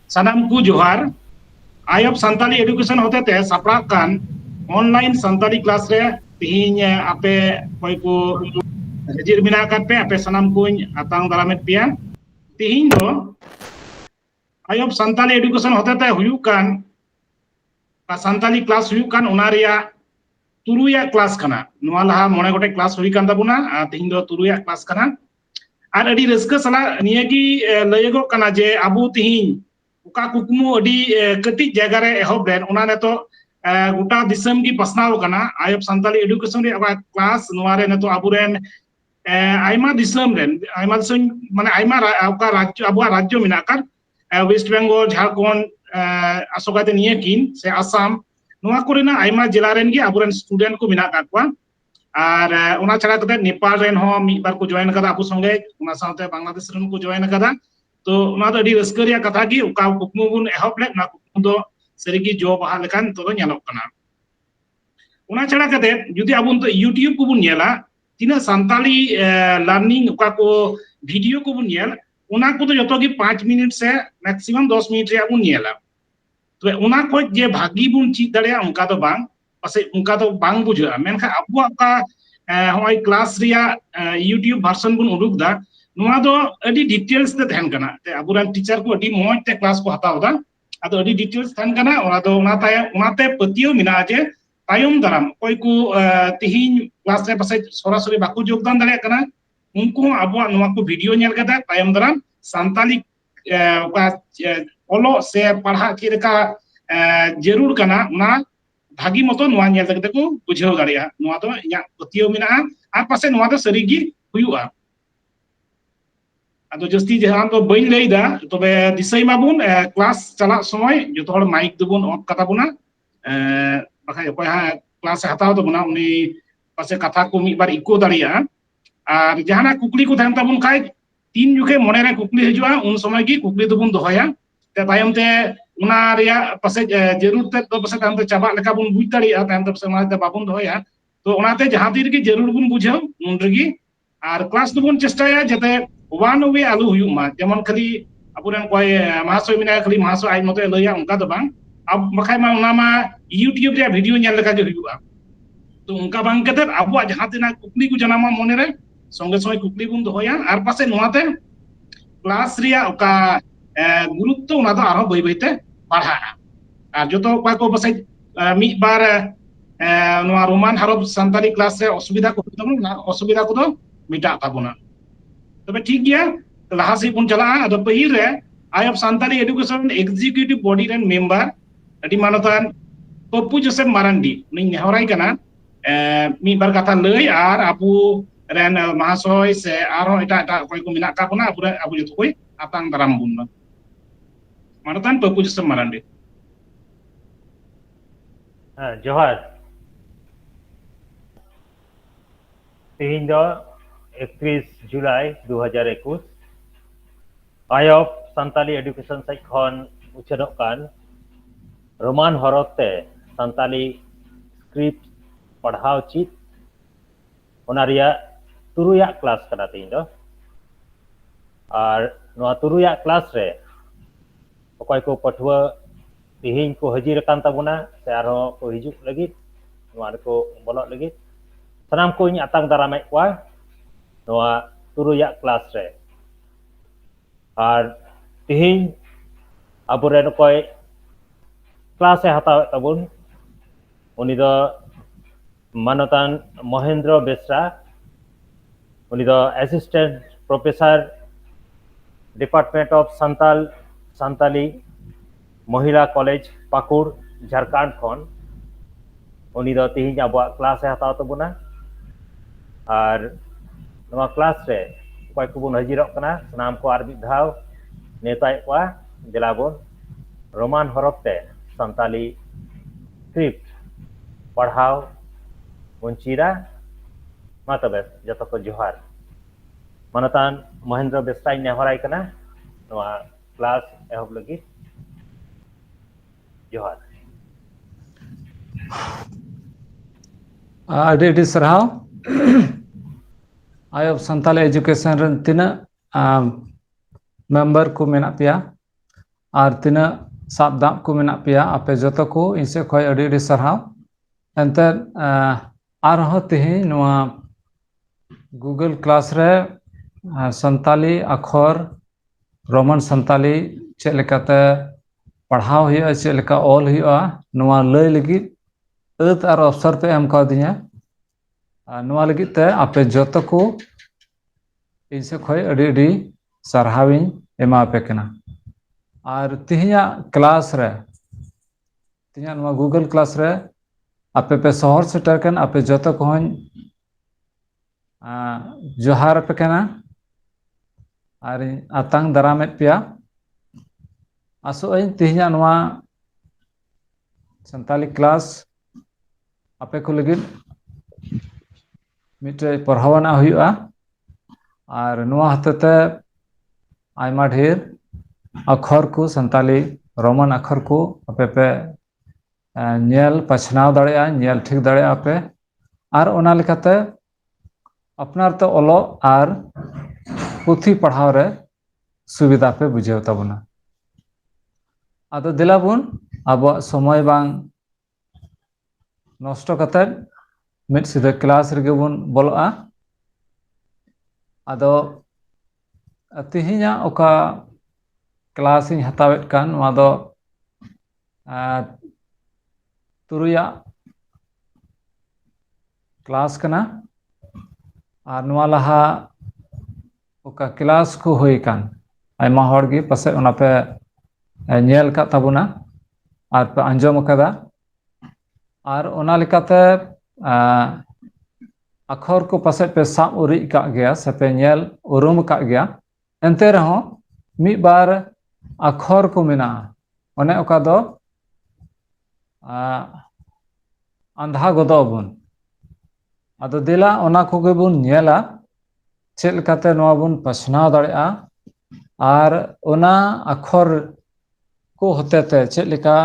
Sanam ku johar. Ayop Santali Education hote te saprak kan online Santali class re tihinya ape koi ku hajir minakat pe ape sanam kuñ atang dalamet pia tihin do Ayop Santali Education hote te huyuk kan Santali class huyuk kan ona reya turuya class kana nuwa laha mone gote class huy kan tabuna tihin do turuya class kana ar adi raska sala niyagi layego kana je abu tihin uka kukmu adi keti jaga re ehob den ona neto गोटा दिसम की पसनाव कना आयब Santali education रे अबा class नवारे नेतो आबुरेन Aima दिसम rain Aima दिसम माने आयमा अका राज्य अबुआ राज्य मिना कर वेस्ट बेंगल झारखंड असोगाते निये किन से आसाम नवा कोरेना आयमा जिला रेन गी आबुरेन स्टूडेंट को मिना काकवा और ओना छाड़ा कते नेपाल रेन हो मी बार को जॉइन कदा आपु संगे ओना साथे बांग्लादेश रेन को जॉइन कदा तो ओना तो अडी रस्करिया कथा गी उका कुकमु बुन एहब ले ना कुकमु दो सरगी जो बाहा लेकान तो nyalok kana ona chara kate judi abun to YouTube ko bun nyela tina santali learning uka ko video ko bun nyel ona ko to joto gi 5 minute se maximum 10 minute re abun nyela to ona ko je bhagi bun chi darea unka to bang pase unka to bang bujha menkha abu ka hoi class ria YouTube version bun uduk da noa do adi details te thahen kana te aburan teacher ko adi moj te class ko hataw da atau di details kan kana ona do onate patio mina je tayom daram koi ku tihin class re pasai sorasori baku jogdan dare kana unku abu noa ku video nyel kata tayom daram santali olo se parha kireka jerur kana na bhagi moto noa nyel kata ku bujhau dareya noa do inya patio mina ar pasai noa do sarigi huyuga atau jasti jahan to bain lay da tobe disai mabun kelas chalak somoy joto hor mic dubun off kata buna bakai okoy ha kelas hataw to buna uni pase katha ko mi bar iko daria ar jahana kukli ko thahen tabun khai tin juke mone re kukli hijua un somoy gi kukli dubun dohoya te tayom te una reya pase jerur te to pase tam te chaba leka bun buj daria tam te pase ma te babun dohoya to onate jahan tir gi jerur bun bujhau un regi ar kelas dubun chestaya jate one way alu huyuk ma जेमन खाली apuran koy mahasoy mina खाली mahasoy ai moto laya unka do bang ab makai ma ona ma YouTube re video nyal leka ge huyuga to unka bang kate abu jahan tina kukli ku janama mone re songe songe kukli bun dohoya ar pase noate class ria oka gurutto ona do arho bai bai te padha ar joto koy ko pase mi bar noa roman harob santali class re osubida ko na osubida ko do mita tabuna तबे ठीक गया लाहा से पुन चला अदो पहिर रे आयब Santali education executive body rain member अडी मानतान पप्पू जोसेफ मारांडी उनी नेहराय कना मी बार कथा लय आर आपु रेन महाशय से आरो एटा एटा कोई को मिना का पुना आबु जतो कोई आतांग दाराम बुन मानतान पप्पू जोसेफ मारांडी जोहार तिहिन 31 जुलाई 2021 आयब संताली एडुकेशन साइड खन उछेदक कान रोमान हरफ ते संताली स्क्रिप्ट पढ़ाव चित ओना रिया तुरुया क्लास कना तिन दो और नोआ तुरुया क्लास रे अकय को पठवा तिहिन को हाजिर कान ताबुना से आरो को हिजुक लगित नोआ को बोलक लगित सनाम को इन आतांग दारामै kwa नोआ तुरुया क्लास रे और तिहिन अबुरेन कोई क्लास हताव तबुन उनी दो मानतान महेंद्र बेसरा उनी दो assistant professor department of Santali महिला कॉलेज पाकुड़ झारखंड खन उनी दो तिहिन अब क्लास हताव तबुना और नवा क्लास रे कोई को बुन हाजिरक कना सनाम को आर मिद धाव नेताय को दिलाबोन रोमान हरफ ते संताली स्क्रिप्ट पढ़ाव मुंचीरा मा तबे जतो को जोहार मानतान महेंद्र बेस्ताई नेहराय कना नवा क्लास एहब लगी जोहार आदि सरहाव आयब संताली एजुकेशन रन तिना मेंबर को मेना पिया ᱟᱨ ᱛᱤᱱᱟᱹᱜ ᱥᱟᱵ ᱫᱟᱵ ᱠᱚ ᱢᱮᱱᱟᱜ ᱯᱮᱭᱟ ᱟᱯᱮ ᱡᱚᱛᱚ ᱠᱚ ᱤᱧ ᱥᱮᱫ ᱠᱷᱚᱱ ᱟᱹᱰᱤ ᱟᱹᱰᱤ ᱥᱟᱨᱦᱟᱣ ᱮᱱᱛᱮᱫ ᱟᱨᱦᱚᱸ ᱛᱮᱦᱮᱧ ᱱᱚᱣᱟ ᱜᱩᱜᱚᱞ ᱠᱞᱟᱥ ᱨᱮ ᱥᱟᱱᱛᱟᱞᱤ ᱟᱠᱷᱚᱨ ᱨᱳᱢᱟᱱ ᱥᱟᱱᱛᱟᱞᱤ ᱪᱮᱫ ᱞᱮᱠᱟᱛᱮ ᱯᱟᱲᱦᱟᱣ ᱦᱩᱭᱩᱜᱼᱟ ᱪᱮᱫ ᱞᱮᱠᱟ ᱚᱞ ᱦᱩᱭᱩᱜᱼᱟ ᱱᱚᱣᱟ ᱞᱟᱹᱭ ᱞᱟᱹᱜᱤᱫ ᱟᱹᱛ ᱟᱨ ᱚᱯᱥᱚᱨ ᱯᱮ ᱮᱢ ᱠᱟᱣᱫᱤᱧᱟ ᱱᱚᱣᱟ ᱞᱟᱹᱜᱤᱫ ᱛᱮ ᱟᱯᱮ ᱡᱚᱛᱚ ᱠᱚ ᱤᱧ ᱥᱮᱫ ᱠᱷᱚᱱ ᱟᱹᱰᱤ ᱟᱹᱰᱤ ᱥᱟᱨᱦᱟᱣᱤᱧ ᱮᱢᱟᱯᱮ ᱠᱟᱱᱟ ᱟᱨ ᱛᱮᱦᱮᱧᱟᱜ ᱠᱞᱟᱥ ᱨᱮ ᱛᱮᱦᱮᱧᱟᱜ ᱱᱚᱣᱟ ᱜᱩᱜᱚᱞ ᱠᱞᱟᱥ ᱨᱮ ᱟᱯᱮ ᱯᱮ ᱥᱚᱦᱚᱨ ᱥᱮᱴᱮᱨ ᱟᱠᱟᱱ ᱟᱯᱮ ᱡᱚᱛᱚ ᱠᱚᱦᱚᱧ ᱡᱚᱦᱟᱨ ᱟᱯᱮ ᱠᱟᱱᱟ ᱟᱨᱤᱧ ᱟᱛᱟᱝ ᱫᱟᱨᱟᱢᱮᱫ ᱯᱮᱭᱟ ᱟᱥᱚᱜ ᱟᱹᱧ ᱛᱮᱦᱮᱧᱟᱜ ᱱᱚᱣᱟ ᱥᱟᱱᱛᱟᱞᱤ ᱠᱞᱟᱥ ᱟᱯᱮ ᱠᱚ ᱞᱟᱹᱜᱤᱫ ᱢᱤᱫᱴᱮᱡ ᱯᱟᱲᱦᱟᱣᱱᱟ ᱦᱩᱭᱩᱜᱼᱟ ᱟᱨ ᱱᱚᱣᱟ ᱦᱚᱛᱮᱛᱮ ᱟᱭᱢᱟ ᱰᱷᱮᱨ ᱟᱠᱷᱚᱨ ᱠᱚ ᱥᱟᱱᱛᱟᱞᱤ ᱨᱳᱢᱟᱱ ᱟᱠᱷᱚᱨ ᱠᱚ ᱟᱯᱮ ᱯᱮ ᱧᱮᱞ ᱯᱟᱥᱱᱟᱣ ᱫᱟᱲᱮᱭᱟᱜᱼᱟ ᱧᱮᱞ ᱴᱷᱤᱠ ᱫᱟᱲᱮᱭᱟᱜᱼᱟ ᱯᱮ ᱟᱨ ᱚᱱᱟ ᱞᱮᱠᱟᱛᱮ ᱟᱯᱱᱟᱨ ᱛᱮ ᱚᱞᱚᱜ ᱟᱨ ᱯᱩᱛᱷᱤ ᱯᱟᱲᱦᱟᱣ ᱨᱮ ᱥᱩᱵᱤᱫᱷᱟ ᱯᱮ ᱵᱩᱡᱷᱟᱹᱣ ᱛᱟᱵᱚᱱᱟ ᱟᱫᱚ ᱫᱮᱞᱟ ᱵᱚᱱ ᱟᱵᱚᱣᱟᱜ ᱥᱚᱢᱚᱭ ᱵᱟᱝ ᱱᱚᱥᱴᱚ ᱠᱟᱛᱮᱫ ᱢᱤᱫ ᱥᱤᱫᱷᱟᱹ ᱠᱞᱟᱥ ᱨᱮᱜᱮ ᱵᱚᱱ ᱵᱚᱞᱚᱜᱼᱟ ᱟᱫᱚ ᱛᱮᱦᱮᱧᱟᱜ ᱚᱠᱟ ᱠᱞᱟᱥ ᱤᱧ ᱦᱟᱛᱟᱣᱮᱫ ᱠᱟᱱ ᱱᱚᱣᱟ ᱫᱚ ᱛᱩᱨᱩᱭᱟᱜ ᱠᱞᱟᱥ ᱠᱟᱱᱟ ᱟᱨ ᱱᱚᱣᱟ ᱞᱟᱦᱟ ᱚᱠᱟ ᱠᱞᱟᱥ ᱠᱚ ᱦᱩᱭ ᱟᱠᱟᱱ ᱟᱭᱢᱟ ᱦᱚᱲ ᱜᱮ ᱯᱟᱥᱮᱡ ᱚᱱᱟ ᱯᱮ ᱧᱮᱞ ᱟᱠᱟᱫ ᱛᱟᱵᱚᱱᱟ ᱟᱨ ᱯᱮ ᱟᱸᱡᱚᱢ ᱟᱠᱟᱫᱟ ᱟᱨ ᱚᱱᱟ ᱞᱮᱠᱟᱛᱮ ᱟᱠᱷᱚᱨ ᱠᱚ ᱯᱟᱥᱮᱡ ᱯᱮ ᱥᱟᱵ ᱩᱨᱤᱡ ᱟᱠᱟᱫ ᱜᱮᱭᱟ ᱥᱮᱯᱮ ᱧᱮᱞ ᱩᱨᱩᱢ ᱟᱠᱟᱫ ᱜᱮᱭᱟ ᱮᱱᱛᱮ ᱨᱮᱦᱚᱸ ᱢᱤᱫ ᱵᱟᱨ ᱟᱠᱷᱚᱨ ᱠᱚ ᱢᱮᱱᱟᱜᱼᱟ ᱚᱱᱮ ᱚᱠᱟ ᱫᱚ ᱟᱸᱫᱷᱟ ᱜᱚᱫᱚᱜ ᱟᱵᱚᱱ ᱟᱫᱚ ᱫᱮᱞᱟ ᱚᱱᱟ ᱠᱚᱜᱮ ᱵᱚᱱ ᱧᱮᱞᱟ ᱪᱮᱫ ᱞᱮᱠᱟᱛᱮ ᱱᱚᱣᱟ ᱵᱚᱱ ᱯᱟᱥᱱᱟᱣ ᱫᱟᱲᱮᱭᱟᱜᱼᱟ ᱟᱨ ᱚᱱᱟ ᱟᱠᱷᱚᱨ ᱠᱚ ᱦᱚᱛᱮᱛᱮ ᱪᱮᱫ ᱞᱮᱠᱟ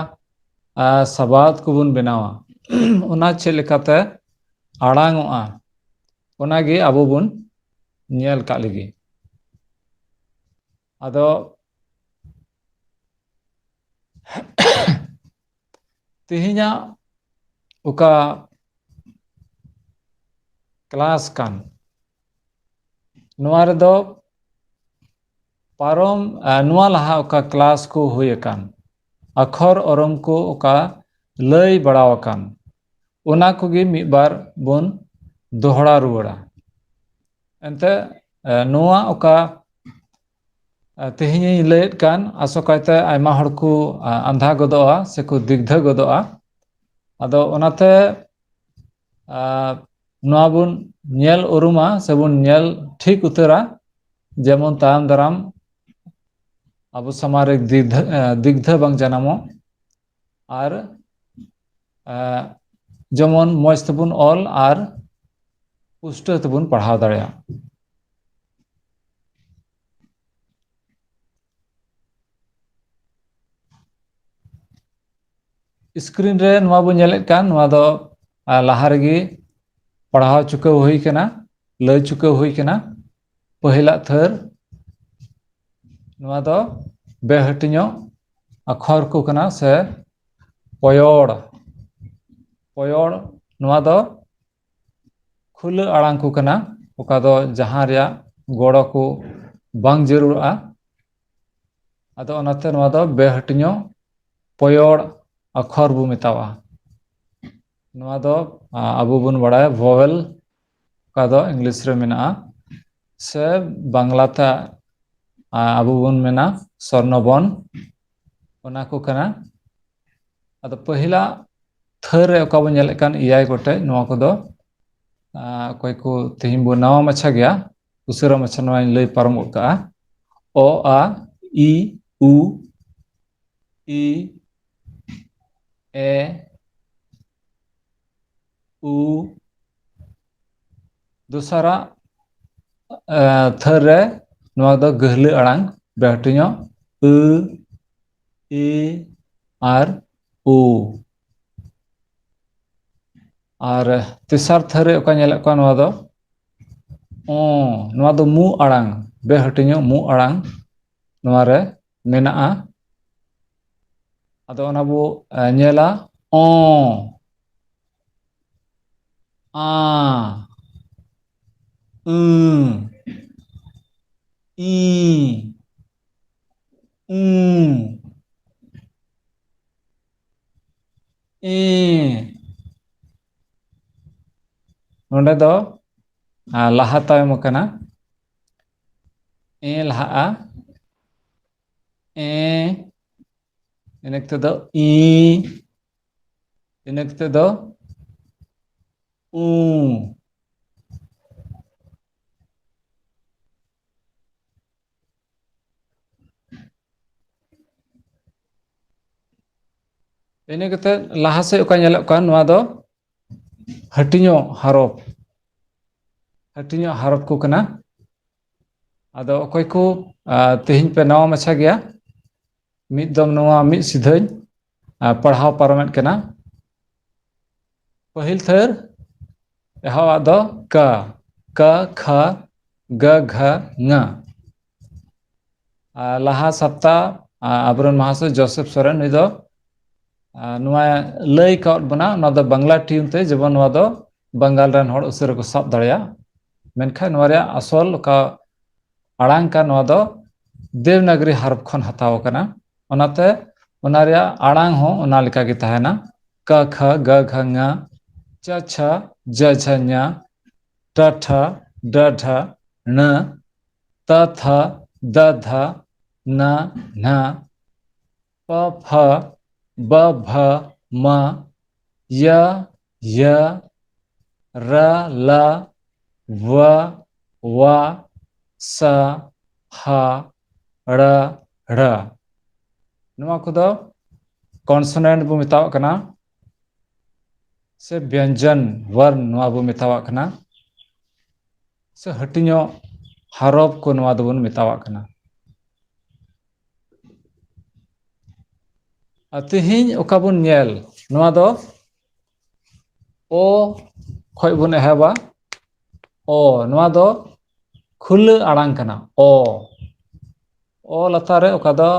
ᱥᱟᱵᱟᱫ ᱠᱚᱵᱚᱱ ᱵᱮᱱᱟᱣᱟ ᱚᱱᱟ ᱪᱮᱫ ᱞᱮᱠᱟᱛᱮ ᱟᱲᱟᱝ ᱚᱜᱼᱟ ᱚᱱᱟᱜᱮ ᱟᱵᱚ ᱵᱚᱱ ᱧᱮᱞ ᱠᱟᱜ ᱞᱮᱜᱮ ᱟᱫᱚ ᱛᱮᱦᱮᱧᱟᱜ ᱚᱠᱟ ᱠᱞᱟᱥ ᱠᱟᱱ ᱱᱚᱣᱟ ᱨᱮᱫᱚ ᱯᱟᱨᱚᱢ ᱱᱚᱣᱟ ᱞᱟᱦᱟ ᱚᱠᱟ ᱠᱞᱟᱥ ᱠᱚ ᱦᱩᱭ ᱟᱠᱟᱱ ᱟᱠᱷᱚᱨ ᱚᱨᱚᱝ ᱠᱚ ᱚᱠᱟ ᱞᱟᱹᱭ ᱵᱟᱲᱟᱣ ᱟᱠᱟᱱ ᱚᱱᱟ ᱠᱚᱜᱮ ᱢᱤᱫ ᱵᱟᱨ ᱵᱚᱱ ᱫᱚᱦᱲᱟ ᱨᱩᱣᱟᱹᱲᱟ ᱮᱱᱛᱮ ᱱᱚᱣᱟ ᱚᱠᱟ ᱛᱮᱦᱮᱧᱤᱧ ᱞᱟᱹᱭᱮᱫ ᱠᱟᱱ ᱟᱥᱚᱠᱟᱭᱛᱮ ᱟᱭᱢᱟ ᱦᱚᱲ ᱠᱚ ᱟᱸᱫᱷᱟ ᱜᱚᱫᱚᱜᱼᱟ ᱥᱮᱠᱚ ᱫᱤᱜᱫᱷᱟᱹ ᱜᱚᱫᱚᱜᱼᱟ ᱟᱫᱚ ᱚᱱᱟᱛᱮ ᱱᱚᱣᱟ ᱵᱚᱱ ᱧᱮᱞ ᱩᱨᱩᱢᱟ ᱥᱮᱵᱚᱱ ᱧᱮᱞ ᱴᱷᱤᱠ ᱩᱛᱟᱹᱨᱟ ᱡᱮᱢᱚᱱ ᱛᱟᱭᱚᱢ ᱫᱟᱨᱟᱢ ᱟᱵᱚ ᱥᱚᱢᱟᱡᱽ ᱨᱮ ᱫᱤᱜᱫᱷᱟᱹ ᱵᱟᱝ ᱡᱟᱱᱟᱢᱚᱜ ᱟᱨ ᱡᱮᱢᱚᱱ ᱢᱚᱡᱽ ᱛᱮᱵᱚᱱ ᱚᱞ ᱟᱨ ᱯᱩᱥᱴᱟᱹᱣ ᱛᱮᱵᱚᱱ ᱯᱟᱲᱦᱟᱣ ᱫᱟᱲᱮᱭᱟᱜ ᱥᱠᱨᱤᱱ ᱨᱮ ᱱᱚᱣᱟ ᱵᱚᱱ ᱧᱮᱞᱮᱫ ᱠᱟᱱ ᱱᱚᱣᱟ ᱫᱚ ᱞᱟᱦᱟ ᱨᱮᱜᱮ ᱯᱟᱲᱦᱟᱣ ᱪᱩᱠᱟᱹᱣ ᱦᱩᱭ ᱟᱠᱟᱱᱟ ᱞᱟᱹᱭ ᱪᱩᱠᱟᱹᱣ ᱦᱩᱭ ᱟᱠᱟᱱᱟ ᱯᱟᱹᱦᱤᱞᱟᱜ ᱛᱷᱟᱹᱨ ᱱᱚᱣᱟ ᱫᱚ ᱵᱮᱼᱦᱟᱹᱴᱤᱧᱚᱜ ᱟᱠᱷᱚᱨ ᱠᱚ ᱠᱟᱱᱟ ᱥᱮ ᱯᱚᱭᱚᱲ ᱱᱚᱣᱟ ᱫᱚ ᱠᱷᱩᱞᱟᱹ ᱟᱲᱟᱝ ᱠᱚ ᱠᱟᱱᱟ ᱚᱠᱟ ᱫᱚ ᱡᱟᱦᱟᱸ ᱨᱮᱭᱟᱜ ᱜᱚᱲᱚ ᱠᱚ ᱵᱟᱝ ᱡᱟᱹᱨᱩᱲᱚᱜᱼᱟ ᱟᱫᱚ ᱚᱱᱟᱛᱮ ᱱᱚᱣᱟ ᱫᱚ ᱵᱮᱼᱦᱟᱹᱴᱤᱧᱚᱜ ᱯᱚᱭᱚᱲ ᱟᱠᱷᱚᱨ ᱵᱚ ᱢᱮᱛᱟᱣᱟᱜᱼᱟ ᱱᱚᱣᱟ ᱫᱚ ᱟᱵᱚ ᱵᱚᱱ ᱵᱟᱲᱟᱭᱟ ᱵᱷᱳᱣᱮᱞ ᱚᱠᱟ ᱫᱚ ᱤᱝᱞᱤᱥ ᱨᱮ ᱢᱮᱱᱟᱜᱼᱟ ᱥᱮ ᱵᱟᱝᱞᱟᱛᱮ ᱟᱵᱚ ᱵᱚᱱ ᱢᱮᱱᱟ ᱥᱚᱨᱱᱚ ᱵᱚᱨᱱ ᱚᱱᱟ ᱠᱚ ᱠᱟᱱᱟ ᱟᱫᱚ ᱯᱟᱹᱦᱤᱞᱟᱜ ᱛᱷᱟᱹᱨ ᱨᱮ ᱚᱠᱟ ᱵᱚᱱ ᱧᱮᱞᱮᱫ ᱠᱟᱱ eyay ᱜᱚᱴᱮᱡ ᱱᱚᱣᱟ ᱠᱚᱫᱚ ᱚᱠᱚᱭ ᱠᱚ ᱛᱮᱦᱮᱧ ᱵᱚᱱ ᱱᱟᱣᱟ ᱢᱟᱪᱷᱟ ᱜᱮᱭᱟ ᱩᱥᱟᱹᱨᱟ ᱢᱟᱪᱷᱟ ᱱᱚᱣᱟᱧ ᱞᱟᱹᱭ ᱯᱟᱨᱚᱢ ᱜᱚᱫ ᱠᱟᱜᱼᱟ ᱚ ᱟ ᱤ ᱩ ᱤ ᱮ ᱩ ᱫᱚᱥᱟᱨᱟᱜ ᱛᱷᱟᱹᱨ ᱨᱮ ᱱᱚᱣᱟ ᱫᱚ ᱜᱟᱹᱦᱞᱟᱹ ᱟᱲᱟᱝ ᱵᱮᱼᱦᱟᱹᱴᱤᱧᱚᱜ ᱤ ᱟᱨ ᱩ ᱟᱨ ᱛᱮᱥᱟᱨ ᱛᱷᱟᱹᱨ ᱨᱮ ᱚᱠᱟ ᱧᱮᱞᱮᱫ ᱠᱚᱣᱟ ᱱᱚᱣᱟ ᱫᱚ ᱱᱚᱣᱟ ᱫᱚ ᱢᱩ ᱟᱲᱟᱝ ᱵᱮᱼᱦᱟᱹᱴᱤᱧᱚᱜ ᱢᱩ ᱟᱲᱟᱝ ᱱᱚᱣᱟ ᱨᱮ ᱢᱮᱱᱟᱜᱼᱟ ᱟᱫᱚ ᱚᱱᱟ ᱵᱚ ᱧᱮᱞᱟ ᱚ ᱟ ই উ ᱮ ᱱᱚᱰᱮ ᱫᱚ ᱞᱟᱦᱟ ᱛᱟᱭᱚᱢ ᱟᱠᱟᱱᱟ ᱞᱟᱦᱟᱜᱼᱟ ᱤᱱᱟᱹ ᱠᱟᱛᱮ ᱫᱚ ᱤ ᱤᱱᱟᱹ ᱠᱟᱛᱮ ᱫᱚ ᱩ ᱤᱱᱟᱹ ᱠᱟᱛᱮ ᱞᱟᱦᱟ ᱥᱮᱫ ᱚᱠᱟ ᱧᱮᱞᱚᱜ ᱠᱟᱱ ᱱᱚᱣᱟ ᱫᱚ ᱦᱟᱹᱴᱤᱧᱚᱜ ᱦᱚᱨᱚᱯ ᱦᱟᱹᱴᱤᱧᱚᱜ ᱦᱚᱨᱚᱯ ᱠᱚ ᱠᱟᱱᱟ ᱟᱫᱚ ᱚᱠᱚᱭ ᱠᱚ ᱛᱮᱦᱮᱧ ᱯᱮ ᱱᱟᱣᱟ ᱢᱟᱪᱷᱟ ᱜᱮᱭᱟ ᱢᱤᱫ ᱫᱚᱢ ᱱᱚᱣᱟ ᱢᱤᱫ ᱥᱤᱫᱷᱟᱹᱧ ᱯᱟᱲᱦᱟᱣ ᱯᱟᱨᱚᱢᱮᱫ ᱠᱟᱱᱟ ᱯᱟᱹᱦᱤᱞ ᱛᱷᱟᱹᱨ ᱮᱦᱚᱵᱟᱜ ᱫᱚ ᱠ ᱠᱷ ᱜ ᱜᱷ ᱝ ᱞᱟᱦᱟ ᱥᱚᱯᱛᱟ ᱟᱵᱚᱨᱮᱱ ᱢᱚᱦᱟᱥᱚᱭ ᱡᱳᱥᱮᱯ ᱥᱚᱨᱮᱱ ᱱᱩᱭ ᱫᱚ ᱱᱚᱣᱟ ᱞᱟᱹᱭ ᱠᱟᱣᱫ ᱵᱚᱱᱟ ᱱᱚᱣᱟ ᱫᱚ ᱵᱟᱝᱞᱟ ᱴᱤᱭᱩᱱ ᱛᱮ ᱡᱮᱢᱚᱱ ᱱᱚᱣᱟ ᱫᱚ ᱵᱟᱝᱜᱟᱞ ᱨᱮᱱ ᱦᱚᱲ ᱩᱥᱟᱹᱨᱟ ᱠᱚ ᱥᱟᱵ ᱫᱟᱲᱮᱭᱟᱜ ᱢᱮᱱᱠᱷᱟᱱ ᱱᱚᱣᱟ ᱨᱮᱭᱟᱜ ᱟᱥᱚᱞ ᱚᱠᱟ ᱟᱲᱟᱝ ᱠᱟᱱ ᱱᱚᱣᱟ ᱫᱚ ᱫᱮᱵᱽᱱᱟᱜᱚᱨᱤ ᱦᱚᱨᱚᱯ ᱠᱷᱚᱱ ᱦᱟᱛᱟᱣ ᱟᱠᱟᱱᱟ ᱚᱱᱟᱛᱮ ᱚᱱᱟ ᱨᱮᱭᱟᱜ ᱟᱲᱟᱝ ᱦᱚᱸ ᱚᱱᱟ ᱞᱮᱠᱟ ᱜᱮ ᱛᱟᱦᱮᱱᱟ क ख ग घ ङ च छ ज झ ञ ट ठ ड ढ ण त थ द ध न न्ह प फ ब भ म य य र ल व व स ह ᱲ ᱲ ᱱᱚᱣᱟ ᱠᱚᱫᱚ ᱠᱚᱱᱥᱚᱱᱮᱱᱴ ᱵᱚ ᱢᱮᱛᱟᱣᱟᱜ ᱠᱟᱱᱟ ᱥᱮ ᱵᱮᱧᱡᱚᱱ ᱵᱚᱨᱱ ᱱᱚᱣᱟ ᱵᱚ ᱢᱮᱛᱟᱣᱟᱜ ᱠᱟᱱᱟ ᱥᱮ ᱦᱟᱹᱴᱤᱧᱚᱜ ᱦᱚᱨᱚᱯ ᱠᱚ ᱱᱚᱣᱟ ᱫᱚᱵᱚᱱ ᱢᱮᱛᱟᱣᱟᱜ ᱠᱟᱱᱟ ᱟᱨ ᱛᱮᱦᱮᱧ ᱚᱠᱟ ᱵᱚᱱ ᱧᱮᱞ ᱱᱚᱣᱟ ᱫᱚ ᱚ ᱠᱷᱚᱡ ᱵᱚᱱ ᱮᱦᱚᱵᱟ ᱚ ᱱᱚᱣᱟ ᱫᱚ ᱠᱷᱩᱞᱟᱹ ᱟᱲᱟᱝ ᱠᱟᱱᱟ ᱚ ᱞᱟᱛᱟᱨ ᱨᱮ ᱚᱠᱟ ᱫᱚ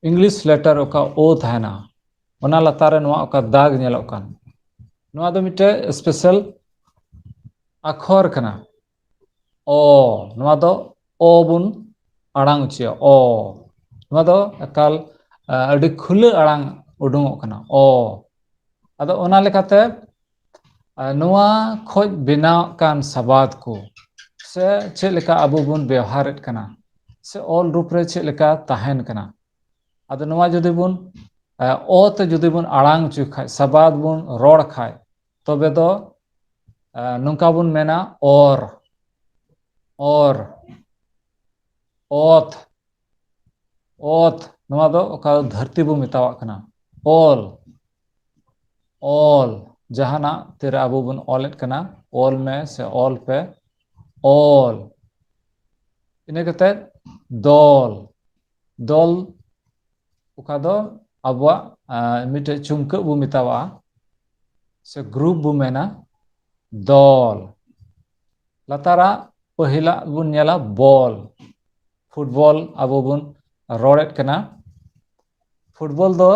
ᱤᱝᱞᱤশ ᱞᱮᱴᱟᱨ ᱚᱠᱟ ᱳ ᱛᱟᱦᱮᱱᱟ ᱚᱱᱟ ᱞᱟᱛᱟᱨ ᱨᱮ ᱱᱚᱣᱟ ᱚᱠᱟ ᱫᱟᱜᱽ ᱧᱮᱞᱚᱜ ᱠᱟᱱ ᱱᱚᱣᱟ ᱫᱚ ᱢᱤᱫᱴᱮᱡ ᱥᱯᱮᱥᱟᱞ ᱟᱠᱷᱚᱨ ᱠᱟᱱᱟ ᱱᱚᱣᱟ ᱫᱚ ᱚ ᱵᱚᱱ ᱟᱲᱟᱝ ᱦᱚᱪᱚᱭᱟ ᱱᱚᱣᱟ ᱫᱚ ᱮᱠᱟᱞ ᱟᱹᱰᱤ ᱠᱷᱩᱞᱟᱹ ᱟᱲᱟᱝ ᱩᱰᱩᱝᱚᱜ ᱠᱟᱱᱟ ᱟᱫᱚ ᱚᱱᱟ ᱞᱮᱠᱟᱛᱮ ᱱᱚᱣᱟ ᱠᱷᱚᱡ ᱵᱮᱱᱟᱣᱚᱜ ᱠᱟᱱ ᱥᱟᱵᱟᱫ ᱠᱚ ᱥᱮ ᱪᱮᱫ ᱞᱮᱠᱟ ᱟᱵᱚ ᱵᱚᱱ ᱵᱮᱣᱦᱟᱨᱮᱫ ᱠᱟᱱᱟ ᱥᱮ ᱚᱞ ᱨᱩᱯ ᱨᱮ ᱪᱮᱫ ᱞᱮᱠᱟ ᱛᱟᱦᱮᱱ ᱠᱟᱱᱟ ᱟᱫᱚ ᱱᱚᱣᱟ ᱡᱩᱫᱤ ᱵᱚᱱ ᱛᱮ ᱡᱩᱫᱤ ᱵᱚᱱ ᱟᱲᱟᱝ ᱦᱚᱪᱚ ᱠᱷᱟᱡ ᱥᱟᱵᱟᱫ ᱵᱚᱱ ᱨᱚᱲ ᱠᱷᱟᱡ ᱛᱚᱵᱮ ᱫᱚ ᱱᱚᱝᱠᱟ ᱵᱚᱱ ᱢᱮᱱᱟ ᱚᱨ ᱚᱛ ᱱᱚᱣᱟ ᱫᱚ ᱚᱠᱟ ᱫᱷᱟᱹᱨᱛᱤ ᱵᱚ ᱢᱮᱛᱟᱣᱟᱜ ᱠᱟᱱᱟ ᱚᱞ ᱡᱟᱦᱟᱱᱟᱜ ᱛᱤᱨᱮ ᱟᱵᱚ ᱵᱚᱱ ᱚᱞᱮᱫ ᱠᱟᱱᱟ ᱚᱞ ᱢᱮ ᱥᱮ ᱚᱞ ᱯᱮ ᱚᱞ ᱤᱱᱟᱹ ᱠᱟᱛᱮᱫ ᱫᱚᱞ ᱚᱠᱟ ᱫᱚ ᱟᱵᱚᱣᱟᱜ ᱢᱤᱫᱴᱮᱡ ᱪᱩᱢᱠᱟᱹᱜ ᱵᱚ ᱢᱮᱛᱟᱣᱟᱜᱼᱟ ᱥᱮ ᱜᱨᱩᱯ ᱵᱚ ᱢᱮᱱᱟ ᱫᱚᱞ ᱞᱟᱛᱟᱨᱟᱜ ᱯᱟᱹᱦᱤᱞᱟᱜ ᱵᱚᱱ ᱧᱮᱞᱟ ᱵᱚᱞ ᱯᱷᱩᱴᱵᱚᱞ ᱟᱵᱚ ᱵᱚᱱ ᱨᱚᱲᱮᱫ ᱠᱟᱱᱟ ᱯᱷᱩᱴᱵᱚᱞ ᱫᱚ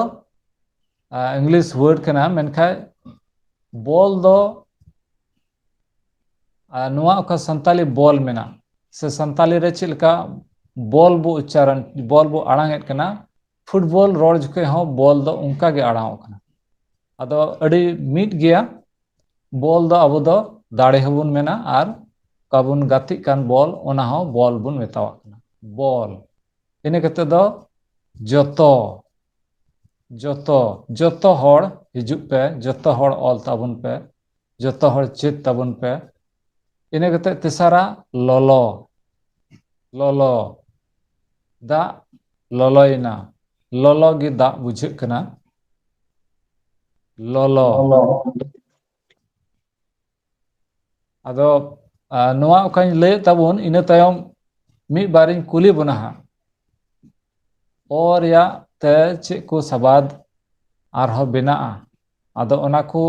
ᱤᱝᱞᱤᱥ ᱳᱣᱟᱨᱰ ᱠᱟᱱᱟ ᱢᱮᱱᱠᱷᱟᱡ ᱵᱚᱞ ᱫᱚ ᱱᱚᱣᱟ ᱚᱠᱟ ᱥᱟᱱᱛᱟᱞᱤ ᱵᱚᱞ ᱢᱮᱱᱟᱜ ᱥᱮ ᱥᱟᱱᱛᱟᱞᱤ ᱨᱮ ᱪᱮᱫ ᱞᱮᱠᱟ ᱵᱚᱞ ᱵᱚ ᱟᱲᱟᱝᱮᱫ ᱠᱟᱱᱟ ᱯᱷᱩᱴᱵᱚᱞ ᱨᱚᱲ ᱡᱚᱠᱷᱮᱡ ᱦᱚᱸ ᱵᱚᱞ ᱫᱚ ᱚᱱᱠᱟ ᱜᱮ ᱟᱲᱟᱝᱚᱜ ᱠᱟᱱᱟ ᱟᱫᱚ ᱟᱹᱰᱤ ᱢᱤᱫ ᱜᱮᱭᱟ ᱵᱚᱞ ᱫᱚ ᱟᱵᱚ ᱫᱚ ᱫᱟᱲᱮ ᱦᱚᱸᱵᱚᱱ ᱢᱮᱱᱟ ᱟᱨ ᱚᱠᱟ ᱵᱚᱱ ᱜᱟᱛᱮᱜ ᱠᱟᱱ ᱵᱚᱞ ᱚᱱᱟ ᱦᱚᱸ ᱵᱚᱞ ᱵᱚᱱ ᱢᱮᱛᱟᱣᱟᱜ ᱠᱟᱱᱟ ᱵᱚᱞ ᱤᱱᱟᱹ ᱠᱟᱛᱮᱫ ᱫᱚ ᱡᱚᱛᱚ ᱦᱚᱲ ᱦᱤᱡᱩᱜ ᱯᱮ ᱡᱚᱛᱚ ᱦᱚᱲ ᱚᱞ ᱛᱟᱵᱚᱱ ᱯᱮ ᱡᱚᱛᱚ ᱦᱚᱲ ᱪᱮᱫ ᱛᱟᱵᱚᱱ ᱯᱮ ᱤᱱᱟᱹ ᱠᱟᱛᱮᱫ ᱛᱮᱥᱟᱨᱟᱜ ᱞᱚᱞᱚ ᱫᱟᱜ ᱞᱚᱞᱚᱭᱮᱱᱟ ᱞᱚᱞᱚ ᱜᱮ ᱫᱟᱜ ᱵᱩᱡᱷᱟᱹᱜ ᱠᱟᱱᱟ ᱞᱚᱞᱚ ᱟᱫᱚ ᱱᱚᱣᱟ ᱚᱠᱟᱧ ᱞᱟᱹᱭᱮᱫ ᱛᱟᱵᱚᱱ ᱤᱱᱟᱹ ᱛᱟᱭᱚᱢ ᱢᱤᱫ ᱵᱟᱨᱤᱧ ᱠᱩᱞᱤ ᱵᱚᱱᱟ ᱦᱟᱸᱜ ᱨᱮᱭᱟᱜ ᱛᱮ ᱪᱮᱫ ᱠᱚ ᱥᱟᱵᱟᱫ ᱟᱨᱦᱚᱸ ᱵᱮᱱᱟᱜᱼᱟ ᱟᱫᱚ ᱚᱱᱟ ᱠᱚ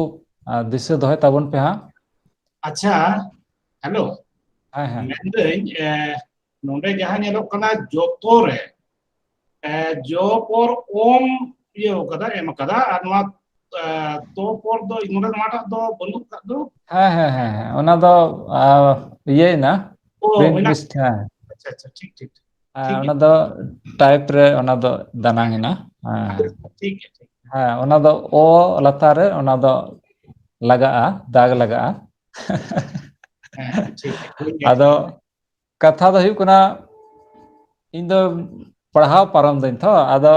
ᱫᱤᱥᱟᱹ ᱫᱚᱦᱚᱭ ᱛᱟᱵᱚᱱ ᱯᱮ ᱦᱟᱸᱜ ᱟᱪᱪᱷᱟ ᱦᱮᱞᱳ ᱦᱮᱸ ᱢᱮᱱᱫᱟᱹᱧ ᱱᱚᱰᱮ ᱡᱟᱦᱟᱸ ᱧᱮᱞᱚᱜ ᱠᱟᱱᱟ ᱡᱚᱛᱚ ᱨᱮ जो पर ओम ये कदा एम कदा और नवा तो पर दो नोडे नवाटा दो बनु का दो हाँ ओना दो ये ना ओ प्रिंट इना मिस्ट हाँ अच्छा अच्छा ठीक ठीक ठीक है ओना दो टाइप रे ओना दो दानांग ना हाँ ठीक है ठीक हाँ ओना दो ओ लातार रे ओना दो लगाआ दाग लगाआ है ठीक है कोई नहीं आदो कथा दो हुयुग कना इन दो पढ़ाव पारम दिन थो आदो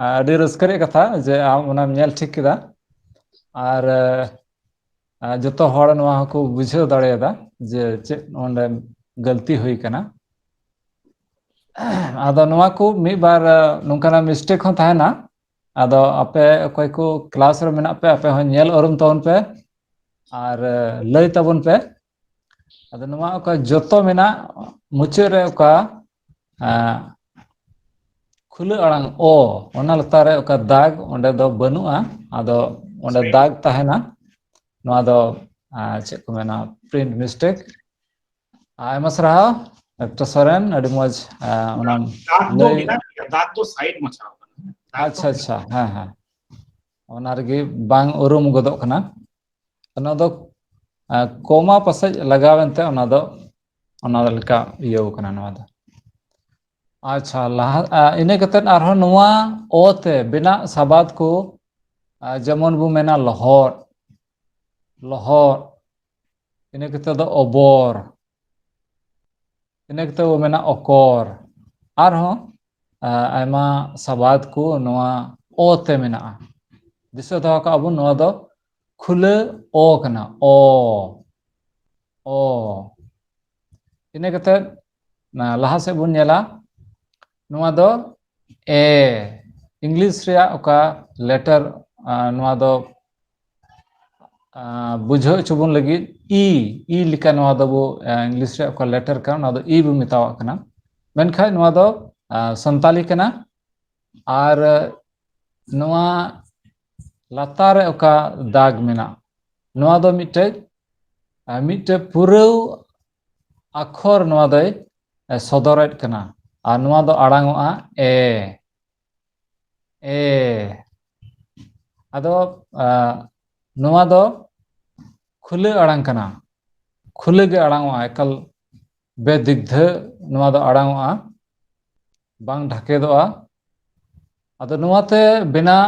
आदि रस्कर कथा जे आम ओनाम नेल ठीक किदा और जतो हड़ नवा को बुझाव दाड़ेदा जे चेद ओंडे गलती हुई कना आदो नवा को मी बार नोंकाना मिस्टेक हो ताहेना आदो आपे अकोय को क्लास रे मेना पे आपे हो नेल अरुम तवन पे और लय तबन पे आदो नवा को जतो मेना मुचे रे का खुला आड़ांग ओ ओना लतार रे का दाग ओंडे दो बनुआ आदो ओंडे सही दाग ताहेना नवा दो चेक को मेना प्रिंट मिस्टेक आयमा सराहा डॉक्टर सोरेन अडी मज ओनाम दाग दो लय मिला दाग तो साइड मचाओ दाग तो अच्छा अच्छा हाँ हाँ ओना रगे बांग उरुम गोदो कना ओना दो कोमा पसज लगावेंते ओना दो लेका इयो कना नवा दो अच्छा लहा इने कते आरहो नवा ओते बिना सबाद को जेमन बु मेना लहर लहर इने कते दो ओबर इने कते बु मेना ओकर आरहो आयमा सबाद को नवा ओते मेना दिसे दो का अबु नवा दो खुले ओ कना ओ इने कते लहा से बुन नेला नवा दो ए इंग्लिश रे ओका लेटर नवा दो बुझो चुबुन लगी ई लिका नवा दो बो इंग्लिश रे ओका लेटर का नवा दो ई बु मितावा कना मेनखाय नवा दो संताली कना और नवा लातार रे ओका दाग मेना नवा दो मिटे पुरौ अक्षर नवा दो सदरेट कना और नवा दो आड़ांगोआ ए आदो नवा दो खुले आड़ांग कना खुले गे आड़ांगोआ एकल बेदिग्ध नवा दो आड़ांगोआ बांग ढाकेदोआ आदो नवाते बिना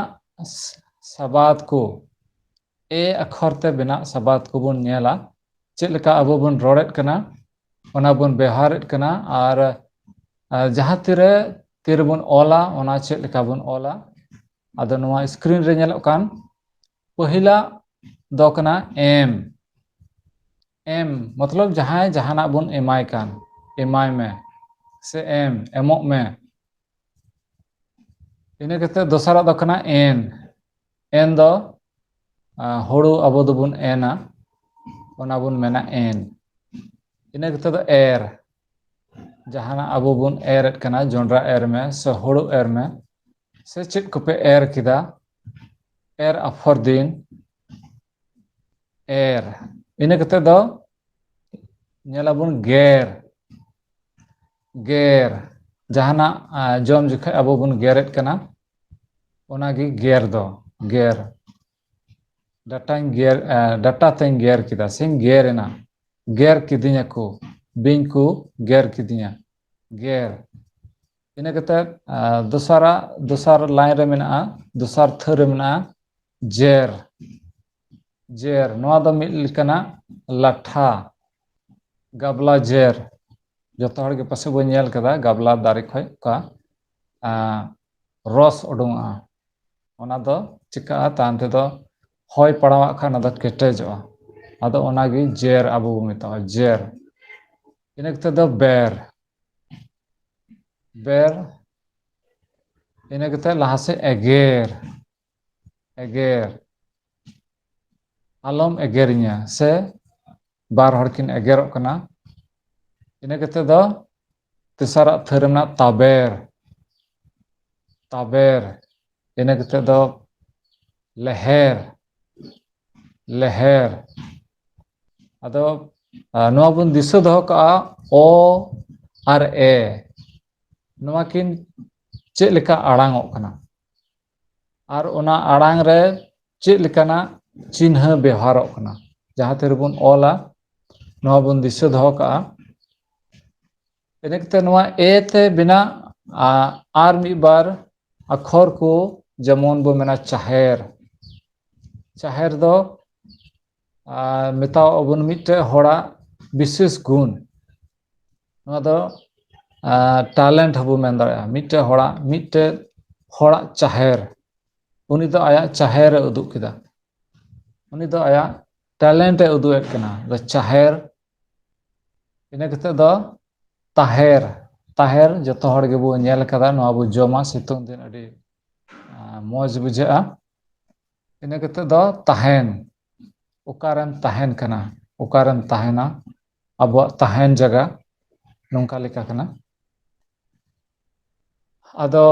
सबाद को ए अक्षर ते बिना सबाद को बुन नेला चेद लेका अबो बुन रोड़ेत कना ओना बुन व्यवहारेत कना और जहाँ तीरे बुन ओला ओना चेद लेका बुन ओला आदो नवा स्क्रीन रे नेलोग कान पहिला दो कना एम मतलब जहाँ जहाना बुन एमाय कान एमाय में से एमोग में इने कते दोसरा दो कना एन दो होड़ो अबो दो बुन एना ओना बुन मेना एन इने कते दो एर जहाना अबो बुन एरेत कना जोंड्रा एर में से होड़ो एर में से चेद कोपे एर किदा एर अफर दिन एर इने कते दो नेला बुन गेर जहाना जम जुखे अबो बुन गेरेत कना ओनागी गेर दो गेर डाटा तें गेर किदा सिंग गेरेना गेर किदिnya को बिंग को गेर किदिnya गेर इने कते दोसार लाइन रे मेना दोसार थर रे मेना जेर नवा दो मिल कना लाठा गबला जेर जतो हड़ के पासे बो नेल कदा गबला दारे खय का रस उडुंगा ओना दो चिका तानते दो होय पड़ावा खान अदा केटेजोआ आदो ओनागी जेर अबो बो मेतावा जेर इने कते दो बेर इने कते लहा से एगेर आलम एगेरिnya से बार हड़ किन एगेरोग कना इने कते दो तेसारा थरना ताबेर इने कते दो लेहेर आदो नवा बुन दिसो दो का ओ और ए नवा किन ᱪᱮᱫ ᱞᱮᱠᱟ ᱟᱲᱟᱝᱚᱜ ᱠᱟᱱᱟ ᱟᱨ ᱚᱱᱟ ᱟᱲᱟᱝ ᱨᱮ ᱪᱮᱫ ᱞᱮᱠᱟᱱᱟᱜ ᱪᱤᱱᱦᱟᱹ ᱵᱮᱣᱦᱟᱨᱚᱜ ᱠᱟᱱᱟ ᱡᱟᱦᱟᱸ ᱛᱤᱨᱮᱵᱚᱱ ᱚᱞᱟ ᱱᱚᱣᱟ ᱵᱚᱱ ᱫᱤᱥᱟᱹ ᱫᱚᱦᱚ ᱠᱟᱜᱼᱟ ᱤᱱᱟᱹ ᱠᱟᱛᱮ ᱱᱚᱣᱟ ᱮ ᱛᱮ ᱵᱮᱱᱟᱜ ᱟᱨ ᱢᱤᱫ ᱵᱟᱨ ᱟᱠᱷᱚᱨ ᱠᱚ ᱡᱮᱢᱚᱱ ᱵᱚ ᱢᱮᱱᱟ ᱪᱟᱦᱮᱨ ᱪᱟᱦᱮᱨ ᱫᱚ ᱢᱮᱛᱟᱣᱟᱜ ᱵᱚᱱ ᱢᱤᱫᱴᱮᱡ ᱦᱚᱲᱟᱜ ᱵᱤᱥᱮᱥ ᱜᱩᱱ ᱱᱚᱣᱟ ᱫᱚ ᱴᱮᱞᱮᱱᱴ ᱦᱚᱸᱵᱚ ᱢᱮᱱ ᱫᱟᱲᱮᱭᱟᱜᱼᱟ ᱢᱤᱫᱴᱮᱡ ᱦᱚᱲᱟᱜ ᱪᱟᱦᱮᱨ ᱩᱱᱤ ᱫᱚ ᱟᱭᱟᱜ ᱪᱟᱦᱮᱨ ᱮ ᱩᱫᱩᱜ ᱠᱮᱫᱟ ᱩᱱᱤ ᱫᱚ ᱟᱭᱟᱜ ᱴᱮᱞᱮᱱᱴ ᱮ ᱩᱫᱩᱜ ᱮᱫ ᱠᱟᱱᱟ ᱪᱟᱦᱮᱨ ᱤᱱᱟᱹ ᱠᱟᱛᱮ ᱫᱚ ᱛᱟᱦᱮᱨ ᱡᱚᱛᱚ ᱦᱚᱲ ᱜᱮᱵᱚ ᱧᱮᱞ ᱠᱟᱫᱟ ᱱᱚᱣᱟ ᱵᱚ ᱡᱚᱢᱟ ᱥᱤᱛᱩᱝ ᱫᱤᱱ ᱟᱹᱰᱤ ᱢᱚᱡᱽ ᱵᱩᱡᱷᱟᱹᱜᱼᱟ ᱤᱱᱟᱹ ᱠᱟᱛᱮ ᱫᱚ ᱛᱟᱦᱮᱱ ᱚᱠᱟᱨᱮᱢ ᱛᱟᱦᱮᱱ ᱠᱟᱱᱟ ᱚᱠᱟᱨᱮᱢ ᱛᱟᱦᱮᱱᱟ ᱟᱵᱚᱣᱟᱜ ᱛᱟᱦᱮᱱ ᱡᱟᱭᱜᱟ ᱱᱚᱝᱠᱟ ᱞᱮᱠᱟ ᱠᱟᱱᱟ ᱟᱫᱚ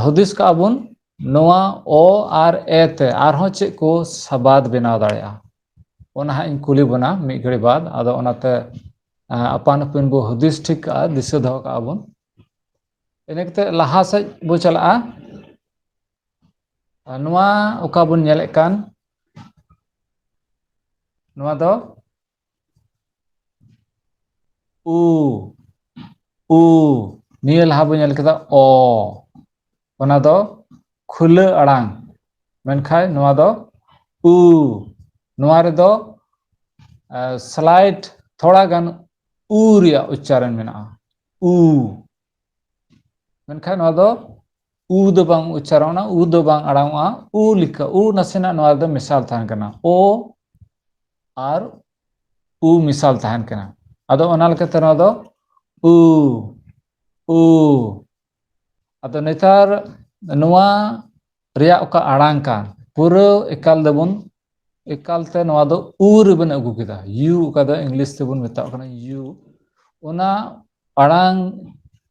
ᱦᱩᱫᱤᱥ ᱠᱟᱜᱼᱟ ᱵᱚᱱ ᱱᱚᱣᱟ ᱚ ᱟᱨ ᱮ ᱛᱮ ᱟᱨᱦᱚᱸ ᱪᱮᱫ ᱠᱚ ᱥᱟᱵᱟᱫ ᱵᱮᱱᱟᱣ ᱫᱟᱲᱮᱭᱟᱜᱼᱟ ᱚᱱᱟ ᱦᱟᱸᱜ ᱤᱧ ᱠᱩᱞᱤ ᱵᱚᱱᱟ ᱢᱤᱫ ᱜᱷᱟᱹᱲᱤ ᱵᱟᱫ ᱟᱫᱚ ᱚᱱᱟᱛᱮ ᱟᱯᱟᱱ ᱟᱹᱯᱤᱱ ᱵᱚ ᱦᱩᱫᱤᱥ ᱴᱷᱤᱠ ᱠᱟᱜᱼᱟ ᱫᱤᱥᱟᱹ ᱫᱚᱦᱚ ᱠᱟᱜᱼᱟ ᱵᱚᱱ ᱤᱱᱟᱹ ᱠᱟᱛᱮ ᱞᱟᱦᱟ ᱥᱮᱫ ᱵᱚ ᱪᱟᱞᱟᱜᱼᱟ ᱱᱚᱣᱟ ᱚᱠᱟ ᱵᱚᱱ ᱧᱮᱞᱮᱫ ᱠᱟᱱ ᱱᱚᱣᱟ ᱫᱚ ᱱᱤᱭᱟᱹ ᱞᱟᱦᱟ ᱵᱚᱱ ᱧᱮᱞ ᱠᱮᱫᱟ ᱚᱱᱟ ᱫᱚ ᱠᱷᱩᱞᱟᱹ ᱟᱲᱟᱝ ᱢᱮᱱᱠᱷᱟᱡ ᱱᱚᱣᱟ ᱫᱚ ᱱᱚᱣᱟ ᱨᱮᱫᱚ ᱥᱞᱟइड ᱛᱷᱚᱲᱟ ᱜᱟᱱ ᱨᱮᱭᱟᱜ ᱩᱪᱪᱟᱨᱚᱱ ᱢᱮᱱᱟᱜᱼᱟ ᱢᱮᱱᱠᱷᱟᱱ ᱱᱚᱣᱟ ᱫᱚ ᱫᱚ ᱵᱟᱝ ᱩᱪᱪᱟᱨᱚᱱᱟ ᱫᱚ ᱵᱟᱝ ᱟᱲᱟᱝᱚᱜᱼᱟ ᱞᱮᱠᱟ ᱱᱟᱥᱮᱱᱟᱜ ᱱᱚᱣᱟ ᱨᱮᱫᱚ ᱢᱮᱥᱟᱞ ᱛᱟᱦᱮᱱ ᱠᱟᱱᱟ ᱟᱨ ᱢᱮᱥᱟᱞ ᱛᱟᱦᱮᱱ ᱠᱟᱱᱟ ᱟᱫᱚ ᱚᱱᱟ ᱞᱮᱠᱟᱛᱮ ᱱᱚᱣᱟ ᱫᱚ ᱟᱫᱚ ᱱᱮᱛᱟᱨ ᱱᱚᱣᱟ ᱨᱮᱭᱟᱜ ᱚᱠᱟ ᱟᱲᱟᱝ ᱠᱟᱱ ᱯᱩᱨᱟᱹ ᱮᱠᱟᱞᱛᱮ ᱱᱚᱣᱟ ᱫᱚ ᱨᱮᱵᱚᱱ ᱟᱹᱜᱩ ᱠᱮᱫᱟ ᱚᱠᱟ ᱫᱚ ᱤᱝᱞᱤᱥ ᱛᱮᱵᱚᱱ ᱢᱮᱛᱟᱜ ᱠᱟᱱᱟ ᱚᱱᱟ ᱟᱲᱟᱝ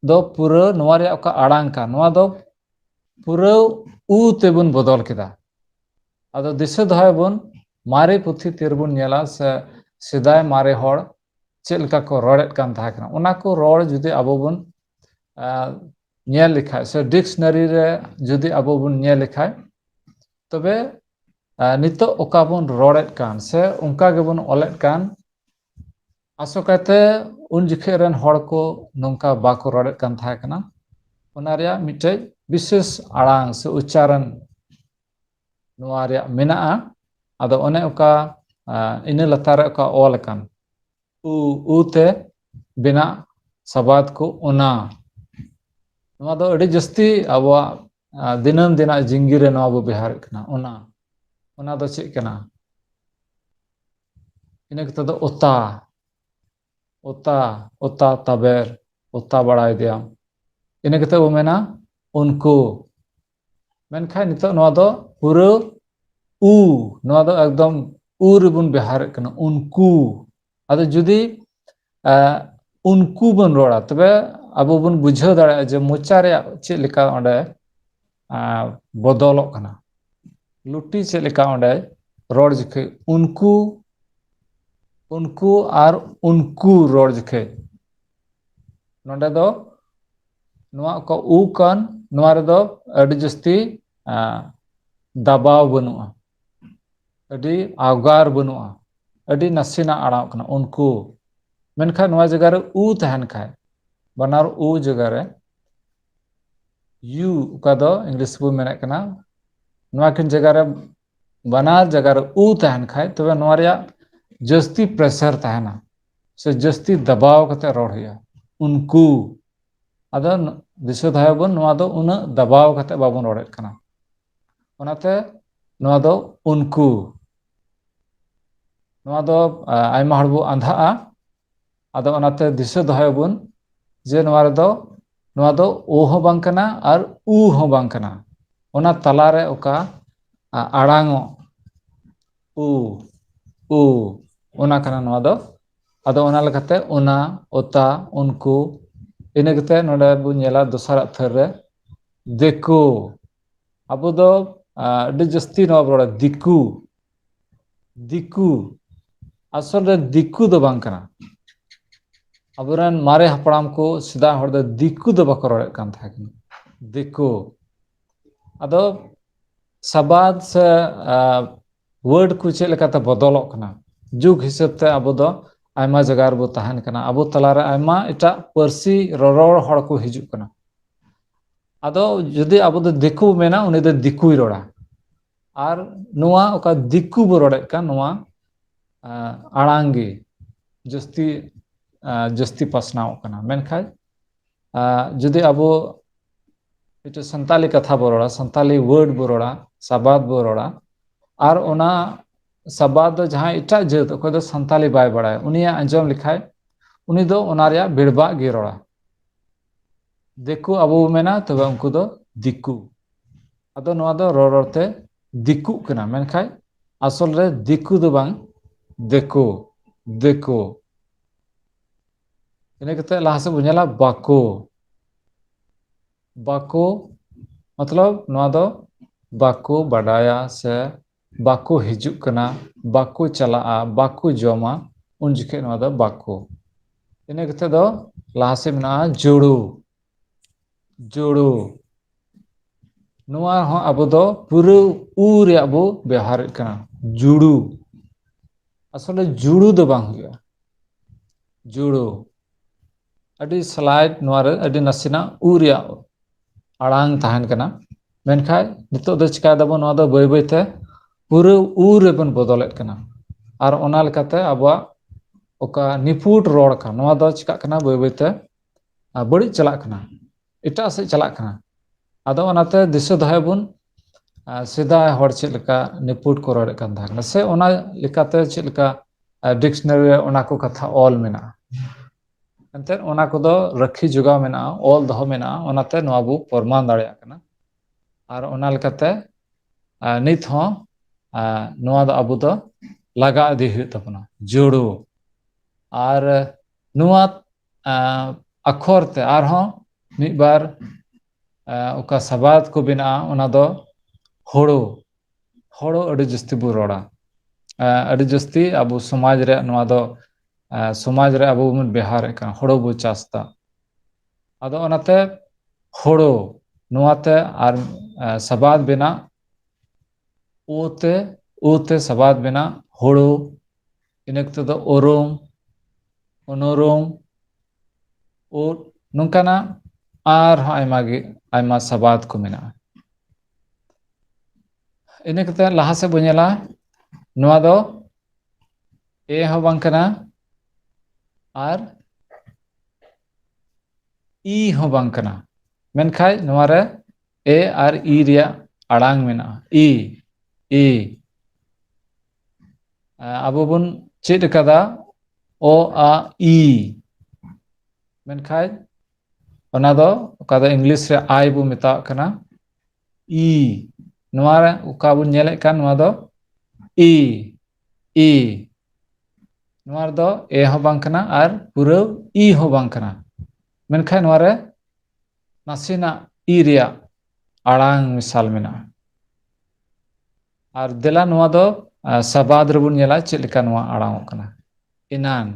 ᱫᱚ ᱯᱩᱨᱟᱹ ᱱᱚᱣᱟ ᱨᱮᱭᱟᱜ ᱚᱠᱟ ᱟᱲᱟᱝ ᱠᱟᱱ ᱱᱚᱣᱟ ᱫᱚ ᱯᱩᱨᱟᱹ ᱛᱮᱵᱚᱱ ᱵᱚᱫᱚᱞ ᱠᱮᱫᱟ ᱟᱫᱚ ᱫᱤᱥᱟᱹ ᱫᱚᱦᱚᱭᱟᱵᱚᱱ ᱢᱟᱨᱮ ᱯᱩᱛᱷᱤ ᱛᱤᱨᱮᱵᱚᱱ ᱧᱮᱞᱟ ᱥᱮ ᱥᱮᱫᱟᱭ ᱢᱟᱨᱮ ᱦᱚᱲ ᱪᱮᱫ ᱞᱮᱠᱟ ᱠᱚ ᱨᱚᱲᱮᱫ ᱠᱟᱱ ᱛᱟᱦᱮᱸ ᱠᱟᱱᱟ ᱚᱱᱟ ᱠᱚ ᱨᱚᱲ ᱡᱩᱫᱤ ᱟᱵᱚ ᱵᱚᱱ ᱧᱮᱞ ᱞᱮᱠᱷᱟᱡ ᱥᱮ ᱰᱤᱠᱥᱱᱟᱨᱤ ᱨᱮ ᱡᱩᱫᱤ ᱟᱵᱚ ᱵᱚᱱ ᱧᱮᱞ ᱞᱮᱠᱷᱟᱡ ᱛᱚᱵᱮ ᱱᱤᱛᱚᱜ ᱚᱠᱟ ᱵᱚᱱ ᱨᱚᱲᱮᱫ ᱠᱟᱱ ᱥᱮ ᱚᱱᱠᱟ ᱜᱮᱵᱚᱱ ᱚᱞᱮᱫ ᱠᱟᱱ ᱟᱥᱚᱠᱟᱭᱛᱮ ᱩᱱ ᱡᱚᱠᱷᱮᱡ ᱨᱮᱱ ᱦᱚᱲ ᱠᱚ ᱱᱚᱝᱠᱟ ᱵᱟᱠᱚ ᱨᱚᱲᱮᱫ ᱠᱟᱱ ᱛᱟᱦᱮᱸ ᱠᱟᱱᱟ ᱚᱱᱟ ᱨᱮᱭᱟᱜ ᱢᱤᱫᱴᱮᱡ ᱵᱤᱥᱮᱥ ᱟᱲᱟᱝ ᱥᱮ ᱩᱪᱪᱟᱨᱚᱱ ᱱᱚᱣᱟ ᱨᱮᱭᱟᱜ ᱢᱮᱱᱟᱜᱼᱟ ᱟᱫᱚ ᱚᱱᱮᱚᱱᱠᱟ ᱤᱱᱟᱹ ᱞᱟᱛᱟᱨ ᱨᱮ ᱚᱠᱟ ᱚᱞ ᱟᱠᱟᱱ ᱛᱮ ᱵᱮᱱᱟᱜ ᱥᱟᱵᱟᱫ ᱠᱚ ᱱᱚᱣᱟ ᱫᱚ ᱟᱹᱰᱤ ᱡᱟᱹᱥᱛᱤ ᱟᱵᱚᱣᱟᱜ ᱫᱤᱱᱟᱹᱢ ᱫᱤᱱᱟᱜ ᱡᱤᱝᱜᱤ ᱨᱮ ᱱᱚᱣᱟ ᱵᱚ ᱵᱮᱣᱦᱟᱨᱮᱫ ᱠᱟᱱᱟ ᱚᱱᱟ ᱫᱚ ᱪᱮᱫ ᱠᱟᱱᱟ ᱤᱱᱟᱹ ᱠᱟᱛᱮ ᱫᱚ ᱚᱛᱟ ᱛᱟᱵᱮᱨ ᱚᱛᱟ ᱵᱟᱲᱟᱭ ᱫᱮᱭᱟᱢ ᱤᱱᱟᱹ ᱠᱟᱛᱮ ᱵᱚ ᱢᱮᱱᱟ ᱩᱱᱠᱩ ᱢᱮᱱᱠᱷᱟᱱ ᱱᱤᱛᱚᱜ ᱱᱚᱣᱟ ᱫᱚ ᱯᱩᱨᱟᱹ ᱱᱚᱣᱟ ᱫᱚ ᱮᱠᱫᱚᱢ ᱨᱮᱵᱚᱱ ᱵᱮᱣᱦᱟᱨᱮᱫ ᱠᱟᱱᱟ ᱩᱱᱠᱩ ᱟᱫᱚ ᱡᱩᱫᱤ ᱩᱱᱠᱩ ᱵᱚᱱ ᱨᱚᱲᱟ ᱛᱚᱵᱮ ᱟᱵᱚ ᱵᱚᱱ ᱵᱩᱡᱷᱟᱹᱣ ᱫᱟᱲᱮᱭᱟᱜᱼᱟ ᱡᱮ ᱢᱚᱪᱟ ᱨᱮᱭᱟᱜ ᱪᱮᱫ ᱞᱮᱠᱟ ᱚᱸᱰᱮ ᱵᱚᱫᱚᱞᱚᱜ ᱠᱟᱱᱟ ᱞᱩᱴᱤ ᱪᱮᱫ ᱞᱮᱠᱟ ᱚᱸᱰᱮ ᱨᱚᱲ ᱡᱚᱠᱷᱮᱡ ᱩᱱᱠᱩ ᱟᱨ ᱩᱱᱠᱩ ᱨᱚᱲ ᱡᱚᱠᱷᱮᱡ ᱱᱚᱰᱮ ᱫᱚ ᱱᱚᱣᱟ ᱚᱠᱟ ᱠᱟᱱ ᱱᱚᱣᱟ ᱨᱮᱫᱚ ᱟᱹᱰᱤ ᱡᱟᱹᱥᱛᱤ ᱫᱟᱵᱟᱣ ᱵᱟᱹᱱᱩᱜᱼᱟ ᱟᱹᱰᱤ ᱟᱣᱜᱟᱨ ᱵᱟᱹᱱᱩᱜᱼᱟ ᱟᱹᱰᱤ ᱱᱟᱥᱮᱱᱟᱜ ᱟᱲᱟᱝ ᱠᱟᱱᱟ ᱩᱱᱠᱩ ᱢᱮᱱᱠᱷᱟᱱ ᱱᱚᱣᱟ ᱡᱟᱭᱜᱟ ᱨᱮ ᱛᱟᱦᱮᱱ ᱠᱷᱟᱡ ᱵᱟᱱᱟᱨ ᱡᱟᱭᱜᱟ ᱨᱮ ᱚᱠᱟ ᱫᱚ ᱤᱝᱞᱤᱥ ᱵᱚᱱ ᱢᱮᱱᱮᱫ ᱠᱟᱱᱟ ᱱᱚᱣᱟ ᱠᱤᱱ ᱡᱟᱭᱜᱟ ᱨᱮ ᱵᱟᱱᱟᱨ ᱡᱟᱭᱜᱟ ᱨᱮ ᱛᱟᱦᱮᱱ ᱠᱷᱟᱡ ᱛᱚᱵᱮ ᱱᱚᱣᱟ ᱨᱮᱭᱟᱜ ᱡᱟᱹᱥᱛᱤ ᱯᱨᱮᱥᱟᱨ ᱛᱟᱦᱮᱱᱟ ᱥᱮ ᱡᱟᱹᱥᱛᱤ ᱫᱟᱵᱟᱣ ᱠᱟᱛᱮ ᱨᱚᱲ ᱦᱩᱭᱩᱜᱼᱟ ᱩᱱᱠᱩ ᱟᱫᱚ ᱫᱤᱥᱟᱹ ᱫᱚᱦᱚᱭᱟᱵᱚᱱ ᱱᱚᱣᱟ ᱫᱚ ᱩᱱᱟᱹᱜ ᱫᱟᱵᱟᱣ ᱠᱟᱛᱮ ᱵᱟᱵᱚᱱ ᱨᱚᱲᱮᱫ ᱠᱟᱱᱟ ᱚᱱᱟᱛᱮ ᱱᱚᱣᱟ ᱫᱚ ᱩᱱᱠᱩ ᱱᱚᱣᱟ ᱫᱚ ᱟᱭᱢᱟ ᱦᱚᱲ ᱵᱚ ᱟᱸᱫᱷᱟᱜᱼᱟ ᱟᱫᱚ ᱚᱱᱟᱛᱮ ᱫᱤᱥᱟᱹ ᱫᱚᱦᱚᱭᱟᱵᱚᱱ ᱡᱮ ᱱᱚᱣᱟ ᱨᱮᱫᱚ ᱱᱚᱣᱟ ᱫᱚ ᱦᱚᱸ ᱵᱟᱝ ᱠᱟᱱᱟ ᱟᱨ ᱦᱚᱸ ᱵᱟᱝ ᱠᱟᱱᱟ ᱚᱱᱟ ᱛᱟᱞᱟᱨᱮ ᱚᱠᱟ ᱟᱲᱟᱝᱚᱜ ᱚᱱᱟ ᱠᱟᱱᱟ ᱱᱚᱣᱟ ᱫᱚ ᱟᱫᱚ ᱚᱱᱟ ᱞᱮᱠᱟᱛᱮ ᱚᱛᱟ ᱩᱱᱠᱩ ᱤᱱᱟᱹ ᱠᱟᱛᱮ ᱱᱚᱰᱮ ᱵᱚᱱ ᱧᱮᱞᱟ ᱫᱚᱥᱟᱨᱟᱜ ᱛᱷᱟᱹᱨ ᱨᱮ ᱫᱤᱠᱩ ᱟᱵᱚ ᱫᱚ ᱟᱹᱰᱤ ᱡᱟᱹᱥᱛᱤ ᱱᱚᱣᱟ ᱵᱚ ᱨᱚᱲᱟ ᱫᱤᱠᱩ ᱟᱥᱚᱞ ᱨᱮ ᱫᱤᱠᱩ ᱫᱚ ᱵᱟᱝ ᱠᱟᱱᱟ ᱟᱵᱚᱨᱮᱱ ᱢᱟᱨᱮ ᱦᱟᱯᱲᱟᱢ ᱠᱚ ᱥᱮᱫᱟᱭ ᱦᱚᱲ ᱫᱚ ᱫᱤᱠᱩ ᱫᱚ ᱵᱟᱠᱚ ᱨᱚᱲᱮᱫ ᱠᱟᱱ ᱛᱟᱦᱮᱸ ᱠᱟᱱᱟ ᱫᱤᱠᱩ ᱟᱫᱚ ᱥᱟᱵᱟᱫ ᱥᱮ ᱣᱟর্ড ᱠᱚ ᱪᱮᱫ ᱞᱮᱠᱟᱛᱮ ᱵᱚᱫᱚᱞᱚᱜ ᱠᱟᱱᱟ ᱡᱩᱜᱽ ᱦᱤᱥᱟᱹᱵ ᱛᱮ ᱟᱵᱚ ᱫᱚ ᱟᱭᱢᱟ ᱡᱟᱭᱜᱟ ᱨᱮᱵᱚ ᱛᱟᱦᱮᱱ ᱠᱟᱱᱟ ᱟᱵᱚ ᱛᱟᱞᱟᱨᱮ ᱟᱭᱢᱟ ᱮᱴᱟᱜ ᱯᱟᱹᱨᱥᱤ ᱨᱚᱨᱚᱲ ᱦᱚᱲ ᱠᱚ ᱦᱤᱡᱩᱜ ᱠᱟᱱᱟ ᱟᱫᱚ ᱡᱩᱫᱤ ᱟᱵᱚ ᱫᱚ ᱫᱤᱠᱩ ᱢᱮᱱᱟ ᱩᱱᱤ ᱫᱚ ᱫᱤᱠᱩᱭ ᱨᱚᱲᱟ ᱟᱨ ᱱᱚᱣᱟ ᱚᱠᱟ ᱫᱤᱠᱩ ᱵᱚ ᱨᱚᱲᱮᱫ ᱠᱟᱱ ᱱᱚᱣᱟ ᱟᱲᱟᱝ ᱜᱮ ᱡᱟᱹᱥᱛᱤ ᱯᱟᱥᱱᱟᱣᱚᱜ ᱠᱟᱱᱟ ᱢᱮᱱᱠᱷᱟᱱ ᱡᱩᱫᱤ ᱟᱵᱚ ᱢᱤᱫᱴᱮᱡ ᱥᱟᱱᱛᱟᱞᱤ ᱠᱟᱛᱷᱟ ᱵᱚ ᱨᱚᱲᱟ ᱥᱟᱱᱛᱟᱞᱤ ᱣᱟর্ড ᱵᱚ ᱨᱚᱲᱟ ᱥᱟᱵᱟᱫ ᱵᱚ ᱨᱚᱲᱟ ᱟᱨ ᱚᱱᱟ ᱥᱟᱵᱟᱫ ᱫᱚ ᱡᱟᱦᱟᱸᱭ ᱮᱴᱟᱜ ᱡᱟᱹᱛ ᱚᱠᱚᱭ ᱫᱚ ᱥᱟᱱᱛᱟᱞᱤ ᱵᱟᱭ ᱵᱟᱲᱟᱭᱟ ᱩᱱᱤᱭᱟᱜ ᱟᱸᱡᱚᱢ ᱞᱮᱠᱷᱟᱡ उनी दो ओना रिया बेड़बाग गे रोड़ा दिकु अबो मेना तबे उनको दो दिकु अदो नोआ दो रोड़ते दिकु कना मेनखाय असल रे दिकु दो बांग देखो देखो इने कते लाहा से बुझला बाको बाको मतलब नोआ दो बाको बडाया से बाको हिजुक कना बाको चलाआ बाको जोमा उन जिखे नोआ दो बाको इने कते दो लाहा से मेना जोड़ो जोड़ो नोआ हो अबो दो पुरो उ रिया बो व्यवहार कना जुड़ू असले जुड़ू दो बांग हुआ जुड़ो अडी स्लाइड नोआ रे अडी नसीना उ रिया आड़ांग तहन कना मेनखाय नितो दो चिका दबो नोआ दो बाय बाय ते पुरो उ रे बन बदलेत कना आर ओना लेकाते अबवा ओका निपुट रोड का नोआ दो चिका कना बाय बाय ते बड़ी चला कना इटा से चला कना आदो ओनाते दिसो दहाय बुन सीधा हर चेक लेका निपुट को रोड कान थाकना से ओना लेकाते चेक लेका डिक्शनरी ओना को कथा ऑल मेना एंते ओना को दो रखी जुगा मेना ऑल दहो मेना ओनाते नोआ बु प्रमाण दाड़िया कना आर ओना लेकाते नित हो नोआ दो अबु दो लगा इदी हुई तबना जोड़ो आर नोआ अखर ते आर हो मिद बार ओका सबाद को बिना ओना दो होड़ो होड़ो अडी जस्ती बु रोड़ा अडी जस्ती अबु समाज रे नोआ दो समाज रे अबु बन बिहार का होड़ो बु चास्ता आदो ओनाते होड़ो नोआते आर सबाद बिना ओते सबाद बिना होड़ो इनकते दो ओरोम ओनोरोम ओ नोंकाना आर हो आयमा सबाद को मेना इने कते लाहा से बनेला नोआ दो ए हो बांग कना आर ई हो बांग कना मेनखाय नोआ रे ए आर ई रिया आड़ांग मेना ई अबो बुन चेद कदा ओ आ ई मेनखाय ओना दो ओका दो इंग्लिश रे आई बु मेता कना ई नोआ रे ओका बुन नेले कान नोआ दो ई नोआ दो ए हो बांग कना आर पुरो ई हो बांग कना मेनखाय नोआ रे नासिना ई रिया आड़ांग मिसाल मेना आर देला नोआ दो सबाद रे बुन नेला चेद लेका नोआ आड़ांग कना इनान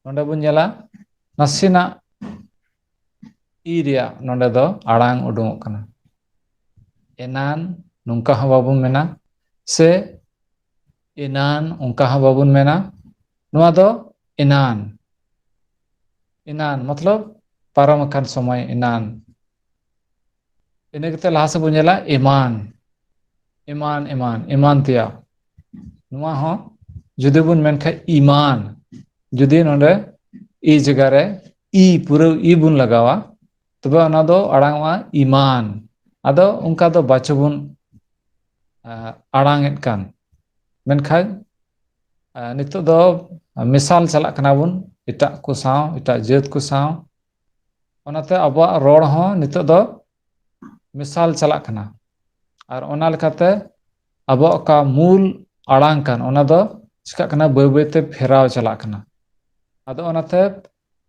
नोंडे बुन नेला नासिना ई रिया नोंडे दो आड़ांग उडुंग कना एनान नुंका हो बाबुन मेना से इनान उनका हो बाबुन मेना नोआ दो इनान मतलब पारम अकान समय इनान इने कते लाहा से बुनेला ईमान तिया नोआ हो जुदी बुन मेनखा ईमान जुदी नोंडे ई जगह रे ई पुरो ई बुन लगावा तबे ओना दो आड़ांगवा ईमान आदो उनका दो बाचो बुन आड़ांग एत कान मेनखाय नितो दो मिसाल चला कना बुन इटा को साव इटा जात को साव ओनाते अबवा रोड हो नितो दो मिसाल चला कना आर ओना लेकाते अबवा का मूल आड़ांग कान ओना दो चिका कना बाय बायते फेराव चला कना आदो ओनाते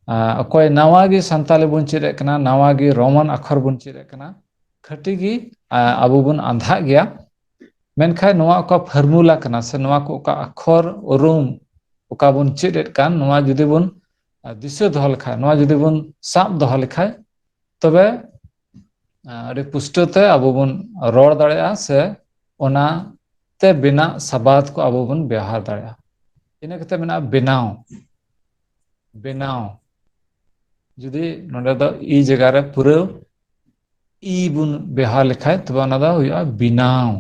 अकोय नावागी संताली बुन चेदे कना नावागी रोमन अक्षर बुन चेदे कना खटिगी अबु बुन आंधा गया मेनखाय नोआ का फार्मूला कना से नोआ को का अक्षर उरुम ओका बुन चेदेत कान नोआ जुदी बुन ᱫᱤᱥᱟᱹ ᱫᱚᱦᱚ ᱞᱮᱠᱷᱟᱡ, ᱱᱚᱣᱟ ᱡᱩᱫᱤ ᱵᱚᱱ ᱥᱟᱵ ᱫᱚᱦᱚ ᱞᱮᱠᱷᱟᱡ, ᱛᱚᱵᱮ ᱟᱹᱰᱤ ᱯᱩᱥᱴᱟᱹᱣ ᱛᱮ ᱟᱵᱚ ᱵᱚᱱ ᱨᱚᱲ ᱫᱟᱲᱮᱭᱟᱜᱼᱟ ᱥᱮ ᱚᱱᱟ ᱛᱮ ᱵᱮᱱᱟᱜ ᱥᱟᱵᱟᱫ ᱠᱚ ᱟᱵᱚ ᱵᱚᱱ ᱵᱮᱣᱦᱟᱨ ᱫᱟᱲᱮᱭᱟᱜᱼᱟ᱾ ᱤᱱᱟᱹ ᱠᱟᱛᱮ ᱢᱮᱱᱟᱜᱼᱟ ᱵᱮᱱᱟᱣ, ᱵᱮᱱᱟᱣ ᱡᱩᱫᱤ ᱱᱚᱰᱮ ᱫᱚ ᱤ ᱡᱟᱭᱜᱟ ᱨᱮ ᱯᱩᱨᱟᱹ ᱤ ᱵᱚᱱ ᱵᱮᱣᱦᱟᱨ ᱞᱮᱠᱷᱟᱡ ᱛᱚᱵᱮ ᱚᱱᱟ ᱫᱚ ᱦᱩᱭᱩᱜᱼᱟ ᱵᱤᱱᱟᱣ,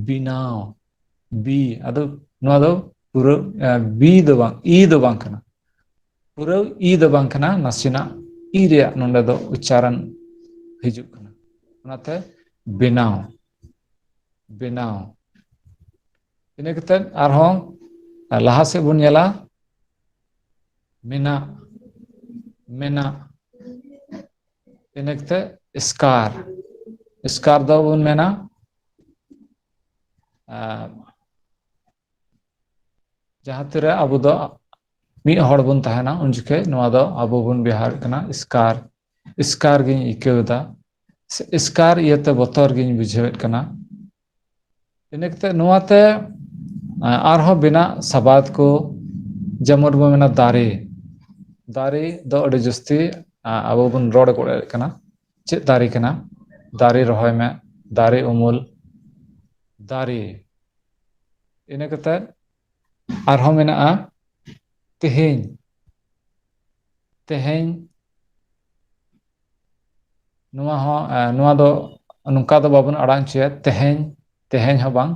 ᱵᱤᱱᱟᱣ ᱵᱤ, ᱟᱫᱚ ᱱᱚᱣᱟ ᱫᱚ ᱯᱩᱨᱟᱹ ᱵᱤ ᱫᱚ ᱵᱟᱝ, ᱤ ᱫᱚ ᱵᱟᱝ ᱠᱟᱱᱟ, ᱯᱩᱨᱟᱹ ᱤ ᱫᱚ ᱵᱟᱝ ᱠᱟᱱᱟ, ᱱᱟᱥᱮᱱᱟᱜ ᱤ ᱨᱮᱭᱟᱜ ᱱᱚᱰᱮ ᱫᱚ ᱩᱪᱪᱟᱨᱚᱱ ᱦᱤᱡᱩᱜ ᱠᱟᱱᱟ, ᱚᱱᱟᱛᱮ ᱵᱮᱱᱟᱣ, ᱵᱮᱱᱟᱣ᱾ ᱤᱱᱟᱹ ᱠᱟᱛᱮᱫ ᱟᱨᱦᱚᱸ ᱞᱟᱦᱟ ᱥᱮᱫ ᱵᱚᱱ ᱧᱮᱞᱟ, ᱢᱮᱱᱟᱜ, ᱢᱮᱱᱟᱜ, ᱤᱱᱟᱹ ᱠᱟᱛᱮᱫ ᱮᱥᱠᱟᱨ, ᱮᱥᱠᱟᱨ ᱫᱚᱵᱚᱱ ᱢᱮᱱᱟ ᱡᱟᱦᱟᱸ ᱛᱤᱨᱮ ᱟᱵᱚ ᱫᱚ ᱢᱤᱫ ᱦᱚᱲ ᱵᱚᱱ ᱛᱟᱦᱮᱱᱟ ᱩᱱ ᱡᱚᱠᱷᱮᱡ ᱱᱚᱣᱟ ᱫᱚ ᱟᱵᱚ ᱵᱚᱱ ᱵᱮᱣᱦᱟᱨᱮᱫ ᱠᱟᱱᱟ ᱮᱥᱠᱟᱨ, ᱮᱥᱠᱟᱨ ᱜᱤᱧ ᱟᱹᱭᱠᱟᱹᱣ ᱮᱫᱟ, ᱮᱥᱠᱟᱨ ᱤᱭᱟᱹᱛᱮ ᱵᱚᱛᱚᱨ ᱜᱤᱧ ᱵᱩᱡᱷᱟᱹᱣᱮᱫ ᱠᱟᱱᱟ᱾ ᱤᱱᱟᱹ ᱠᱟᱛᱮᱫ ᱱᱚᱣᱟᱛᱮ ᱟᱨᱦᱚᱸ ᱵᱮᱱᱟᱜ ᱥᱟᱵᱟᱫ ᱠᱚ, ᱡᱮᱢᱚᱱ ᱵᱚᱱ ᱢᱮᱱᱟ ᱫᱟᱨᱮ, ᱫᱟᱨᱮ ᱫᱚ ᱟᱹᱰᱤ ᱡᱟᱹᱥᱛᱤ ᱟᱵᱚ ᱵᱚᱱ ᱨᱚᱲ ᱜᱚᱫᱮᱫ ᱠᱟᱱᱟ᱾ ᱪᱮᱫ ᱫᱟᱨᱮ ᱠᱟᱱᱟ? ᱫᱟᱨᱮ ᱨᱚᱦᱚᱭ ᱢᱮ, ᱫᱟᱨᱮ ᱩᱢᱩᱞ, ᱫᱟᱨᱮ᱾ ᱤᱱᱟᱹ ᱠᱟᱛᱮᱫ ᱟᱨᱦᱚᱸ ᱢᱮᱱᱟᱜᱼᱟ ᱛᱮᱦᱮᱧ, ᱛᱮᱦᱮᱧ, ᱱᱚᱣᱟ ᱦᱚᱸ ᱱᱚᱣᱟ ᱫᱚ ᱱᱚᱝᱠᱟ ᱫᱚ ᱵᱟᱵᱚᱱ ᱟᱲᱟᱝ ᱦᱚᱪᱚᱭᱟ, ᱛᱮᱦᱮᱧ, ᱛᱮᱦᱮᱧ ᱦᱚᱸ ᱵᱟᱝ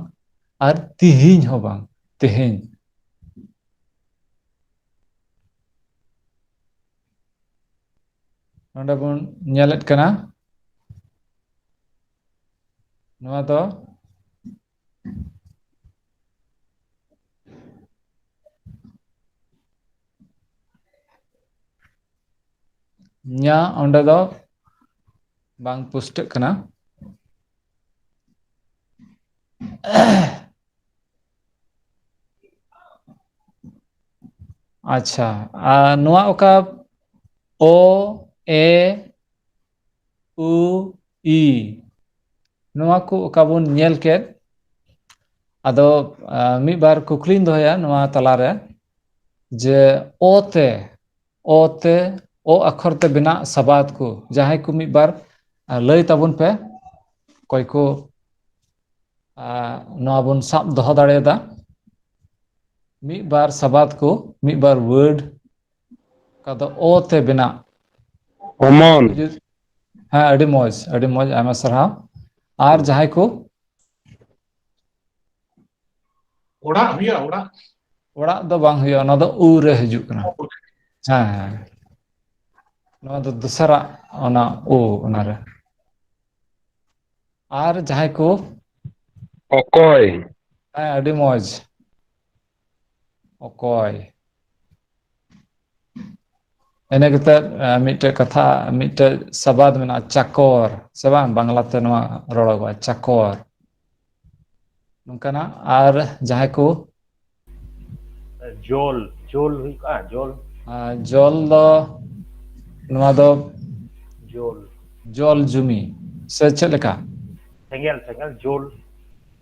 ᱟᱨ ᱛᱤᱦᱤᱧ ᱦᱚᱸ ᱵᱟᱝ, ᱛᱮᱦᱮᱧ᱾ ᱱᱚᱰᱮ ᱵᱚᱱ ᱧᱮᱞᱮᱫ ᱠᱟᱱᱟ ᱱᱚᱣᱟ ᱫᱚ ᱧᱟ ᱚᱸᱰᱮ ᱫᱚ ᱵᱟᱝ ᱯᱩᱥᱴᱟᱹᱜ ᱠᱟᱱᱟ᱾ ᱟᱪᱪᱷᱟ, ᱟᱨ ᱱᱚᱣᱟ ᱚᱠᱟ ᱚ, ᱮ, ᱩ, ᱤ, ᱱᱚᱣᱟ ᱠᱚ ᱚᱠᱟ ᱵᱚᱱ ᱧᱮᱞ ᱠᱮᱫ, ᱟᱫᱚ ᱢᱤᱫ ᱵᱟᱨ ᱠᱩᱠᱞᱤᱧ ᱫᱚᱦᱚᱭᱟ ᱱᱚᱣᱟ ᱛᱟᱞᱟᱨᱮ, ᱡᱮ ᱚ ᱛᱮ, ᱚ ᱛᱮ, ᱚ ᱟᱠᱷᱚᱨ ᱛᱮ ᱵᱮᱱᱟᱜ ᱥᱟᱵᱟᱫ ᱠᱚ ᱡᱟᱦᱟᱸᱭ ᱠᱚ ᱢᱤᱫ ᱵᱟᱨ ᱞᱟᱹᱭ ᱛᱟᱵᱚᱱ ᱯᱮ, ᱚᱠᱚᱭ ᱠᱚ ᱱᱚᱣᱟ ᱵᱚᱱ ᱥᱟᱵ ᱫᱚᱦᱚ ᱫᱟᱲᱮᱭᱟᱫᱟ, ᱢᱤᱫ ᱵᱟᱨ ᱥᱟᱵᱟᱫ ᱠᱚ, ᱢᱤᱫ ᱵᱟᱨ ᱣᱟᱨᱰ ᱚᱠᱟ ᱫᱚ ᱚ ᱛᱮ ᱵᱮᱱᱟᱜ, ᱚᱢᱚᱱ, ᱦᱮᱸ ᱟᱹᱰᱤ ᱢᱚᱡᱽ, ᱟᱭᱢᱟ ᱥᱟᱨᱦᱟᱣ᱾ ᱟᱨ ᱡᱟᱦᱟᱸᱭ ᱠᱚ ᱚᱲᱟᱜ ᱦᱩᱭᱩᱜᱼᱟ, ᱚᱲᱟᱜ, ᱚᱲᱟᱜ ᱫᱚ ᱵᱟᱝ ᱦᱩᱭᱩᱜᱼᱟ, ᱚᱱᱟ ᱫᱚ ᱩ ᱨᱮ ᱦᱤᱡᱩᱜ ᱠᱟᱱᱟ᱾ ᱦᱮᱸ ᱦᱮᱸ, ᱱᱚᱣᱟ ᱫᱚ ᱫᱚᱥᱟᱨᱟᱜ ᱚᱱᱟ ᱩ ᱚᱱᱟᱨᱮ᱾ ᱟᱨ ᱡᱟᱦᱟᱸᱭ ᱠᱚ ᱚᱠᱚᱭ, ᱦᱮᱸ ᱟᱹᱰᱤ ᱢᱚᱡᱽ, ᱚᱠᱚᱭ᱾ ᱤᱱᱟᱹ ᱠᱟᱛᱮᱫ ᱢᱤᱫᱴᱮᱡ ᱠᱟᱛᱷᱟ, ᱢᱤᱫᱴᱮᱡ ᱥᱟᱵᱟᱫ ᱢᱮᱱᱟᱜᱼᱟ ᱪᱟᱠᱚᱨ, ᱥᱮ ᱵᱟᱝ ᱵᱟᱝᱞᱟᱛᱮ ᱱᱚᱣᱟ ᱨᱚᱲᱚᱜᱚᱜᱼᱟ ᱪᱟᱠᱚᱨ, ᱱᱚᱝᱠᱟᱱᱟᱜ᱾ ᱟᱨ ᱡᱟᱦᱟᱸᱭ ᱠᱚ ᱡᱳᱞ, ᱡᱳᱞ ᱦᱩᱭᱩᱜᱼᱟ, ᱡᱳᱞ, ᱡᱚᱞ ᱫᱚ ᱱᱚᱣᱟ ᱫᱚ ᱡᱳᱞ, ᱡᱚᱞ ᱡᱩᱢᱤ ᱥᱮ ᱪᱮᱫ ᱞᱮᱠᱟ? ᱥᱮᱸᱜᱮᱞ, ᱥᱮᱸᱜᱮᱞ, ᱡᱳᱞ, ᱦᱚᱸ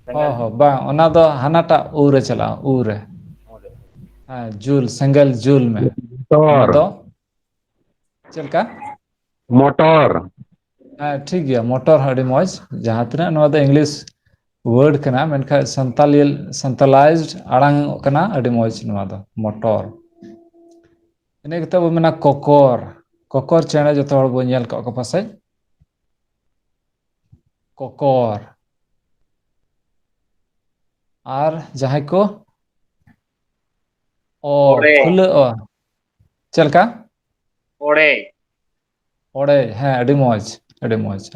ᱥᱮᱸᱜᱮᱞ, ᱦᱚᱸ ᱵᱟᱝ, ᱚᱱᱟ ᱫᱚ ᱦᱟᱱᱟᱴᱟᱜ ᱩ ᱨᱮ ᱪᱟᱞᱟᱜᱼᱟ, ᱩ ᱨᱮ᱾ ᱚᱸᱰᱮ ᱦᱮᱸ ᱡᱩᱞ, ᱥᱮᱸᱜᱮᱞ ᱡᱩᱞ ᱢᱮ, ᱚᱱᱟ ᱢᱚᱴᱚᱨ, ᱫᱚ ᱪᱮᱫ ᱞᱮᱠᱟ? ᱢᱚᱴᱚᱨ, ᱦᱮᱸ ᱴᱷᱤᱠ ᱜᱮᱭᱟ, ᱢᱚᱴᱚᱨ ᱦᱚᱸ ᱟᱹᱰᱤ ᱢᱚᱡᱽ, ᱡᱟᱦᱟᱸ ᱛᱤᱱᱟᱹᱜ ᱱᱚᱣᱟ ᱫᱚ ᱤᱝᱞᱤᱥ ᱣᱟᱨᱰ ᱠᱟᱱᱟ, ᱢᱮᱱᱠᱷᱟᱱ ᱥᱟᱱᱛᱟᱞᱟᱭᱤᱡᱰ ᱟᱲᱟᱝ ᱠᱟᱱᱟ, ᱟᱹᱰᱤ ᱢᱚᱡᱽ ᱱᱚᱣᱟ ᱫᱚ ᱢᱚᱴᱚᱨ᱾ ᱤᱱᱟᱹ ᱠᱟᱛᱮᱫ ᱵᱚᱱ ᱢᱮᱱᱟ ᱠᱚᱠᱚᱨ, ᱠᱚᱠᱚᱨ ᱪᱮᱬᱮ ᱡᱚᱛᱚ ᱦᱚᱲ ᱵᱚᱱ ᱧᱮᱞ ᱠᱟᱜ ᱠᱚ ᱯᱟᱥᱮᱡ, ᱠᱚᱠᱚᱨ᱾ ᱟᱨ ᱡᱟᱦᱟᱸᱭ ᱠᱚ ᱚᱲᱮ, ᱯᱷᱩᱞᱟᱹᱜᱼᱟ, ᱪᱮᱫ ᱞᱮᱠᱟ? ᱚᱲᱮ, ᱚᱲᱮᱡ, ᱦᱮᱸ ᱟᱹᱰᱤ ᱢᱚᱡᱽ,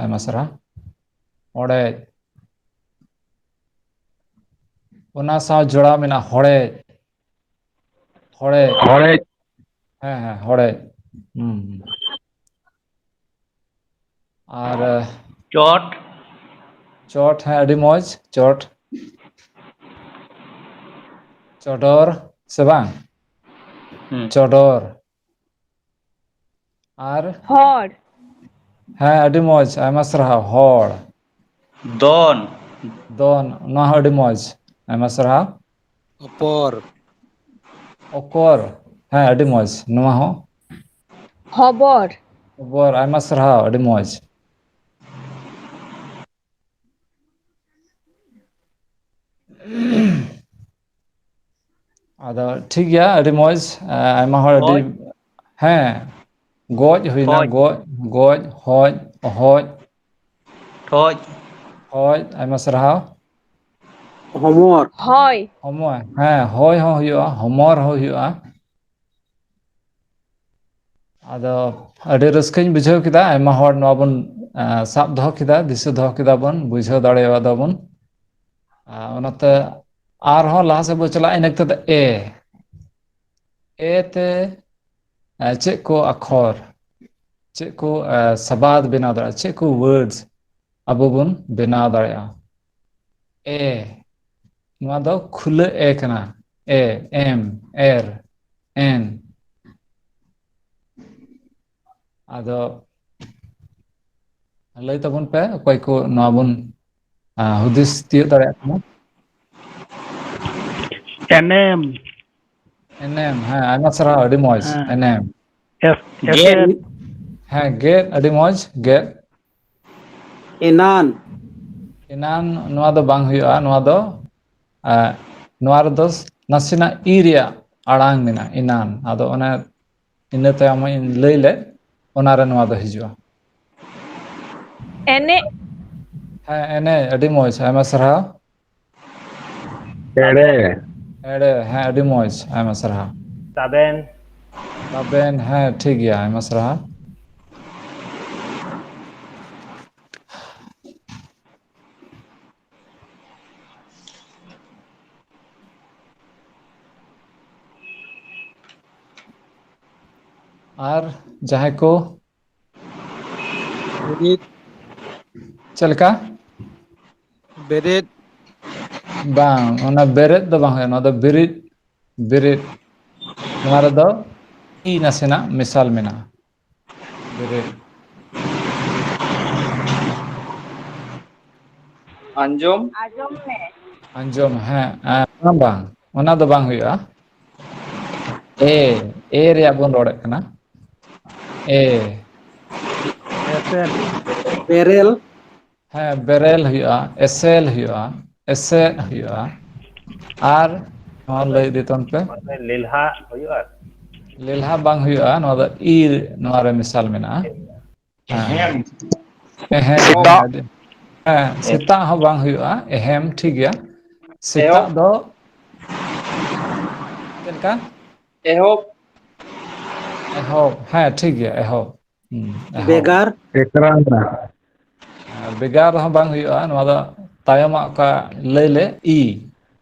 ᱟᱭᱢᱟ ᱥᱟᱨᱦᱟᱣ, ᱚᱲᱮᱡ᱾ ᱚᱱᱟ ᱥᱟᱶ ᱡᱚᱲᱟᱣ ᱢᱮᱱᱟᱜᱼᱟ ᱦᱚᱲᱮᱡ, ᱦᱚᱲᱮᱡ, ᱦᱚᱲᱮᱡ, ᱦᱮᱸ ᱦᱮᱸ ᱦᱚᱲᱮᱡ, ᱟᱨ ᱪᱚᱴ, ᱪᱚᱴ, ᱦᱮᱸ ᱟᱹᱰᱤ ᱢᱚᱡᱽ ᱪᱚᱴ, ᱪᱚᱰᱚᱨ ᱥᱮ ᱵᱟᱝ, ᱪᱚᱰᱚᱨ᱾ ᱟᱨ ᱦᱚᱲ, ᱦᱮᱸ ᱟᱹᱰᱤ ᱢᱚᱡᱽ, ᱟᱭᱢᱟ ᱥᱟᱨᱦᱟᱣ, ᱦᱚᱲ᱾ ᱫᱚᱱ, ᱫᱚᱱ, ᱚᱱᱟ ᱦᱚᱸ ᱟᱹᱰᱤ ᱢᱚᱡᱽ, ᱟᱭᱢᱟ ᱥᱟᱨᱦᱟᱣ᱾ ᱚᱯᱚᱨ, ᱚᱠᱚᱨ, ᱦᱮᱸ ᱟᱹᱰᱤ ᱢᱚᱡᱽ ᱱᱚᱣᱟ ᱦᱚᱸ ᱦᱚᱵᱚᱨ ᱠᱷᱚᱵᱚᱨ ᱟᱭᱢᱟ ᱥᱟᱨᱦᱟᱣ ᱟᱹᱰᱤ ᱢᱚᱡᱽ ᱟᱫᱚ ᱴᱷᱤक ᱜᱮᱭᱟ ᱟᱹᱰᱤ ᱢᱚᱡᱽ ᱟᱭᱢᱟ ᱦᱚᱲ ᱟᱹᱰᱤ ᱜᱚᱡ ᱦᱮᱸ ᱜᱚᱡ ᱦᱩᱭᱱᱟ ᱦᱚᱡ ᱜᱚᱡ ᱦᱚᱡ ᱦᱚᱡ ᱴᱷᱚᱡ ᱦᱚᱡ ᱟᱭᱢᱟ ᱥᱟᱨᱦᱟᱣ ᱦᱚᱢᱚᱨ ᱦᱚᱭ ᱦᱚᱢᱚᱨ ᱦᱮᱸ ᱦᱚᱭ ᱦᱚᱸ ᱦᱩᱭᱩᱜᱼᱟ ᱦᱚᱢᱚᱨ ᱦᱚᱸ ᱦᱩᱭᱩᱜᱼᱟ ᱟᱫᱚ ᱟᱹᱰᱤ ᱨᱟᱹᱥᱠᱟᱹᱧ ᱵᱩᱡᱷᱟᱹᱣ ᱠᱮᱫᱟ ᱟᱭᱢᱟ ᱦᱚᱲ ᱱᱚᱣᱟ ᱵᱚᱱ ᱥᱟᱵ ᱫᱚᱦᱚ ᱠᱮᱫᱟ ᱫᱤᱥᱟᱹ ᱫᱚᱦᱚ ᱠᱮᱫᱟ ᱵᱚᱱ ᱵᱩᱡᱷᱟᱹᱣ ᱫᱟᱲᱮᱭᱟᱫᱟᱵᱚᱱ ᱚᱱᱟᱛᱮ ᱟᱨᱦᱚᱸ ᱞᱟᱦᱟ ᱥᱮᱫ ᱵᱚᱱ ᱪᱟᱞᱟᱜᱼᱟ ᱤᱱᱟᱹ ᱠᱟᱛᱮᱫ ᱮ ᱛᱮ ᱪᱮᱫ ᱠᱚ ᱟᱠᱷᱚᱨ ᱪᱮᱫ ᱠᱚ ᱥᱟᱵᱟᱫ ᱵᱮᱱᱟᱣ ᱫᱟᱲᱮᱭᱟᱜᱼᱟ ᱪᱮᱫ ᱠᱚ words ᱟᱵᱚ ᱵᱚᱱ ᱵᱮᱱᱟᱣ ᱫᱟᱲᱮᱭᱟᱜᱼᱟ ᱱᱚᱣᱟ ᱫᱚ ᱠᱷᱩᱞᱟᱹ ᱠᱟᱱᱟ ᱮᱢ ᱮᱨ ᱮᱱ ᱟᱫᱚ ᱞᱟᱹᱭ ᱛᱟᱵᱚᱱ ᱯᱮ ᱚᱠᱚᱭ ᱠᱚ ᱱᱚᱣᱟ ᱵᱚᱱ ᱦᱩᱫᱤᱥ ᱛᱤᱭᱳᱜ ᱫᱟᱲᱮᱭᱟᱜ ᱠᱟᱱᱟ एनएम ᱮᱱᱮᱢ ᱦᱮᱸ ᱟᱭᱢᱟ ᱥᱟᱨᱦᱟᱣ ᱟᱹᱰᱤ ᱢᱚᱡᱽ ᱮᱱᱮᱢ ᱜᱮᱫ एसेट ᱦᱮᱸ ᱜᱮᱫ ᱟᱹᱰि ᱢᱚᱡᱽ ᱜᱮᱫ ᱮᱱᱟᱱ ᱮᱱᱟᱱ ᱱᱚᱣᱟ ᱫᱚ ᱵᱟᱝ ᱦᱩᱭᱩᱜᱼᱟ ᱱᱚᱣᱟ ᱫᱚ ᱱᱚᱣᱟ ᱨᱮᱫᱚ ᱱᱟᱥᱮᱱᱟᱜ ᱤ ᱨᱮᱭᱟᱜ ᱟᱲᱟᱝ ᱢᱮᱱᱟᱜᱼᱟ ᱮᱱᱟᱱ ᱟᱫᱚ ᱚᱱᱮ ᱤᱱᱟᱹ ᱛᱟᱭᱚᱢ ᱤᱧ ᱞᱟᱹᱭ ᱞᱮᱫ ᱚᱱᱟᱨᱮ ᱱᱚᱣᱟ ᱫᱚ ᱦᱤᱡᱩᱜᱼᱟ ᱮᱱᱮᱡ ᱦᱮᱸ ᱮᱱᱮᱡ ᱟᱹᱰᱤ ᱢᱚᱡᱽ ᱟᱭᱢᱟ ᱥᱟᱨᱦᱟᱣ ᱮᱲᱮ ᱮᱲᱮ ᱦᱮᱸ ᱟᱹᱰᱤ ᱢᱚᱡᱽ ᱟᱭᱢᱟ ᱥᱟᱨᱦᱟᱣ ᱛᱟᱵᱮᱱ ᱛᱟᱵᱮᱱ ᱦᱮᱸ ᱴᱷᱤᱠ ᱜᱮᱭᱟ ᱟᱭᱢᱟ ᱥᱟᱨᱦᱟᱣ ᱟᱨ ᱡᱟᱦᱟᱸᱭ ᱠᱚ ᱵᱤᱨᱤᱫ ᱪᱮᱫ ᱞᱮᱠᱟ ᱵᱮᱨᱮᱫ ᱵᱟᱝ ᱚᱱᱟ ᱵᱮᱨᱮᱫ ᱫᱚ ᱵᱟᱝ ᱦᱩᱭᱩᱜᱼᱟ ᱱᱚᱣᱟ ᱫᱚ ᱵᱤᱨᱤᱫ ᱵᱮᱨᱮᱫ ᱱᱚᱣᱟ ᱨᱮᱫᱚ ᱤ ᱱᱟᱥᱮᱱᱟᱜ ᱢᱮᱥᱟᱞ ᱢᱮᱱᱟᱜᱼᱟ ᱵᱮᱨᱮᱫ ᱟᱸᱡᱚᱢ ᱟᱸᱡᱚᱢ ᱢᱮ ᱟᱸᱡᱚᱢ ᱦᱮᱸ ᱵᱟᱝ ᱚᱱᱟ ᱫᱚ ᱵᱟᱝ ᱦᱩᱭᱩᱜᱼᱟ ᱨᱮᱭᱟᱜ ᱵᱚᱱ ᱨᱚᱲᱮᱫ ᱠᱟᱱᱟ एसेट ᱵᱮᱨᱮᱞ ᱦᱮᱸ ᱵᱮᱨᱮᱞ ᱦᱩᱭᱩᱜᱼᱟ ᱮᱥᱮᱞ ᱦᱩᱭᱩᱜᱼᱟ ᱮᱥᱮᱫ ᱦᱩᱭᱩᱜᱼᱟ ᱟᱨ ᱱᱚᱣᱟ ᱞᱟᱹᱭ ᱤᱫᱤ ᱛᱟᱵᱚᱱ ᱯᱮ ᱞᱮᱞᱦᱟ ᱦᱩᱭᱩᱜᱼᱟ ᱞᱮᱞᱦᱟ ᱵᱟᱝ ᱦᱩᱭᱩᱜᱼᱟ ᱱᱚᱣᱟ ᱫᱚ ᱱᱚᱣᱟ ᱨᱮ ᱢᱮᱥᱟᱞ ᱢᱮᱱᱟᱜᱼᱟ ᱮᱦᱮᱢ ᱦᱮᱸ ᱥᱮᱛᱟᱜ ᱦᱚᱸ ᱵᱟᱝ ᱦᱩᱭᱩᱜᱼᱟ ᱮᱦᱮᱢ ᱴᱷᱤᱠ ᱜᱮᱭᱟ ᱥᱮᱛᱟᱜ ᱮᱦᱚᱵ ᱫᱚ ᱪᱮᱫ ᱞᱮᱠᱟ ᱮᱦᱚᱵ ᱮᱦᱚᱵ ᱦᱮᱸ ᱴᱷᱤᱠ ᱜᱮᱭᱟ ᱮᱦᱚᱵ ᱮᱦᱚᱵ ᱵᱮᱜᱟᱨ ᱮᱠᱨᱟᱱ ᱵᱷᱮᱜᱟᱨ ᱦᱚᱸ ᱵᱟᱝ ᱦᱩᱭᱩᱜᱼᱟ ᱱᱚᱣᱟ ᱫᱚ ᱛᱟᱭᱚᱢᱟᱜ ᱚᱠᱟ ᱞᱟᱹᱭ ᱞᱮ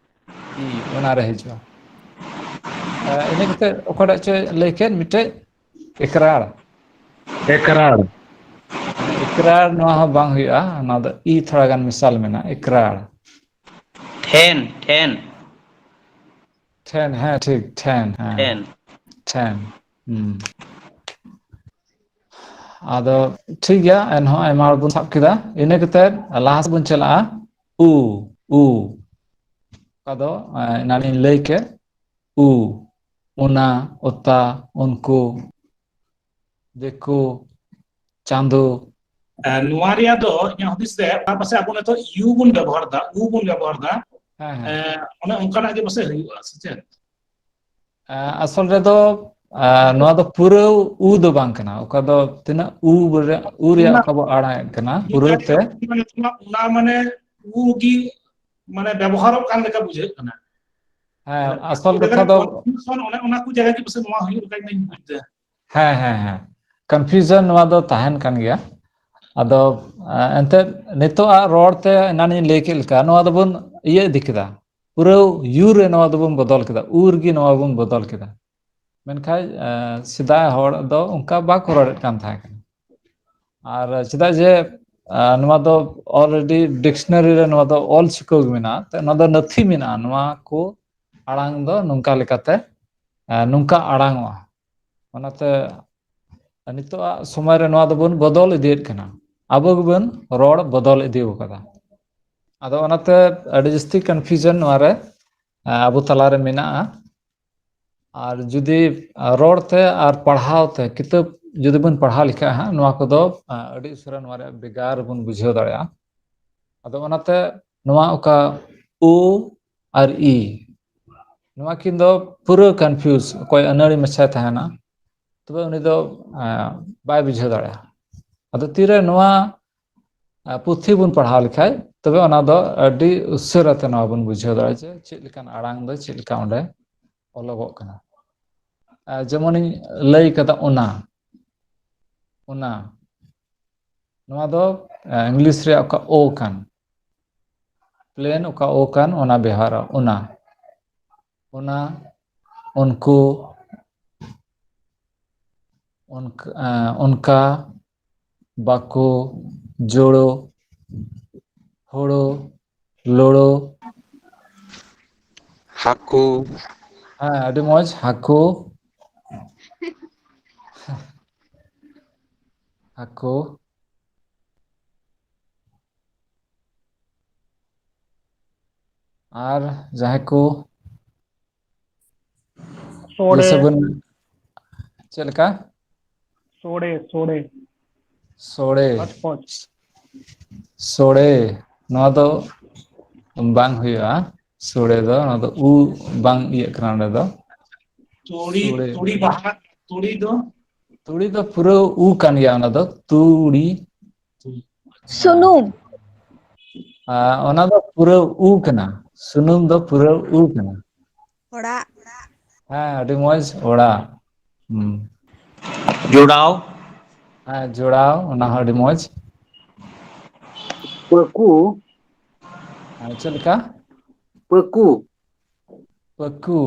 ᱚᱱᱟᱨᱮ ᱦᱤᱡᱩᱜᱼᱟ ᱤᱱᱟᱹ ᱠᱟᱛᱮᱫ ᱚᱠᱟᱴᱟᱜ ᱪᱚᱭ ᱞᱟᱹᱭ ᱠᱮᱫ ᱢᱤᱫᱴᱮᱡ ᱮᱠᱨᱟᱲ ᱮᱠᱨᱟᱲ ᱮᱠᱨᱟᱨ ᱱᱚᱣᱟ ᱦᱚᱸ ᱵᱟᱝ ᱦᱩᱭᱩᱜᱼᱟ ᱱᱚᱣᱟ ᱫᱚ ᱛᱷᱚᱲᱟ ᱜᱟᱱ ᱢᱮᱥᱟᱞ ᱢᱮᱱᱟᱜᱼᱟ ᱮᱠᱨᱟᱲ ᱴᱷᱮᱱ ᱴᱷᱮᱱ ᱦᱮᱸ ᱴᱷᱤᱠ ᱴᱷᱮᱱ ᱦᱮᱸ ᱴᱷᱮᱱ ᱴᱷᱮᱱ ᱟᱫᱚ ᱴᱷᱤᱠ ᱜᱮᱭᱟ ᱮᱱᱦᱚᱸ ᱟᱭᱢᱟ ᱦᱚᱲ ᱵᱚᱱ ᱥᱟᱵ ᱠᱮᱫᱟ ᱤᱱᱟᱹ ᱠᱟᱛᱮᱫ ᱞᱟᱦᱟ ᱥᱮᱫ ᱵᱚᱱ ᱪᱟᱞᱟᱜᱼᱟ ᱚᱠᱟ ᱫᱚ ᱮᱱᱟᱱᱤᱧ ᱞᱟᱹᱭ ᱠᱮᱫ ᱚᱱᱟ ᱚᱛᱟ ᱩᱱᱠᱩ ᱫᱤᱠᱩ ᱪᱟᱸᱫᱳ ᱱᱚᱣᱟ ᱨᱮᱭᱟᱜ ᱫᱚ ᱤᱧᱟᱹᱜ ᱦᱩᱫᱤᱥ ᱛᱮ ᱯᱟᱥᱮᱡ ᱟᱵᱚ ᱱᱤᱛᱚᱜ ᱵᱚᱱ ᱵᱮᱵᱚᱦᱟᱨ ᱮᱫᱟ ᱵᱚᱱ ᱵᱮᱵᱚᱦᱟᱨ ᱮᱫᱟ ᱦᱮᱸ ᱦᱮᱸ ᱚᱱᱮ ᱚᱱᱠᱟᱱᱟᱜ ᱜᱮ ᱯᱟᱥᱮᱡ ᱦᱩᱭᱩᱜᱼᱟ ᱥᱮ ᱪᱮᱫ ᱟᱥᱚᱞ ᱨᱮᱫᱚ ᱱᱚᱣᱟ ᱫᱚ ᱯᱩᱨᱟᱹᱣ ᱫᱚ ᱵᱟᱝ ᱠᱟᱱᱟ ᱚᱠᱟ ᱫᱚ ᱛᱤᱱᱟᱹᱜ ᱨᱮᱭᱟᱜ ᱚᱠᱟ ᱵᱚ ᱟᱲᱟᱝ ᱮᱫ ᱠᱟᱱᱟ ᱯᱩᱨᱟᱹᱣ ᱛᱮ ᱚᱱᱟ ᱢᱟᱱᱮ ᱜᱤ ᱢᱟᱱᱮ ᱵᱮᱵᱚᱦᱟᱨᱚᱜ ᱠᱟᱱ ᱞᱮᱠᱟ ᱵᱩᱡᱷᱟᱹᱜ ᱠᱟᱱᱟ ᱦᱮᱸ ᱟᱠᱚ ᱟᱥᱚᱞ ᱡᱟᱭᱜᱟ ᱠᱟᱛᱷᱟ ᱨᱮ ᱫᱚ ᱚᱱᱮ ᱚᱱᱟ ᱠᱚ ᱡᱟᱭᱜᱟ ᱜᱮ ᱯᱟᱥᱮᱡ ᱱᱚᱣᱟ ᱦᱩᱭᱩᱜ ᱞᱮᱠᱟ ᱤᱧ ᱵᱩᱡᱽ ᱮᱫᱟ ᱦᱮᱸ ᱠᱚᱱᱯᱷᱤᱭᱩᱡᱚᱱ ᱱᱚᱣᱟ ᱫᱚ ᱛᱟᱦᱮᱱ ᱠᱟᱱ ᱜᱮᱭᱟ ᱟᱫᱚ ᱮᱱᱛᱮᱫ ᱱᱤᱛᱚᱜ-ᱟᱜ ᱨᱚᱲ ᱛᱮ ᱮᱱᱟᱱᱤᱧ ᱞᱟᱹᱭ ᱠᱮᱫ ᱞᱮᱠᱟ ᱱᱚᱣᱟ ᱫᱚᱵᱚᱱ ᱤᱭᱟᱹ ᱤᱫᱤ ᱠᱮᱫᱟ ᱯᱩᱨᱟᱹᱣ ᱨᱮ ᱱᱚᱣᱟ ᱫᱚᱵᱚᱱ ᱵᱚᱫᱚᱞ ᱠᱮᱫᱟ ᱨᱮᱜᱮ ᱱᱚᱣᱟ ᱵᱚᱱ ᱵᱚᱫᱚᱞ ᱠᱮᱫᱟ ᱢᱮᱱᱠᱷᱟᱡ ᱥᱮᱫᱟᱭ ᱦᱚᱲ ᱫᱚ ᱚᱱᱠᱟ ᱵᱟᱠᱚ ᱨᱚᱲᱮᱫ ᱠᱟᱱ ᱛᱟᱦᱮᱸ ᱠᱟᱱᱟ ᱟᱨ ᱪᱮᱫᱟᱜ ᱡᱮ ᱱᱚᱣᱟ ᱫᱚ ᱚᱞᱨᱮᱰᱤ ᱰᱤᱠᱥᱱᱟᱨᱤ ᱨᱮ ᱱᱚᱣᱟ ᱫᱚ ᱚᱞ ᱪᱤᱠᱟᱹᱣ ᱢᱮᱱᱟᱜᱼᱟ ᱱᱚᱣᱟ ᱫᱚ ᱱᱟᱹᱛᱷᱤ ᱢᱮᱱᱟᱜᱼᱟ ᱱᱚᱣᱟ ᱠᱚ ᱟᱲᱟᱝ ᱫᱚ ᱱᱚᱝᱠᱟ ᱞᱮᱠᱟᱛᱮ ᱱᱚᱝᱠᱟ ᱟᱲᱟᱝ ᱚᱜᱼᱟ ᱚᱱᱟᱛᱮ ᱱᱤᱛᱚᱜ-ᱟᱜ ᱥᱚᱢᱚᱭ ᱨᱮ ᱱᱚᱣᱟ ᱫᱚᱵᱚᱱ ᱵᱚᱫᱚᱞ ᱤᱫᱤᱭᱮᱫ ᱠᱟᱱᱟ ᱟᱵᱚ ᱜᱮᱵᱚᱱ ᱨᱚᱲ ᱵᱚᱫᱚᱞ ᱤᱫᱤ ᱟᱠᱟᱫᱟ ᱟᱫᱚ ᱚᱱᱟᱛᱮ ᱟᱹᱰᱤ ᱡᱟᱹᱥᱛᱤ ᱠᱚᱱᱯᱷᱤᱭᱩᱡᱚᱱ ᱱᱚᱣᱟ ᱨᱮ ᱟᱵᱚ ᱛᱟᱞᱟᱨᱮ ᱢᱮᱱᱟᱜᱼᱟ ᱟᱨ ᱡᱩᱫᱤ ᱨᱚᱲᱛᱮ ᱟᱨ ᱯᱟᱲᱦᱟᱣ ᱛᱮ ᱠᱤᱛᱟᱹᱵ ᱡᱩᱫᱤ ᱵᱚᱱ ᱯᱟᱲᱦᱟᱣ ᱞᱮᱠᱷᱟᱡ ᱦᱟᱸᱜ ᱱᱚᱣᱟ ᱠᱚᱫᱚ ᱟᱹᱰᱤ ᱩᱥᱟᱹᱨᱟ ᱱᱚᱣᱟ ᱨᱮᱭᱟᱜ ᱵᱷᱮᱜᱟᱨ ᱵᱚᱱ ᱵᱩᱡᱷᱟᱹᱣ ᱫᱟᱲᱮᱭᱟᱜᱼᱟ᱾ ᱟᱫᱚ ᱚᱱᱟᱛᱮ ᱱᱚᱣᱟ ᱚᱠᱟ ᱩ ᱟᱨ ᱤ ᱱᱚᱣᱟ ᱠᱤᱱ ᱫᱚ ᱯᱩᱨᱟᱹ ᱠᱚᱱᱯᱷᱤᱭᱩᱡᱽ ᱚᱠᱚᱭ ᱟᱹᱱᱟᱹᱲᱤ ᱢᱟᱪᱷᱟᱭ ᱛᱟᱦᱮᱱᱟ ᱛᱚᱵᱮ ᱩᱱᱤ ᱫᱚ ᱵᱟᱭ ᱵᱩᱡᱷᱟᱹᱣ ᱫᱟᱲᱮᱭᱟᱜᱼᱟ᱾ ᱟᱫᱚ ᱛᱤᱨᱮ ᱱᱚᱣᱟ ᱯᱩᱛᱷᱤ ᱵᱚᱱ ᱯᱟᱲᱦᱟᱣ ᱞᱮᱠᱷᱟᱡ ᱛᱚᱵᱮ ᱚᱱᱟ ᱫᱚ ᱟᱹᱰᱤ ᱩᱥᱟᱹᱨᱟᱛᱮ ᱱᱚᱣᱟ ᱵᱚᱱ ᱵᱩᱡᱷᱟᱹᱣ ᱫᱟᱲᱮᱭᱟᱜᱼᱟ ᱡᱮ ᱪᱮᱫ ᱞᱮᱠᱟᱱ ᱟᱲᱟᱝ ᱫᱚ ᱪᱮᱫ ᱞᱮᱠᱟ ᱚᱸᱰᱮ ᱚᱞᱚᱜᱚᱜ ᱠᱟᱱᱟ᱾ ᱡᱮᱢᱚᱱᱤᱧ ᱞᱟᱹᱭ ᱠᱟᱫᱟ ᱚᱱᱟ ᱱᱚᱣᱟ ᱫᱚ ᱤᱝᱞᱤᱥ ᱨᱮᱭᱟᱜ ᱚᱠᱟ ᱳ ᱠᱟᱱ ᱯᱞᱮᱱ ᱚᱠᱟ ᱳ ᱠᱟᱱ ᱚᱱᱟ ᱵᱮᱣᱦᱟᱨᱟ ᱚᱱᱟ ᱩᱱᱠᱩ ᱚᱱᱠᱟ ᱵᱟᱠᱚ ᱡᱳᱲᱳ ᱦᱳᱲᱳ ᱞᱳᱲᱳ ᱦᱟᱹᱠᱩ ᱦᱮᱸ ᱟᱹᱰᱤ ᱢᱚᱸᱡᱽ ᱦᱟᱹᱠᱩ ᱦᱟᱹᱠᱩ ᱟᱨ ᱡᱟᱦᱟᱸᱭ ᱠᱚ सोडे ᱡᱮᱥᱮ ᱵᱚᱱ ᱪᱮᱫ ᱞᱮᱠᱟ सोडे सोडे ᱥᱳᱲᱮ हच पच ᱥᱳᱲᱮ ᱱᱚᱣᱟ ᱫᱚ ᱵᱟᱝ ᱦᱩᱭᱩᱜᱼᱟ ᱥᱳᱲᱮ ᱫᱚ ᱚᱱᱟ ᱫᱚ ᱩ ᱵᱟᱝ ᱤᱭᱟᱹᱜ ᱠᱟᱱᱟ ᱚᱸᱰᱮ ᱫᱚ ᱛᱩᱲᱤ ᱥᱳᱲᱮ ᱛᱩᱲᱤ ᱵᱟᱦᱟ ᱛᱩᱲᱤ ᱫᱚ ᱛᱩᱲᱤ ᱫᱚ ᱯᱩᱨᱟᱹ ᱩ ᱠᱟᱱ ᱜᱮᱭᱟ ᱚᱱᱟ ᱫᱚ ᱛᱩᱲᱤ ᱥᱩᱱᱩᱢ ᱚᱱᱟ ᱫᱚ ᱯᱩᱨᱟᱹ ᱩ ᱠᱟᱱᱟ ᱥᱩᱱᱩᱢ ᱫᱚ ᱯᱩᱨᱟᱹ ᱩ ᱠᱟᱱᱟ ᱚᱲᱟᱜ ᱦᱮᱸ ᱟᱹᱰᱤ ᱢᱚᱸᱡᱽ ᱚᱲᱟᱜ ᱡᱚᱲᱟᱣ ᱦᱮᱸ ᱡᱚᱲᱟᱣ ᱚᱱᱟ ᱦᱚᱸ ᱟᱹᱰᱤ ᱢᱚᱸᱡᱽ ᱯᱟᱹᱠᱩ ᱪᱮᱫ ᱞᱮᱠᱟ ᱯᱟᱹᱠᱩ ᱯᱟᱹᱠᱩ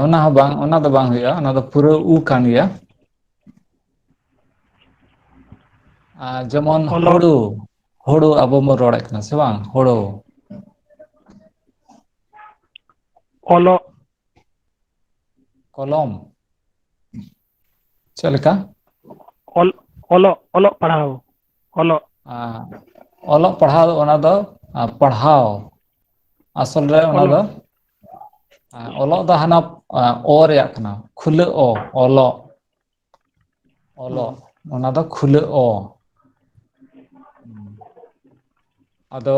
ᱚᱱᱟ ᱦᱚᱸ ᱵᱟᱝ ᱚᱱᱟ ᱫᱚ ᱵᱟᱝ ᱦᱩᱭᱩᱜᱼᱟ ᱚᱱᱟ ᱫᱚ ᱯᱩᱨᱟᱹ ᱩ ᱠᱟᱱ ᱜᱮᱭᱟ ᱡᱮᱢᱚᱱ ओलो ᱦᱩᱲᱩ ᱟᱵᱚ ᱵᱚᱱ ᱨᱚᱲᱮᱫ ᱠᱟᱱᱟ ᱥᱮ ᱵᱟᱝ ᱦᱩᱲᱩ ओलो ᱠᱚᱞᱚᱢ ᱪᱮᱫ ᱞᱮᱠᱟ ओलो पढ़ाओ ओलो ᱚᱞᱚᱜ ᱯᱟᱲᱦᱟᱣ ᱚᱱᱟ ᱫᱚ ᱯᱟᱲᱦᱟᱣ ᱟᱥᱚᱞ ᱨᱮ ᱚᱱᱟ ओलो ᱫᱚ ᱚᱞᱚᱜ ᱫᱚ ᱦᱟᱱᱟ ᱚ ᱨᱮᱭᱟᱜ ᱠᱟᱱᱟ ᱠᱷᱩᱞᱟᱹ ᱚ ᱚᱞᱚᱜ ᱚᱞᱚᱜ ᱚᱱᱟ ᱫᱚ ᱠᱷᱩᱞᱟᱹ ᱚ ᱟᱫᱚ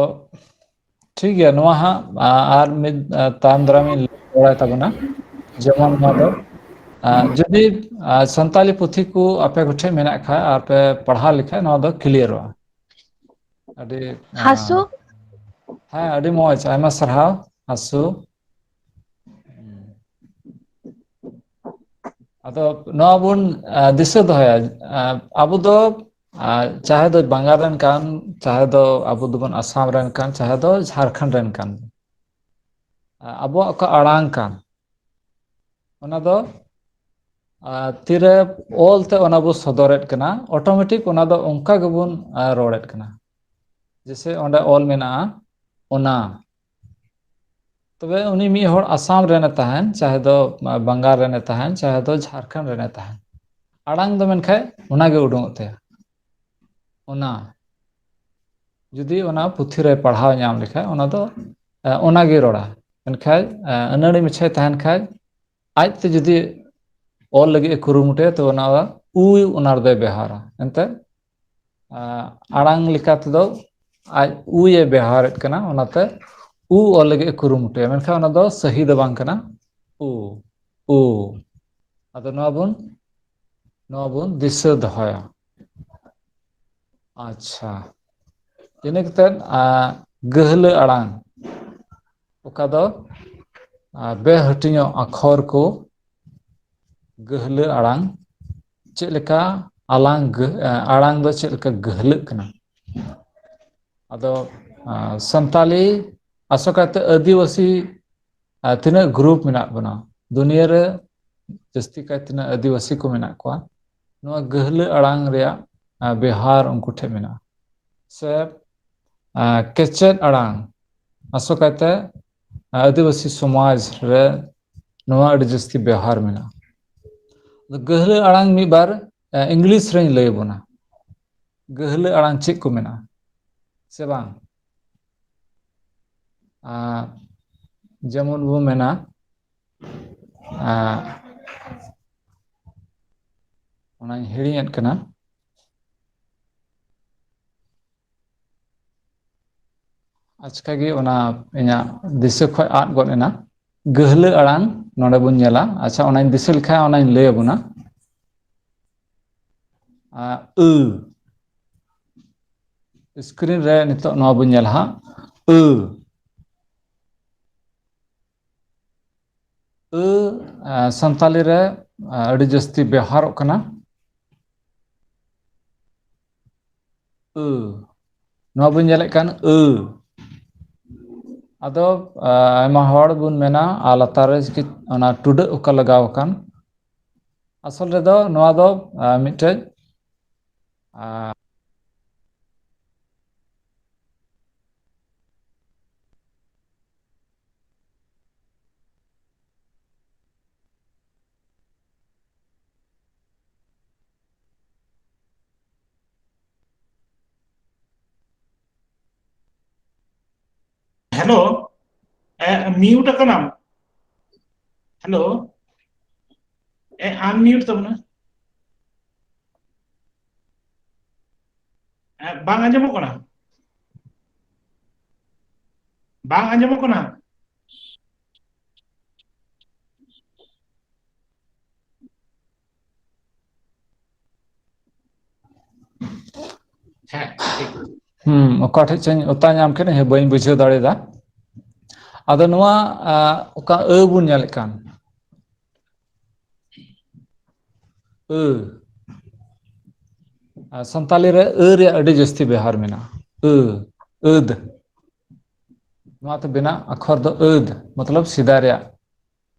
ᱴᱷᱤᱠ ᱜᱮᱭᱟ ᱱᱚᱣᱟ ᱦᱟᱸᱜ ᱟᱨ ᱢᱤᱫ ᱛᱟᱭᱚᱢ ᱫᱟᱨᱟᱢᱤᱧ ᱞᱟᱹᱭ ᱵᱟᱲᱟᱭ ᱛᱟᱵᱚᱱᱟ ᱡᱮᱢᱚᱱ ᱱᱚᱣᱟ ᱫᱚ ᱡᱩᱫᱤ ᱥᱟᱱᱛᱟᱞᱤ ᱯᱩᱛᱷᱤ ᱠᱚ ᱟᱯᱮ ᱠᱚᱴᱷᱮᱱ ᱢᱮᱱᱟᱜ ᱠᱷᱟᱡ ᱟᱨ ᱯᱮ ᱯᱟᱲᱦᱟᱣ ᱞᱮᱠᱷᱟᱡ ᱱᱚᱣᱟ ᱫᱚ ᱠᱞᱤᱭᱟᱨᱚᱜᱼᱟ ᱟᱹᱰᱤ ᱦᱟᱥᱩ ᱦᱮᱸ ᱟᱹᱰᱤ ᱢᱚᱸᱡᱽ ᱟᱭᱢᱟ ᱥᱟᱨᱦᱟᱣ ᱦᱟᱥᱩ ᱟᱫᱚ ᱱᱚᱣᱟ ᱵᱚᱱ ᱫᱤᱥᱟᱹ ᱫᱚᱦᱚᱭᱟ ᱟᱵᱚ ᱫᱚ ᱪᱟᱦᱮ ᱫᱚ ᱵᱟᱝᱜᱟᱞ ᱨᱮᱱ ᱠᱟᱱ ᱪᱟᱦᱮ ᱫᱚ ᱟᱵᱚ ᱫᱚᱵᱚᱱ ᱟᱥᱟᱢ ᱨᱮᱱ ᱠᱟᱱ ᱪᱟᱦᱮ ᱫᱚ ᱡᱷᱟᱲᱠᱷᱚᱸᱰ ᱨᱮᱱ ᱠᱟᱱ ᱟᱵᱚᱣᱟᱜ ᱚᱠᱟ ᱟᱲᱟᱝ ᱠᱟᱱ ᱚᱱᱟ ᱫᱚ ᱛᱤᱨᱮ ᱚᱞᱛᱮ ᱚᱱᱟ ᱵᱚ ᱥᱚᱫᱚᱨᱮᱫ ᱠᱟᱱᱟ ᱚᱴᱳᱢᱮᱴᱤᱠ ᱚᱱᱟ ᱫᱚ ᱚᱱᱠᱟ ᱜᱮᱵᱚᱱ ᱨᱚᱲᱮᱫ ᱠᱟᱱᱟ ᱡᱮᱥᱮ ᱚᱸᱰᱮ ᱚᱞ ᱢᱮᱱᱟᱜᱼᱟ ᱚᱱᱟ ᱛᱚᱵᱮ ᱩᱱᱤ ᱢᱤᱫ ᱦᱚᱲ ᱟᱥᱟᱢ ᱨᱮᱱᱮ ᱛᱟᱦᱮᱱ ᱪᱟᱦᱮ ᱫᱚ ᱵᱟᱝᱜᱟᱞ ᱨᱮᱱᱮ ᱛᱟᱦᱮᱱ ᱪᱟᱦᱮ ᱫᱚ ᱡᱷᱟᱲᱠᱷᱚᱸᱰ ᱨᱮᱱᱮ ᱛᱟᱦᱮᱱ ᱟᱲᱟᱝ ᱫᱚ ᱢᱮᱱᱠᱷᱟᱡ ᱚᱱᱟᱜᱮ ᱩᱰᱩᱝᱚᱜ ᱛᱟᱭᱟ ᱚᱱᱟ ᱡᱩᱫᱤ ᱚᱱᱟ ᱯᱩᱛᱷᱤ ᱨᱮ ᱯᱟᱲᱦᱟᱣ ᱧᱟᱢ ᱞᱮᱠᱷᱟᱡ ᱚᱱᱟ ᱫᱚ ᱚᱱᱟᱜᱮ ᱨᱚᱲᱟ ᱢᱮᱱᱠᱷᱟᱡ ᱟᱹᱱᱟᱹᱲᱤ ᱢᱟᱪᱷᱟᱭ ᱛᱟᱦᱮᱱ ᱠᱷᱟᱡ ᱟᱡᱛᱮ ᱡᱩᱫᱤ ᱚᱞ ᱞᱟᱹᱜᱤᱫ ᱮ ᱠᱩᱨᱩᱢᱩᱴᱩᱭᱟ ᱛᱚ ᱚᱱᱟ ᱚᱱᱟ ᱨᱮᱫᱚᱭ ᱵᱮᱣᱦᱟᱨᱟ ᱮᱱᱛᱮᱫ ᱟᱲᱟᱝ ᱞᱮᱠᱟ ᱛᱮᱫᱚ ᱟᱡ ᱮ ᱵᱮᱣᱦᱟᱨᱮᱫ ᱠᱟᱱᱟ ᱚᱱᱟᱛᱮ ᱚᱞ ᱞᱟᱹᱜᱤᱫ ᱮ ᱠᱩᱨᱩᱢᱩᱴᱩᱭᱟ ᱢᱮᱱᱠᱷᱟᱱ ᱚᱱᱟ ᱫᱚ ᱥᱟᱦᱤ ᱫᱚ ᱵᱟᱝ ᱠᱟᱱᱟ ᱟᱫᱚ ᱱᱚᱣᱟ ᱵᱚᱱ ᱫᱤᱥᱟᱹ ᱫᱚᱦᱚᱭᱟ ᱟᱪᱪᱷᱟ ᱤᱱᱟᱹ ᱠᱟᱛᱮᱫ ᱜᱟᱹᱦᱞᱟᱹ ᱟᱲᱟᱝ ᱚᱠᱟ ᱫᱚ ᱵᱮᱼᱦᱟᱹᱴᱤᱧᱚᱜ ᱟᱠᱷᱚᱨ ᱠᱚ ᱜᱟᱹᱦᱞᱟᱹ ᱟᱲᱟᱝ ᱪᱮᱫ ᱞᱮᱠᱟ ᱟᱲᱟᱝ ᱫᱚ ᱪᱮᱫ ᱞᱮᱠᱟ ᱜᱟᱹᱦᱞᱟᱹᱜ ᱠᱟᱱᱟ ᱟᱫᱚ ᱥᱟᱱᱛᱟᱞᱤ ᱟᱥᱚᱠᱟᱭᱛᱮ ᱟᱹᱫᱤᱵᱟᱹᱥᱤ ᱛᱤᱱᱟᱹᱜ ᱜᱨᱩᱯ ᱢᱮᱱᱟᱜ ᱵᱚᱱᱟ ᱫᱩᱱᱤᱭᱟᱹ ᱨᱮ ᱡᱟᱹᱥᱛᱤ ᱠᱟᱭ ᱛᱤᱱᱟᱹᱜ ᱟᱹᱫᱤᱵᱟᱹᱥᱤ ᱠᱚ ᱢᱮᱱᱟᱜ ᱠᱚᱣᱟ ᱱᱚᱣᱟ ᱜᱟᱹᱦᱞᱟᱹ ᱟᱲᱟᱝ ᱨᱮᱭᱟᱜ ᱵᱮᱣᱦᱟᱨ ᱩᱱᱠᱩ ᱴᱷᱮᱱ ᱢᱮᱱᱟᱜᱼᱟ ᱥᱮ ᱠᱮᱪᱮᱫ ᱟᱲᱟᱝ ᱟᱥᱚᱠᱟᱭᱛᱮ ᱟᱹᱫᱤᱵᱟᱹᱥᱤ ᱥᱚᱢᱟᱡᱽ ᱨᱮ ᱱᱚᱣᱟ ᱟᱹᱰᱤ ᱡᱟᱹᱥᱛᱤ ᱵᱮᱣᱦᱟᱨ ᱢᱮᱱᱟᱜᱼᱟ ᱜᱟᱹᱦᱞᱟᱹ ᱟᱲᱟᱝ ᱢᱤᱫᱵᱟᱨ ᱤᱝᱞᱤᱥ ᱨᱮᱧ ᱞᱟᱹᱭ ᱟᱵᱚᱱᱟ ᱜᱟᱹᱦᱞᱟᱹ ᱟᱲᱟᱝ ᱪᱮᱫ ᱠᱚ ᱢᱮᱱᱟᱜᱼᱟ ᱥᱮ ᱵᱟᱝ ᱡᱮᱢᱚᱱ ᱵᱚ ᱢᱮᱱᱟ ᱚᱱᱟᱧ ᱦᱤᱲᱤᱧᱮᱫ ᱠᱟᱱᱟ ᱟᱪᱠᱟᱜᱮ ᱚᱱᱟ ᱤᱧᱟᱹᱜ ᱫᱤᱥᱟᱹ ᱠᱷᱚᱡ ᱟᱫ ᱜᱚᱫ ᱮᱱᱟ ᱜᱟᱹᱦᱞᱟᱹ ᱟᱲᱟᱝ ᱱᱚᱰᱮ ᱵᱚᱱ ᱧᱮᱞᱟ ᱟᱪᱪᱷᱟ ᱚᱱᱟᱧ ᱫᱤᱥᱟᱹ ᱞᱮᱠᱷᱟᱡ ᱚᱱᱟᱧ ᱞᱟᱹᱭ ᱟᱵᱚᱱᱟ ᱥᱠᱨᱤᱱ ᱨᱮ ᱱᱤᱛᱚᱜ ᱱᱚᱣᱟ ᱵᱚᱱ ᱧᱮᱞᱟ ᱦᱟᱸᱜ ᱥᱟᱱᱛᱟᱞᱤ ᱨᱮ ᱟᱹᱰᱤ ᱡᱟᱹᱥᱛᱤ ᱵᱮᱣᱦᱟᱨᱚᱜ ᱠᱟᱱᱟ ᱱᱚᱣᱟ ᱵᱚᱱ ᱧᱮᱞᱮᱫ ᱠᱟᱱ ᱟᱫᱚ ᱟᱭᱢᱟ ᱦᱚᱲ ᱵᱚᱱ ᱢᱮᱱᱟ ᱟᱨ ᱞᱟᱛᱟᱨ ᱨᱮ ᱚᱱᱟ ᱴᱩᱰᱟᱹᱜ ᱚᱠᱟ ᱞᱟᱜᱟᱣ ᱟᱠᱟᱱ ᱟᱥᱚᱞ ᱨᱮᱫᱚ ᱱᱚᱣᱟ ᱫᱚ ᱢᱤᱫᱴᱮᱡ हेलो म्यूट कनाम हेलो अनम्यूट तबना बांग आंजमोग कना बांग आंजमोग कना ᱚᱠᱟ ᱴᱷᱮᱡ ᱪᱚᱧ ᱚᱛᱟ ᱧᱟᱢ ᱠᱮᱫ ᱵᱟᱹᱧ ᱵᱩᱡᱷᱟᱹᱣ ᱫᱟᱲᱮᱭᱟᱫᱟ ᱟᱫᱚ ᱱᱚᱣᱟ ᱚᱠᱟ ᱵᱚᱱ ᱧᱮᱞᱮᱫ ᱠᱟᱱ ᱥᱟᱱᱛᱟᱞᱤ ᱨᱮ ᱨᱮᱭᱟᱜ ᱟᱹᱰᱤ ᱡᱟᱹᱥᱛᱤ ᱵᱮᱣᱦᱟᱨ ᱢᱮᱱᱟᱜᱼᱟ ᱟᱹᱫ ᱱᱚᱣᱟᱛᱮ ᱵᱮᱱᱟᱜ ᱟᱠᱷᱚᱨ ᱫᱚ ᱢᱚᱛᱞᱚᱵ ᱥᱮᱫᱟᱭ ᱨᱮᱭᱟᱜ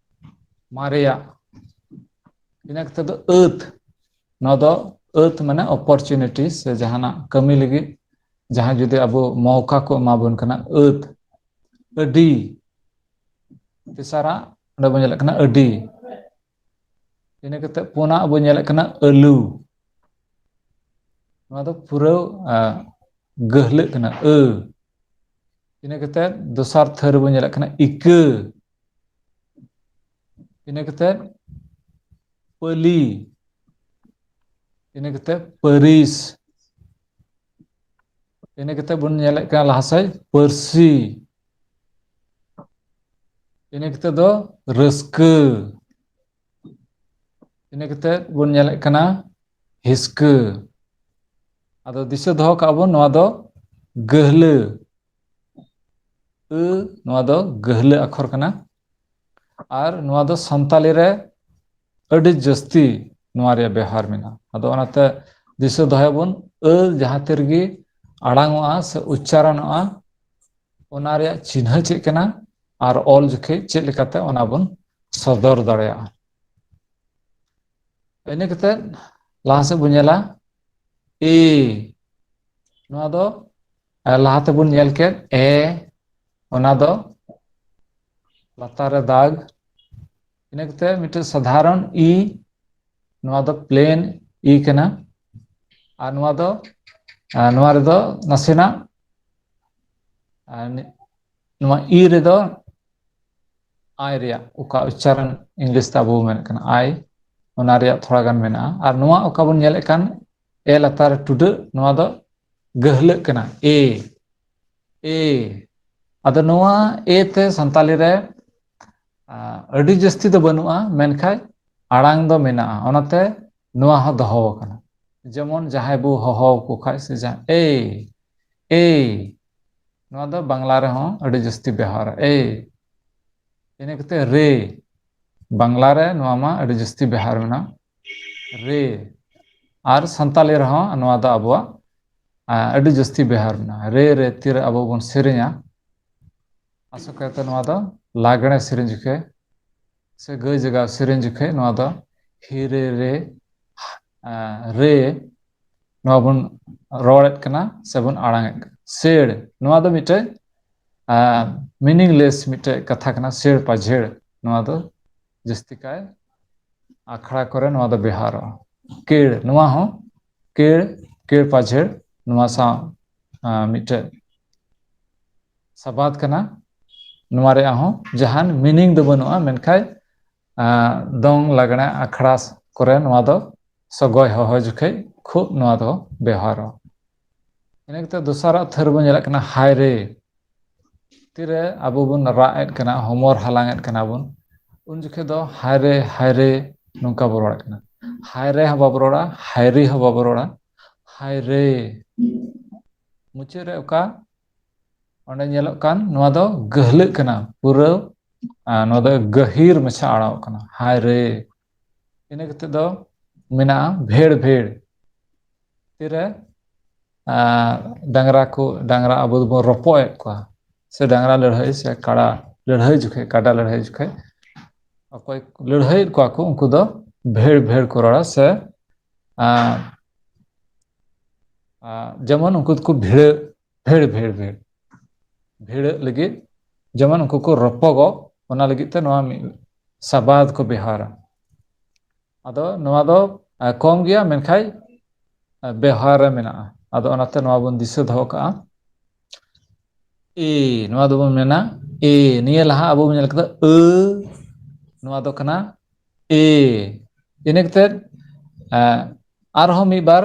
ᱢᱟᱨᱮᱭᱟᱜ ᱤᱱᱟᱹ ᱠᱟᱛᱮᱫ ᱫᱚ ᱱᱚᱣᱟ ᱫᱚ ᱢᱟᱱᱮ ᱚᱯᱚᱨᱪᱩᱱᱤᱴᱤ ᱥᱮ ᱡᱟᱦᱟᱱᱟᱜ ᱠᱟᱹᱢᱤ ᱞᱟᱹᱜᱤᱫ ᱡᱟᱦᱟᱸ ᱡᱩᱫᱤ ᱟᱵᱚ ᱢᱚᱣᱠᱟ ᱠᱚ ᱮᱢᱟᱵᱚᱱ ᱠᱟᱱᱟ ᱟᱹᱰᱤ ᱛᱮᱥᱟᱨᱟᱜ ᱚᱸᱰᱮ ᱵᱚᱱ ᱧᱮᱞᱮᱫ ᱠᱟᱱᱟ ᱟᱹᱰᱤ ᱤᱱᱟᱹ ᱠᱟᱛᱮᱫ ᱯᱩᱱᱟᱜ ᱵᱚᱱ ᱧᱮᱞᱮᱫ ᱠᱟᱱᱟ ᱟᱹᱞᱩ ᱱᱚᱣᱟ ᱫᱚ ᱯᱩᱨᱟᱹᱣ ᱜᱟᱹᱦᱞᱟᱹᱜ ᱠᱟᱱᱟ ᱤᱱᱟᱹ ᱠᱟᱛᱮᱫ ᱫᱚᱥᱟᱨ ᱛᱷᱟᱹᱨ ᱨᱮᱵᱚᱱ ᱧᱮᱞᱮᱫ ᱠᱟᱱᱟ ᱤᱠᱟᱹ ᱤᱱᱟᱹ ᱠᱟᱛᱮᱫ ᱯᱟᱹᱞᱤ ᱤᱱᱟᱹ ᱠᱟᱛᱮᱫ ᱯᱟᱹᱨᱤᱥ ᱤᱱᱟᱹ ᱠᱟᱛᱮᱫ ᱵᱚᱱ ᱧᱮᱞᱮᱫ ᱠᱟᱱᱟ ᱞᱟᱦᱟ ᱥᱮᱫ ᱯᱟᱹᱨᱥᱤ ᱤᱱᱟᱹ ᱠᱟᱛᱮᱫ ᱫᱚ ᱨᱟᱹᱥᱠᱟᱹ ᱤᱱᱟᱹ ᱠᱟᱛᱮᱫ ᱵᱚᱱ ᱧᱮᱞᱮᱫ ᱠᱟᱱᱟ ᱦᱤᱥᱠᱟᱹ ᱟᱫᱚ ᱫᱤᱥᱟᱹ ᱫᱚᱦᱚ ᱠᱟᱜ ᱵᱚᱱ ᱱᱚᱣᱟ ᱫᱚ ᱜᱟᱹᱦᱞᱟᱹ ᱱᱚᱣᱟ ᱫᱚ ᱜᱟᱹᱦᱞᱟᱹ ᱟᱠᱷᱚᱨ ᱠᱟᱱᱟ ᱟᱨ ᱱᱚᱣᱟ ᱫᱚ ᱥᱟᱱᱛᱟᱞᱤ ᱨᱮ ᱟᱹᱰᱤ ᱡᱟᱹᱥᱛᱤ ᱱᱚᱣᱟ ᱨᱮᱭᱟᱜ ᱵᱮᱣᱦᱟᱨ ᱢᱮᱱᱟᱜᱼᱟ ᱟᱫᱚ ᱚᱱᱟᱛᱮ ᱫᱤᱥᱟᱹ ᱫᱚᱦᱚᱭᱟᱵᱚᱱ ᱡᱟᱦᱟᱸ ᱛᱤ ᱨᱮᱜᱮ ᱟᱲᱟᱝᱚᱜᱼᱟ ᱥᱮ ᱩᱪᱪᱟᱨᱚᱱᱚᱜᱼᱟ ᱚᱱᱟ ᱨᱮᱭᱟᱜ ᱪᱤᱱᱦᱟᱹ ᱪᱮᱫ ᱠᱟᱱᱟ ᱟᱨ ᱚᱞ ᱡᱚᱠᱷᱮᱡ ᱪᱮᱫ ᱞᱮᱠᱟᱛᱮ ᱚᱱᱟ ᱵᱚᱱ ᱥᱚᱫᱚᱨ ᱫᱟᱲᱮᱭᱟᱜᱼᱟ ᱤᱱᱟᱹ ᱠᱟᱛᱮᱫ ᱞᱟᱦᱟ ᱥᱮᱫ ᱵᱚᱱ ᱧᱮᱞᱟ ᱱᱚᱣᱟ ᱫᱚ ᱞᱟᱦᱟ ᱛᱮᱵᱚᱱ ᱧᱮᱞ ᱠᱮᱫ ᱚᱱᱟ ᱫᱚ ᱞᱟᱛᱟᱨ ᱨᱮ ᱫᱟᱜᱽ ᱤᱱᱟᱹ ᱠᱟᱛᱮᱫ ᱢᱤᱫᱴᱮᱱ ᱥᱟᱫᱷᱟᱨᱚᱱ ᱱᱚᱣᱟ ᱫᱚ ᱯᱞᱮᱱ ᱠᱟᱱᱟ ᱟᱨ ᱱᱚᱣᱟ ᱫᱚ ᱱᱚᱣᱟ ᱨᱮᱫᱚ ᱱᱟᱥᱮᱱᱟᱜ ᱱᱚᱣᱟ ᱨᱮᱫᱚ ᱨᱮᱭᱟᱜ ᱚᱠᱟ ᱩᱪᱪᱟᱨᱚᱱ ᱤᱝᱞᱤᱥ ᱛᱮ ᱟᱵᱚ ᱵᱚ ᱢᱮᱱᱮᱫ ᱠᱟᱱᱟ ᱚᱱᱟ ᱨᱮᱭᱟᱜ ᱛᱷᱚᱲᱟ ᱜᱟᱱ ᱢᱮᱱᱟᱜᱼᱟ ᱟᱨ ᱱᱚᱣᱟ ᱚᱠᱟ ᱵᱚᱱ ᱧᱮᱞᱮᱫ ᱠᱟᱱ ᱞᱟᱛᱟᱨ ᱴᱩᱰᱟᱹᱜ ᱱᱚᱣᱟ ᱫᱚ ᱜᱟᱹᱦᱞᱟᱹᱜ ᱠᱟᱱᱟ ᱟᱫᱚ ᱱᱚᱣᱟ ᱛᱮ ᱥᱟᱱᱛᱟᱞᱤ ᱨᱮ ᱟᱹᱰᱤ ᱡᱟᱹᱥᱛᱤ ᱫᱚ ᱵᱟᱹᱱᱩᱜᱼᱟ ᱢᱮᱱᱠᱷᱟᱡ ᱟᱲᱟᱝ ᱫᱚ ᱢᱮᱱᱟᱜᱼᱟ ᱚᱱᱟᱛᱮ ᱱᱚᱣᱟ ᱦᱚᱸ ᱫᱚᱦᱚ ᱟᱠᱟᱱᱟ ᱡᱮᱢᱚᱱ ᱡᱟᱦᱟᱸᱭ ᱵᱚ ᱦᱚᱦᱚ ᱟᱠᱚ ᱠᱷᱟᱡ ᱥᱮ ᱱᱚᱣᱟ ᱫᱚ ᱵᱟᱝᱞᱟ ᱨᱮᱦᱚᱸ ᱟᱹᱰᱤ ᱡᱟᱹᱥᱛᱤ ᱵᱮᱣᱦᱟᱨᱟ ᱤᱱᱟᱹ ᱠᱟᱛᱮᱫ ᱵᱟᱝᱞᱟ ᱨᱮ ᱱᱚᱣᱟ ᱢᱟ ᱟᱹᱰᱤ ᱡᱟᱹᱥᱛᱤ ᱵᱮᱣᱦᱟᱨ ᱢᱮᱱᱟᱜᱼᱟ ᱟᱨ ᱥᱟᱱᱛᱟᱞᱤ ᱨᱮᱦᱚᱸ ᱱᱚᱣᱟ ᱫᱚ ᱟᱵᱚᱣᱟᱜ ᱟᱹᱰᱤ ᱡᱟᱹᱥᱛᱤ ᱵᱮᱣᱦᱟᱨ ᱢᱮᱱᱟᱜᱼᱟ ᱛᱤᱨᱮ ᱟᱵᱚ ᱵᱚᱱ ᱥᱮᱨᱮᱧᱟ ᱟᱥᱚᱠᱟᱭᱛᱮ ᱱᱚᱣᱟ ᱫᱚ ᱞᱟᱜᱽᱲᱮ ᱥᱮᱨᱮᱧ ᱡᱚᱠᱷᱮᱡ ᱥᱮ ᱜᱟᱹᱭ ᱡᱟᱜᱟᱣ ᱥᱮᱨᱮᱧ ᱡᱚᱠᱷᱮᱡ ᱱᱚᱣᱟ ᱫᱚ ᱦᱤᱨᱮ ᱱᱚᱣᱟ ᱵᱚᱱ ᱨᱚᱲᱮᱫ ᱠᱟᱱᱟ ᱥᱮᱵᱚᱱ ᱟᱲᱟᱝᱮᱫ ᱠᱟᱱᱟ ᱱᱚᱣᱟ ᱫᱚ ᱢᱤᱫᱴᱮᱡ ᱢᱤᱱᱤᱝᱞᱮᱥ ᱢᱤᱫᱴᱮᱡ ᱠᱟᱛᱷᱟ ᱠᱟᱱᱟ ᱯᱟᱡᱷᱮᱲ ᱱᱚᱣᱟ ᱫᱚ ᱡᱟᱹᱥᱛᱤ ᱠᱟᱭ ᱟᱠᱷᱲᱟ ᱠᱚᱨᱮ ᱱᱚᱣᱟ ᱫᱚ ᱵᱮᱣᱦᱟᱨᱚᱜᱼᱟ ᱱᱚᱣᱟ ᱦᱚᱸ ᱠᱟᱹᱲ ᱯᱟᱡᱷᱮᱲ ᱱᱚᱣᱟ ᱥᱟᱶ ᱢᱤᱫᱴᱮᱡ ᱥᱟᱵᱟᱫ ᱠᱟᱱᱟ ᱱᱚᱣᱟ ᱨᱮᱭᱟᱜ ᱦᱚᱸ ᱡᱟᱦᱟᱱ ᱢᱤᱱᱤᱝ ᱫᱚ ᱵᱟᱹᱱᱩᱜᱼᱟ ᱢᱮᱱᱠᱷᱟᱡ ᱫᱚᱝ ᱞᱟᱜᱽᱬᱮ ᱟᱠᱷᱲᱟ ᱠᱚᱨᱮ ᱱᱚᱣᱟ ᱫᱚ ᱥᱚᱜᱚᱭ ᱦᱚᱦᱚ ᱡᱚᱠᱷᱮᱡ ᱠᱷᱩᱵ ᱱᱚᱣᱟ ᱫᱚ ᱵᱮᱣᱦᱟᱨᱚᱜᱼᱟ᱾ ᱤᱱᱟᱹ ᱠᱟᱛᱮ ᱫᱚᱥᱟᱨᱟᱜ ᱛᱷᱟᱹᱨ ᱵᱚᱱ ᱧᱮᱞᱮᱫ ᱠᱟᱱᱟ ᱦᱟᱭᱨᱮ᱾ ᱛᱤᱨᱮ ᱟᱵᱚ ᱵᱚᱱ ᱨᱟᱜ ᱮᱫ ᱠᱟᱱᱟ, ᱦᱚᱢᱚᱨ ᱦᱟᱞᱟᱝ ᱮᱫ ᱠᱟᱱᱟ ᱵᱚᱱ, ᱩᱱ ᱡᱚᱠᱷᱮᱡ ᱫᱚ ᱦᱟᱭᱨᱮ ᱦᱟᱭᱨᱮ ᱱᱚᱝᱠᱟ ᱵᱚ ᱨᱚᱲᱮᱫ ᱠᱟᱱᱟ᱾ ᱦᱟᱭᱨᱮ ᱦᱚᱸ ᱵᱟᱵᱚ ᱨᱚᱲᱟ, ᱦᱟᱭᱨᱮ ᱦᱚᱸ ᱵᱟᱵᱚ ᱨᱚᱲᱟ, ᱦᱟᱭᱨᱮ᱾ ᱢᱩᱪᱟᱹᱫ ᱨᱮ ᱚᱠᱟ ᱚᱸᱰᱮ ᱧᱮᱞᱚᱜ ᱠᱟᱱ ᱱᱚᱣᱟ ᱫᱚ ᱜᱟᱹᱦᱞᱟᱹᱜ ᱠᱟᱱᱟ ᱯᱩᱨᱟᱹ, ᱱᱚᱣᱟ ᱫᱚ ᱜᱟᱹᱦᱤᱨ ᱢᱟᱪᱷᱟ ᱟᱲᱟᱝᱚᱜ ᱠᱟᱱᱟ ᱦᱟᱭᱨᱮ᱾ ᱤᱱᱟᱹ ᱠᱟᱛᱮᱫ ᱫᱚ ᱢᱮᱱᱟᱜᱼᱟ ᱵᱷᱮᱲ ᱵᱷᱮᱲ᱾ ᱛᱤᱨᱮ ᱰᱟᱝᱨᱟ ᱟᱵᱚ ᱫᱚᱵᱚᱱ ᱨᱚᱯᱚᱜ ᱮᱫ ᱠᱚᱣᱟ, ᱥᱮ ᱰᱟᱝᱨᱟ ᱞᱟᱹᱲᱦᱟᱹᱭ ᱥᱮ ᱠᱟᱲᱟ ᱞᱟᱹᱲᱦᱟᱹᱭ ᱡᱚᱠᱷᱮᱡ, ᱠᱟᱰᱟ ᱞᱟᱹᱲᱦᱟᱹᱭ ᱡᱚᱠᱷᱮᱡ ᱚᱠᱚᱭ ᱞᱟᱹᱲᱦᱟᱹᱭᱮᱫ ᱠᱚᱣᱟ ᱠᱚ ᱩᱱᱠᱩ ᱫᱚ ᱵᱷᱮᱲ ᱵᱷᱮᱲ ᱠᱚ ᱨᱚᱲᱟ, ᱥᱮ ᱡᱮᱢᱚᱱ ᱩᱱᱠᱩ ᱫᱚᱠᱚ ᱵᱷᱤᱲᱟᱹᱜ, ᱵᱷᱮᱲ ᱵᱷᱮᱲ ᱵᱷᱮᱲ ᱵᱷᱤᱲᱟᱹᱜ ᱞᱟᱹᱜᱤᱫ ᱡᱮᱢᱚᱱ ᱩᱱᱠᱩ ᱠᱚ ᱨᱚᱯᱚᱜᱚᱜ, ᱚᱱᱟ ᱞᱟᱹᱜᱤᱫ ᱛᱮ ᱱᱚᱣᱟ ᱥᱟᱵᱟᱫ ᱠᱚ ᱵᱮᱣᱦᱟᱨᱟ᱾ ᱟᱫᱚ ᱱᱚᱣᱟ ᱫᱚ ᱠᱚᱢ ᱜᱮᱭᱟ, ᱢᱮᱱᱠᱷᱟᱡ ᱵᱮᱣᱦᱟᱨ ᱨᱮ ᱢᱮᱱᱟᱜᱼᱟ᱾ ᱟᱫᱚ ᱚᱱᱟᱛᱮ ᱱᱚᱣᱟ ᱵᱚᱱ ᱫᱤᱥᱟᱹ ᱫᱚᱦᱚ ᱠᱟᱜᱼᱟ᱾ ᱱᱚᱣᱟ ᱫᱚᱵᱚᱱ ᱢᱮᱱᱟ ᱱᱤᱭᱟᱹ ᱞᱟᱦᱟ ᱟᱵᱚ ᱵᱚᱱ ᱧᱮᱞ ᱠᱟᱫᱟ ᱱᱚᱣᱟ ᱫᱚ ᱠᱟᱱᱟ ᱤᱱᱟᱹ ᱠᱟᱛᱮᱫ ᱟᱨᱦᱚᱸ ᱢᱤᱫ ᱵᱟᱨ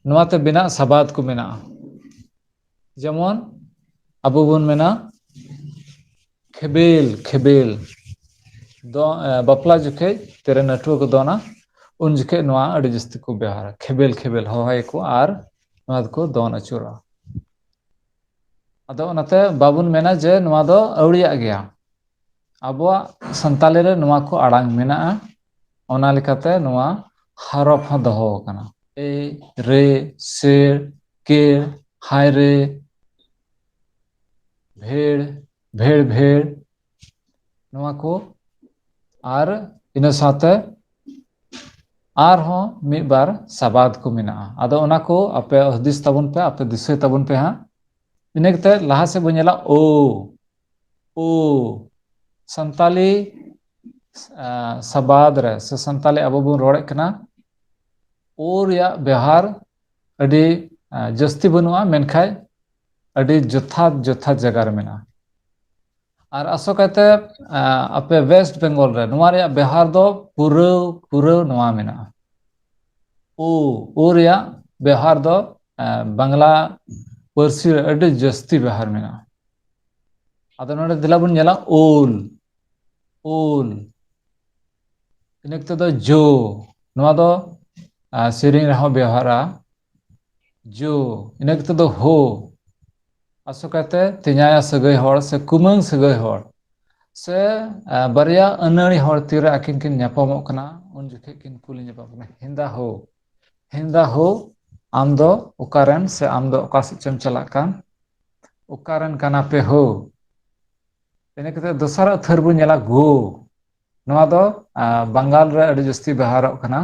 ᱱᱚᱣᱟᱛᱮ ᱵᱮᱱᱟᱜ ᱥᱟᱵᱟᱫ ᱠᱚ ᱢᱮᱱᱟᱜᱼᱟ᱾ ᱡᱮᱢᱚᱱ ᱟᱵᱚ ᱵᱚᱱ ᱢᱮᱱᱟ ᱠᱷᱮᱵᱮᱞ ᱠᱷᱮᱵᱮᱞ, ᱵᱟᱯᱞᱟ ᱡᱚᱠᱷᱮᱡ ᱛᱤᱨᱮ ᱱᱟᱹᱴᱩᱣᱟᱹ ᱠᱚ ᱫᱚᱱᱟ, ᱩᱱ ᱡᱚᱠᱷᱮᱡ ᱱᱚᱣᱟ ᱟᱹᱰᱤ ᱡᱟᱹᱥᱛᱤ ᱠᱚ ᱵᱮᱣᱦᱟᱨᱟ᱾ ᱠᱷᱮᱵᱮᱞ ᱠᱷᱮᱵᱮᱞ ᱦᱚᱦᱚᱭᱟᱠᱚ ᱟᱨ ᱱᱚᱣᱟ ᱫᱚᱠᱚ ᱫᱚᱱ ᱟᱹᱪᱩᱨᱚᱜᱼᱟ᱾ ᱟᱫᱚ ᱚᱱᱟᱛᱮ ᱵᱟᱵᱚᱱ ᱢᱮᱱᱟ ᱡᱮ ᱱᱚᱣᱟ ᱫᱚ ᱟᱹᱣᱲᱤᱭᱟᱜ ᱜᱮᱭᱟ᱾ ᱟᱵᱚᱣᱟᱜ ᱥᱟᱱᱛᱟᱞᱤ ᱨᱮ ᱱᱚᱣᱟ ᱠᱚ ᱟᱲᱟᱝ ᱢᱮᱱᱟᱜᱼᱟ, ᱚᱱᱟ ᱞᱮᱠᱟᱛᱮ ᱱᱚᱣᱟ ᱦᱚᱨᱚᱯ ᱦᱚᱸ ᱫᱚᱦᱚ ᱟᱠᱟᱱᱟ᱾ ᱨᱮ ᱥᱮᱨ ᱠᱮ ᱦᱟᱭᱨᱮ ᱵᱷᱮᱲ ᱵᱷᱮᱲ ᱵᱷᱮᱲ ᱱᱚᱣᱟ ᱠᱚ, ᱟᱨ ᱤᱱᱟᱹ ᱥᱟᱶᱛᱮ ᱟᱨᱦᱚᱸ ᱢᱤᱫ ᱵᱟᱨ ᱥᱟᱵᱟᱫ ᱠᱚ ᱢᱮᱱᱟᱜᱼᱟ᱾ ᱟᱫᱚ ᱚᱱᱟ ᱠᱚ ᱟᱯᱮ ᱦᱩᱫᱤᱥ ᱛᱟᱵᱚᱱ ᱯᱮ, ᱟᱯᱮ ᱫᱤᱥᱟᱹᱭ ᱛᱟᱵᱚᱱ ᱯᱮ ᱦᱟᱸᱜ᱾ ᱤᱱᱟᱹ ᱠᱟᱛᱮᱫ ᱞᱟᱦᱟ ᱥᱮᱫ ᱵᱚᱱ ᱧᱮᱞᱟ ᱥᱟᱱᱛᱟᱞᱤ ᱥᱟᱵᱟᱫ ᱨᱮ ᱥᱮ ᱥᱟᱱᱛᱟᱞᱤ ᱟᱵᱚ ᱵᱚᱱ ᱨᱚᱲᱮᱫ ᱠᱟᱱᱟ, ᱨᱮᱭᱟᱜ ᱵᱮᱣᱦᱟᱨ ᱟᱹᱰᱤ ᱡᱟᱹᱥᱛᱤ ᱵᱟᱹᱱᱩᱜᱼᱟ, ᱢᱮᱱᱠᱷᱟᱡ ᱟᱹᱰᱤ ᱡᱚᱛᱷᱟᱛ ᱡᱟᱭᱜᱟ ᱨᱮ ᱢᱮᱱᱟᱜᱼᱟ᱾ ᱟᱨ ᱟᱥᱚᱠᱟᱭᱛᱮ ᱟᱯᱮ ᱳᱭᱮᱥᱴ ᱵᱮᱝᱜᱚᱞ ᱨᱮ ᱱᱚᱣᱟ ᱨᱮᱭᱟᱜ ᱵᱮᱣᱦᱟᱨ ᱫᱚ ᱯᱩᱨᱟᱹᱣ ᱱᱚᱣᱟ ᱢᱮᱱᱟᱜᱼᱟ᱾ ᱨᱮᱭᱟᱜ ᱵᱮᱣᱦᱟᱨ ᱫᱚ ᱵᱟᱝᱞᱟ ᱯᱟᱹᱨᱥᱤ ᱨᱮ ᱟᱹᱰᱤ ᱡᱟᱹᱥᱛᱤ ᱵᱮᱣᱦᱟᱨ ᱢᱮᱱᱟᱜᱼᱟ᱾ ᱟᱫᱚ ᱱᱚᱰᱮ ᱫᱮᱞᱟ ᱵᱚᱱ ᱧᱮᱞᱟ ᱩᱞ ᱤᱱᱟᱹ ᱠᱟᱛᱮᱫ ᱫᱚ ᱱᱚᱣᱟ ᱫᱚ ᱥᱮᱨᱮᱧ ᱨᱮᱦᱚᱸ ᱵᱮᱣᱦᱟᱨᱟ᱾ ᱤᱱᱟᱹ ᱠᱟᱛᱮᱫ ᱫᱚ ᱟᱥᱚᱠᱟᱭᱛᱮ ᱛᱮᱧᱟᱭᱟ ᱥᱟᱹᱜᱟᱹᱭ ᱦᱚᱲ ᱥᱮ ᱠᱩᱢᱟᱹᱝ ᱥᱟᱹᱜᱟᱹᱭ ᱦᱚᱲ, ᱥᱮ ᱵᱟᱨᱭᱟ ᱟᱹᱱᱟᱹᱲᱤ ᱦᱚᱲ ᱛᱤᱨᱮ ᱟᱹᱠᱤᱱ ᱠᱤᱱ ᱧᱟᱯᱟᱢᱚᱜ ᱠᱟᱱᱟ, ᱩᱱ ᱡᱚᱠᱷᱮᱡ ᱠᱤᱱ ᱠᱩᱞᱤ ᱧᱟᱯᱟᱢ ᱠᱟᱱᱟ, ᱦᱮᱸᱫᱟ ᱦᱳ ᱟᱢ ᱫᱚ ᱚᱠᱟᱨᱮᱱ, ᱥᱮ ᱟᱢ ᱫᱚ ᱚᱠᱟ ᱥᱮᱫ ᱪᱚᱢ ᱪᱟᱞᱟᱜ ᱠᱟᱱ, ᱚᱠᱟᱨᱮᱱ ᱠᱟᱱᱟ ᱯᱮ ᱦᱳ᱾ ᱤᱱᱟᱹ ᱠᱟᱛᱮᱫ ᱫᱚᱥᱟᱨᱟᱜ ᱛᱷᱟᱹᱨ ᱵᱚᱱ ᱧᱮᱞᱟ ᱱᱚᱣᱟ ᱫᱚ ᱵᱟᱝᱜᱟᱞ ᱨᱮ ᱟᱹᱰᱤ ᱡᱟᱹᱥᱛᱤ ᱵᱮᱣᱦᱟᱨᱚᱜ ᱠᱟᱱᱟ᱾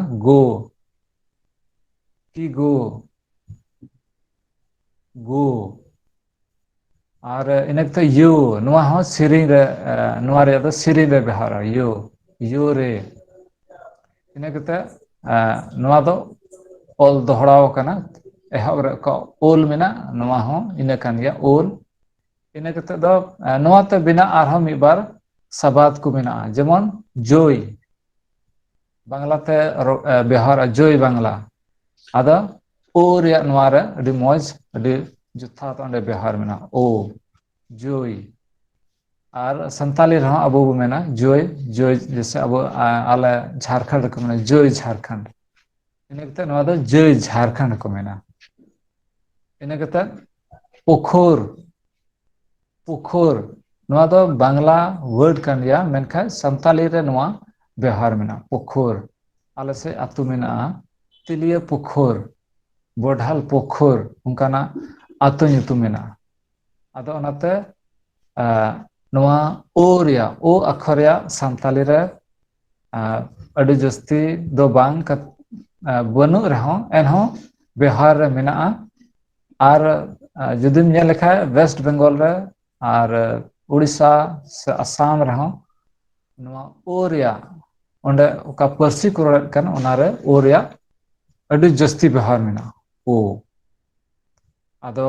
ᱠᱤ ᱜᱳ ᱟᱨ ᱤᱱᱟᱹ ᱠᱟᱛᱮᱫ ᱱᱚᱣᱟ ᱦᱚᱸ ᱥᱮᱨᱮᱧ ᱨᱮ, ᱱᱚᱣᱟ ᱨᱮᱭᱟᱜ ᱫᱚ ᱥᱮᱨᱮᱧ ᱨᱮ ᱵᱮᱣᱦᱟᱨᱟ ᱨᱮ᱾ ᱤᱱᱟᱹ ᱠᱟᱛᱮᱫ ᱱᱚᱣᱟ ᱫᱚ ᱚᱞ ᱫᱚᱦᱲᱟᱣ ᱟᱠᱟᱱᱟ, ᱮᱦᱚᱵ ᱨᱮ ᱚᱠᱟ ᱳᱞ ᱢᱮᱱᱟᱜ, ᱱᱚᱣᱟ ᱦᱚᱸ ᱤᱱᱟᱹ ᱠᱟᱱ ᱜᱮᱭᱟ ᱤᱱᱟᱹ ᱠᱟᱛᱮᱫ ᱫᱚ ᱱᱚᱣᱟᱛᱮ ᱵᱮᱱᱟᱜ ᱟᱨᱦᱚᱸ ᱢᱤᱫ ᱵᱟᱨ ᱥᱟᱵᱟᱫ ᱠᱚ ᱢᱮᱱᱟᱜᱼᱟ, ᱡᱮᱢᱚᱱ ᱡᱚᱭ ᱵᱟᱝᱞᱟᱛᱮ ᱵᱮᱣᱦᱟᱨᱟ ᱡᱚᱭ ᱵᱟᱝᱞᱟ᱾ ᱟᱫᱚ ᱨᱮᱭᱟᱜ ᱱᱚᱣᱟ ᱨᱮ ᱟᱹᱰᱤ ᱢᱚᱡᱽ, ᱟᱹᱰᱤ ᱡᱚᱛᱷᱟᱛ ᱚᱸᱰᱮ ᱵᱮᱣᱦᱟᱨ ᱢᱮᱱᱟᱜᱼᱟ, ᱡᱚᱭ᱾ ᱟᱨ ᱥᱟᱱᱛᱟᱞᱤ ᱨᱮᱦᱚᱸ ᱟᱵᱚ ᱵᱚ ᱢᱮᱱᱟ ᱡᱚᱭ ᱡᱮᱭᱥᱮ ᱟᱵᱚ ᱟᱞᱮ ᱡᱷᱟᱲᱠᱷᱚᱸᱰ ᱨᱮᱠᱚ ᱢᱮᱱᱟ ᱡᱚᱭ ᱡᱷᱟᱲᱠᱷᱚᱸᱰ᱾ ᱤᱱᱟᱹ ᱠᱟᱛᱮᱫ ᱱᱚᱣᱟ ᱫᱚ ᱡᱚᱭ ᱡᱷᱟᱲᱠᱷᱚᱸᱰ ᱠᱚ ᱢᱮᱱᱟ᱾ ᱤᱱᱟᱹ ᱠᱟᱛᱮᱫ ᱱᱚᱣᱟ ᱫᱚ ᱵᱟᱝᱞᱟ ᱣᱟᱨᱰ ᱠᱟᱱ ᱜᱮᱭᱟ, ᱢᱮᱱᱠᱷᱟᱱ ᱥᱟᱱᱛᱟᱞᱤ ᱨᱮ ᱱᱚᱣᱟ ᱵᱮᱣᱦᱟᱨ ᱢᱮᱱᱟᱜᱼᱟ᱾ ᱟᱞᱮ ᱥᱮᱫ ᱟᱹᱛᱩ ᱢᱮᱱᱟᱜᱼᱟ ᱛᱤᱞᱭᱟᱹ ᱵᱚᱰᱷᱟᱞ ᱚᱱᱠᱟᱱᱟᱜ ᱟᱹᱛᱩ ᱧᱩᱛᱩᱢ ᱢᱮᱱᱟᱜᱼᱟ᱾ ᱟᱫᱚ ᱚᱱᱟᱛᱮ ᱱᱚᱣᱟ ᱨᱮᱭᱟᱜ ᱟᱠᱷᱚᱨ ᱨᱮᱭᱟᱜ ᱥᱟᱱᱛᱟᱞᱤ ᱨᱮ ᱟᱹᱰᱤ ᱡᱟᱹᱥᱛᱤ ᱫᱚ ᱵᱟᱝ ᱵᱟᱹᱱᱩᱜ ᱨᱮᱦᱚᱸ ᱮᱱᱦᱚᱸ ᱵᱮᱣᱦᱟᱨ ᱨᱮ ᱢᱮᱱᱟᱜᱼᱟ᱾ ᱟᱨ ᱡᱩᱫᱤᱢ ᱧᱮᱞ ᱞᱮᱠᱷᱟᱡ ᱳᱭᱮᱥᱴ ᱵᱮᱝᱜᱚᱞ ᱨᱮ ᱟᱨ ᱩᱲᱤᱥᱥᱟ ᱥᱮ ᱟᱥᱟᱢ ᱨᱮᱦᱚᱸ ᱱᱚᱣᱟ ᱨᱮᱭᱟᱜ ᱚᱸᱰᱮ ᱚᱠᱟ ᱯᱟᱹᱨᱥᱤ ᱠᱚ ᱨᱚᱲᱮᱫ ᱠᱟᱱ, ᱚᱱᱟᱨᱮ ᱨᱮᱭᱟᱜ ᱟᱹᱰᱤ ᱡᱟᱹᱥᱛᱤ ᱵᱮᱣᱦᱟᱨ ᱢᱮᱱᱟᱜᱼᱟ᱾ ᱟᱫᱚ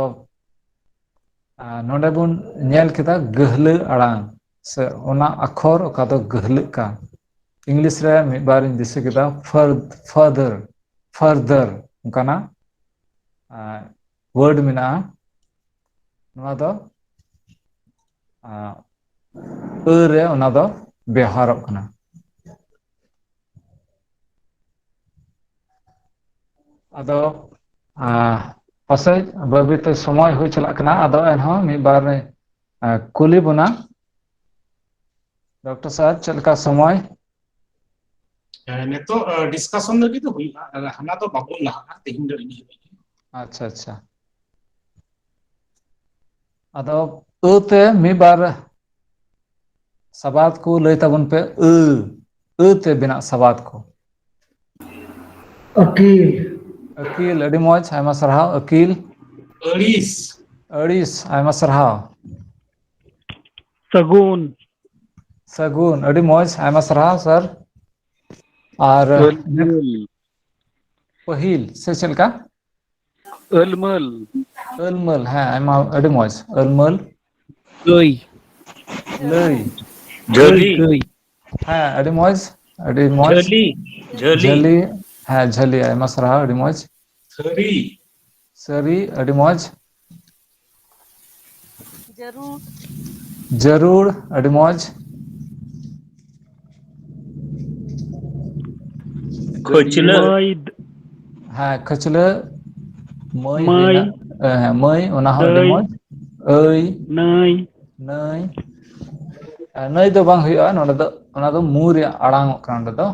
ᱱᱚᱰᱮ ᱵᱚᱱ ᱧᱮᱞ ᱠᱮᱫᱟ ᱜᱟᱹᱦᱞᱟᱹ ᱟᱲᱟᱝ, ᱥᱮ ᱚᱱᱟ ᱟᱠᱷᱚᱨ ᱚᱠᱟ ᱫᱚ ᱜᱟᱹᱦᱞᱟᱹᱜ ᱠᱟᱱ, इंग्लिश रे मिद बार इन दिसे केदा फर्दर फर्दर उनकाना वर्ड मिना नवा दो रे ओना दो व्यवहारक कना आदो पासे बाबीते समय हो चला कना आदो एनहो मिद बार कुली बना डॉक्टर साहब चलका समय नेतो डिस्कशन लगी तो हुई हना तो बाबू लहा तीन दो इनी अच्छा अच्छा आदो ते मिद बार सवाद को लय तबन पे ते बिना सवाद को अकील अकील अडी मौज आयमा सरहाव अकील अड़ीस अड़ीस आयमा सरहाव सगुन सगुन अडी मौज आयमा सरहाव सर और अलमुल पहिल से चलका अलमल अलमल है आयमा अडी मौज अलमल गई लय झली है अडी मौज झली झली झली है झली आयमा सरहाव अडी मौज थरी सरी अडी मौज जरूर जरूर अडी मौज खोचला मैद है खचले मई मई हुईना मई ओना हो अडी दई मौज ऐ नई नई नई दो बांग हुआ नोडे दो ओना दो मु रे आड़ांग कान दो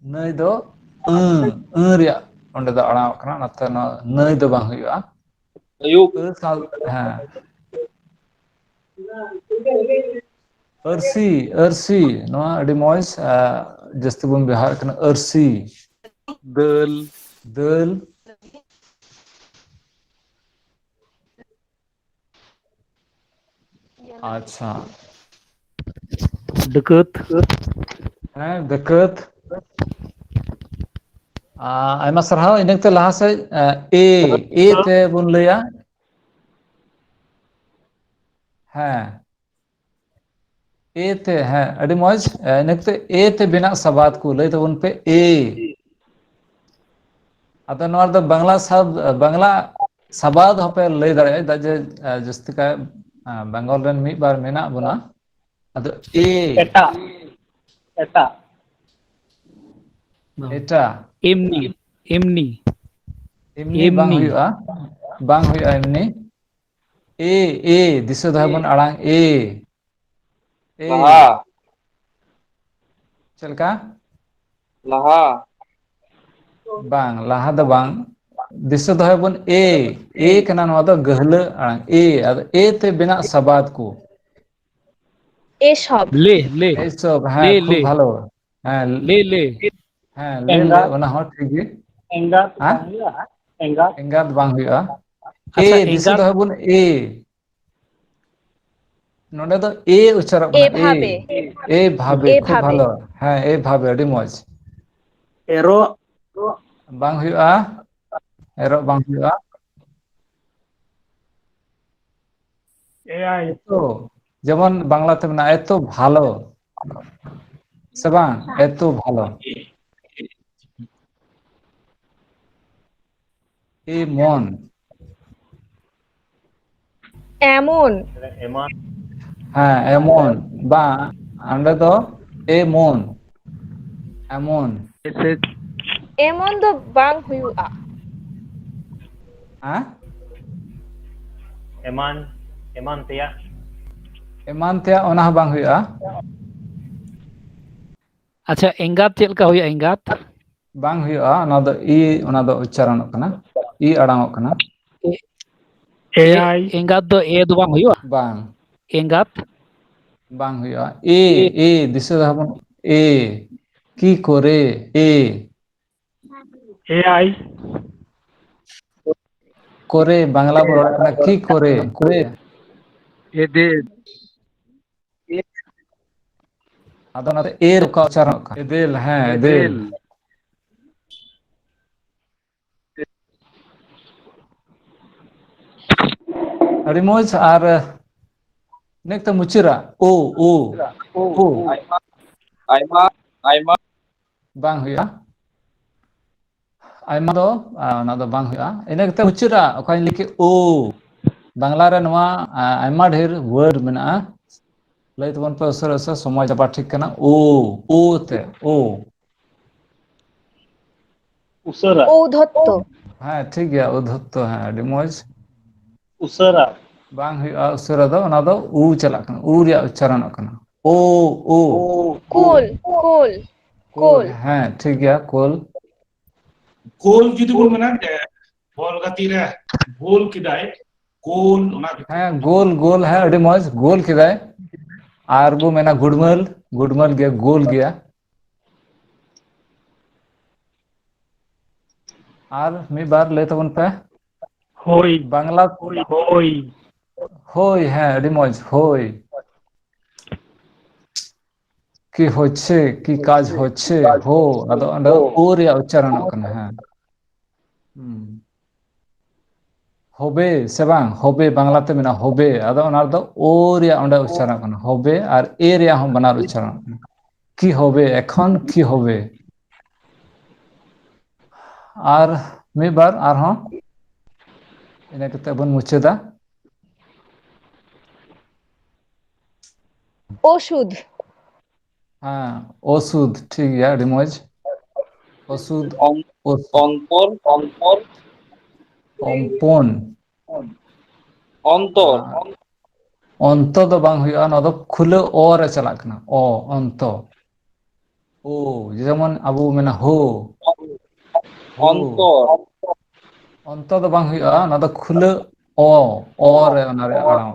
नई दो रे ओंडे दो आड़ांग काना नते नई दो बांग हुआ अयुब साल हाँ अरसी अरसी नोआ अडी मौज जस्ती बुन बिहार कना अरसी दल दल अच्छा दकत है दकत आयमा सरहाव इनकते लहा से ए ते बुन लया हाँ ए ते है अडी मौज इनकते ए ते बिना सवाद को लय तबन पे ए अतो नोर दो बांग्ला सवाद होपे लय दाड़े दाजे जस्ती का बेंगल रेन मिद बार मेना बना अतो ए एटा एटा एटा एमनी एमनी एमनी बांग हुआ एमनी ए दिशा दहबन आड़ांग ए लहा चलका लहा बांग लहा द बांग दिशा दहबन ए कना नवा दो गहले आड़ांग ए ते बिना सवाद को এসব ले ए सब हाँ ले खूब ले भालो हाँ ले हाँ ले ओना हो ठीक है एंगात हाँ एंगात एंगात बांग हुआ अच्छा दिशा एंगात दहबन नोडे दो उच्चारण এভাবে ए भाबे खूब এভাবে भालो हाँ ए भाबे अडी मौज एरो बांग हुआ एरो बांग हुआ एआई तो যেমন বাংলাতে না এত ভালো সে বাং এত ভালো এ মন এমন एमान হ্যাঁ এমন বা আমরা তো এ মন এমন ऐसे এমন দ বাং হুইউআ হ্যাঁ एमान एमान तेया এমান তে ওনা বাং হুইয়া अच्छा एंगात चेल का हुई एंगात बांग हुआ ओना दो ओना दो उच्चारण कना आड़ांग कना एआई एंगात दो ए दो बांग हुई बांग एंगात बांग हुआ दिशा दहबन ए की करे एआई करे बांग्ला बोल कना की करे ये दे आदो नाते ए का उच्चारण का एदेल हाँ एदेल अड़ी मौज और next मुचिरा O Aima. Aima. bang huya. Aima do ona do bang huya. Ina kate muchira okain liki o. Bangla re noa aima dher word mena. Lai tabon pe usar usar somoy jaba thik kana o te o. Usara. ঔদ্ধত্য হ্যাঁ ঠিক গিয়া উদ্ধত্ত হ্যাঁ আᱹᱰᱤ মজ Usara. bang huya usara do ona do u chalak kana u ria uchcharanok kana o কোল কোল কোল হ্যাঁ ঠিক গিয়া কোল गोल जुदी बोल मना ball गति रे गोल किदाय गोल ओना হ্যাঁ গোল গোল হ্যাঁ আᱹᱰᱤ মজ গোল কিদায় আর বো মেনা গুডমল গুডমল গিয়া গোল গিয়া আর মিবার লে তবন পে Hoi. বাংলা Hoi. হই হ্যাঁ আᱹডি মজ হই কি হচ্ছে কি কাজ হচ্ছে হো আদো অন্ড ও রিয়া উচ্চারণক কানা হ্যাঁ হবে সে বাং হবে বাংলাতে মেনা হবে আদো অনার দো ও রিয়া অন্ডে উচ্চারণ কানা হবে আর এ রিয়া হম বানার উচ্চারণ কানা কি হবে এখন কি হবে আর মিবার আর হ্যাঁ ইনা কতে বন মুছেদা ওষুধ হ্যাঁ ওষুধ ঠিক ইয়া আᱹডি মজ ওষুধ Ompor. Ompor. কম্পন Ontor. অন্ত তো বাং হুইয়া না তো খুলে অ রে চালাক না অ অন্ত ও যেমন আবু মেনা হো Ontor. অন্ত তো বাং হুইয়া না তো খুলে অ অ রে ওনা রে আড়াও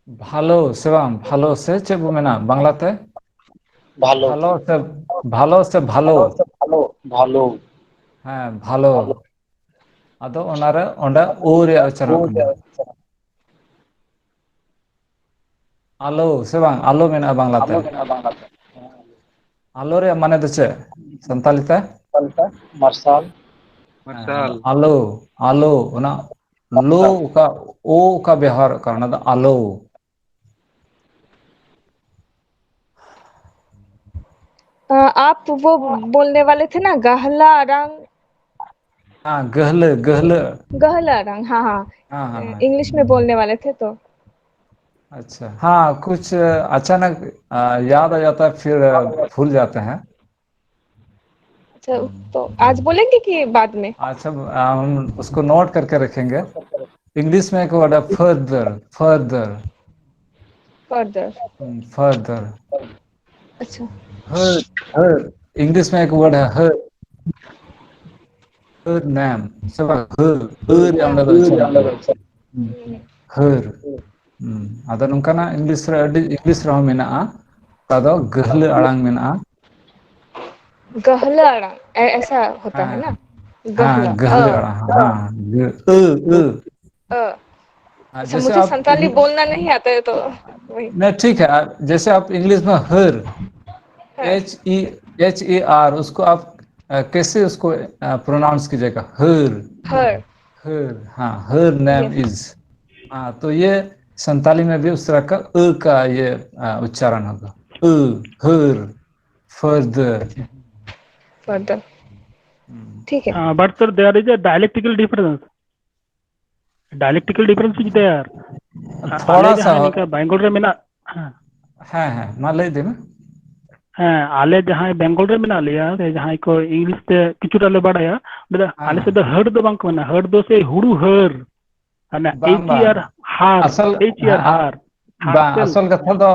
ভালো সে বাং ভালো সে চে বু মেনা বাংলাতে Bhalo. ভালো সে ভালো Bhalo. Bhalo. হ্যাঁ ভালো আদো ওনারে ওন্ডা ও রে উচ্চারণ কানা আলো সে বাং আলো মেনা বাংলাতে আলো রে মানে দছে সান্তালিতে Marshal. আলো আলো ওনা লো का ओ का व्यवहार करना था आलो आप वो बोलने वाले थे ना गहला रंग हाँ गहले गहले गहला रंग हाँ हाँ हाँ इंग्लिश में बोलने वाले थे तो अच्छा हाँ कुछ अचानक याद आ जाता है फिर भूल जाते हैं अच्छा तो आज बोलेंगे कि बाद में अच्छा हम उसको नोट करके रखेंगे इंग्लिश में एक वर्ड है फर्दर फर्दर फर्दर फर्दर अच्छा हर हर इंग्लिश में एक वर्ड है हर हर नाम सब हर या उन्हें तो अच्छा हर ada nungkana English re adi English rehon menaa tado gehle arang menaa गहला रंग ऐसा होता है ना गहला हाँ गहले arang हाँ अच्छा जैसे मुझे आप संताली बोलना नहीं आता है तो वही नहीं ठीक है जैसे आप इंग्लिश में हर है। एच ई आर उसको आप कैसे उसको प्रोनाउंस कीजिएगा हर हर हाँ हर नेम Yes. इज हाँ तो ये संताली में भी उस तरह का का ये उच्चारण होगा हर फर्दर फर्दर ठीक है But sir, there is a dialectical difference. Dialectical difference is there. थोड़ा सा बेंगल रे मेना हाँ हाँ मा लay दे हाँ आले जहाँ बेंगल रे मेना लिया जहाँ को इंग्लिश ते किचुटा ले बाड़ाया मतलब आले से द हर्ड दो बांक मना हर्ड दो से हुडू हर अना एचईआर हार एचईआर हार असल कथा दो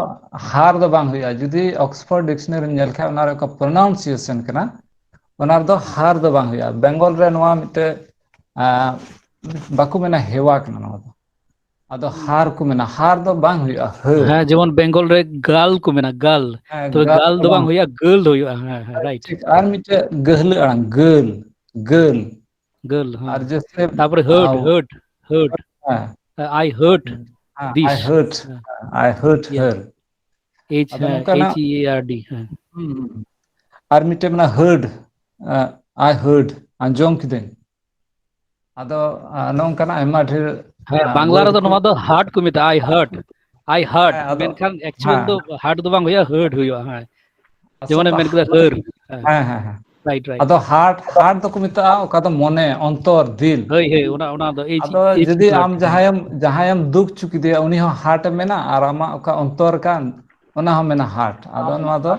हार दो बांग हुआ जुदी ऑक्सफोर्ड डिक्शनरी नेल खा ओना रे को प्रोनाउंसिएशन कना ओना रे दो हार दो बांग हुआ बेंगल रे नोआ मिटे बाकु मेना हेवा कना नोआ दो अदो हार को मेना हार दो बांग हुआ हाँ जेमन बेंगल रे गाल को मेना गाल तो गाल दो बांग हुआ गर्ल हुआ हाँ राइट ठीक आर मिटे गहले आंग गर्ल गर्ल गर्ल हाँ और जैसे तापर hurt I hurt this I hurt her H E R D और मिटे मना heard I heard आंजोम किदें आदो नोंकना आयमा ढेर हाँ बांग्ला रे नवा दो हार्ट को मिता आई हर्ट ᱟᱫᱚ मेनखान एक्चुअल दो हार्ट दो बांग होया हर्ट हुआ हाँ जेमन मेन कदा हर ᱦᱮᱸ राइट राइट ᱟᱫᱚ हार्ट ᱫᱚᱠᱚ ᱢᱮᱛᱟᱜᱼᱟ ᱚᱠᱟ ᱫᱚ ᱢᱚᱱᱮ ᱚᱱᱛᱚᱨ ᱫᱤᱞ हई हई ओना दो ᱟᱫᱚ ᱡᱩᱫᱤ ᱟᱢ ᱡᱟᱦᱟᱸᱭᱮᱢ ᱫᱩᱠ ᱦᱚᱪᱚ ᱠᱮᱫᱮᱭᱟ ᱩᱱᱤ ᱦᱚᱸ ᱦᱟर्ट ᱮ ᱢᱮᱱᱟ ᱟᱨ ᱟᱢᱟᱜ ᱚᱠᱟ ᱚᱱᱛᱚᱨ ᱠᱟᱱ ᱚᱱᱟ ᱦᱚᱸ ᱢᱮᱱᱟ हार्ट ᱟᱫᱚ ᱱᱚᱣᱟ ᱫᱚ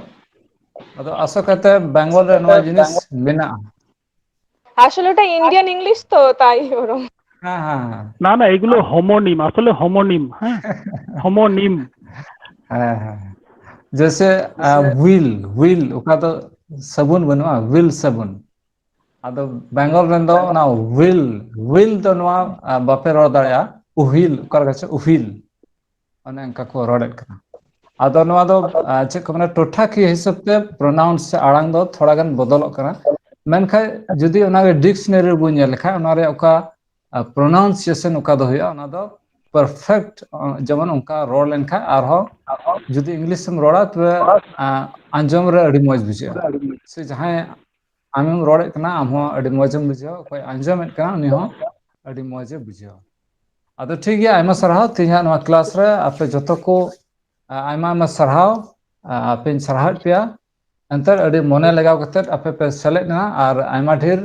ᱟᱫᱚ ᱟᱥᱚ ᱠᱟᱛᱮ বেঙ্গল রে নয়া জিনিস মেনাᱜᱼᱟ আসলে ওটা ইন্ডিয়ান ইংলিশ তো তাই ওরকম। হ্যাঁ হ্যাঁ হ্যাঁ না না এগুলো হোমোনিম, আসলে হোমোনিম, হ্যাঁ হোমোনিম। হ্যাঁ হ্যাঁ जैसे व्हील ओका तो साबुन बनवा व्हील साबुन आदो बेंगल रेन दो ना व्हील दो नवा बापे रोड दाया उहिल ओकर गसे उहिल अने अंका को रोडेट कना आदो नवा दो चे को माने टोठा की हिसाब ते प्रोनाउंस से आड़ांग दो थोड़ा गन बदलक कना मेनखाय जदि ओनागे डिक्शनरी बो नेल लेखा ओनारे ओका प्रोनाउंसिएशन ओका दो होया ओना दो परफेक्ट जेमन उनका रोड लेनखा आरो जुदी इंग्लिश में रोड़ा तो आंजम रे अड़ी मौज बुझा से जहां आमेम रोड़े कना आम हो अड़ी मौजम बुझा कोई आंजम एत कना उनी हो अड़ी मौजे बुझा आदो ठीक गया आयमा सरहाव तिहा नवा क्लास रे आपे जतो को आयमा आयमा सरहाव आपे सरहाव पेया अंतर अड़ी मने लगाव कते आपे पे सेलेक्ट ना और आयमा ढेर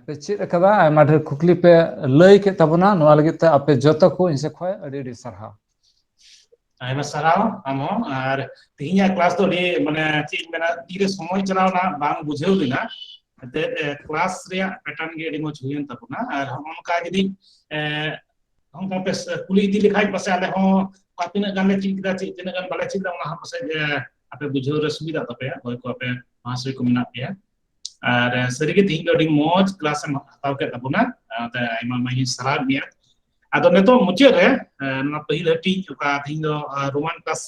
पे चेद कदा आयमा ढेर कुकली पे लई के तबना नवा लगी ते आपे जतो को इनसे खोय अड़ी अड़ी सरहाव आयमा सराव आमो और तिहिया क्लास तो ले माने चीज मेना तीरे समय चलाव ना बांग बुझेउ दिना ते क्लास रे पैटर्न गे एडी मो हुयन तबना और हम का जदी हम का पे कुली दी लिखाई पसे आले हो कातिना गाने चीज दा चीज तिना गान बाले चीज दा हम पसे आपे बुझेउ रे सुविधा तपे होय को आपे मास्टर को मिना पे और सरी के तिहिन दी मोज क्लास में हताव के तबना ते आयमा मही सराव मिया आदो नेतो मुचे रे ना पहिल हटी का थिंग दो रोमान क्लास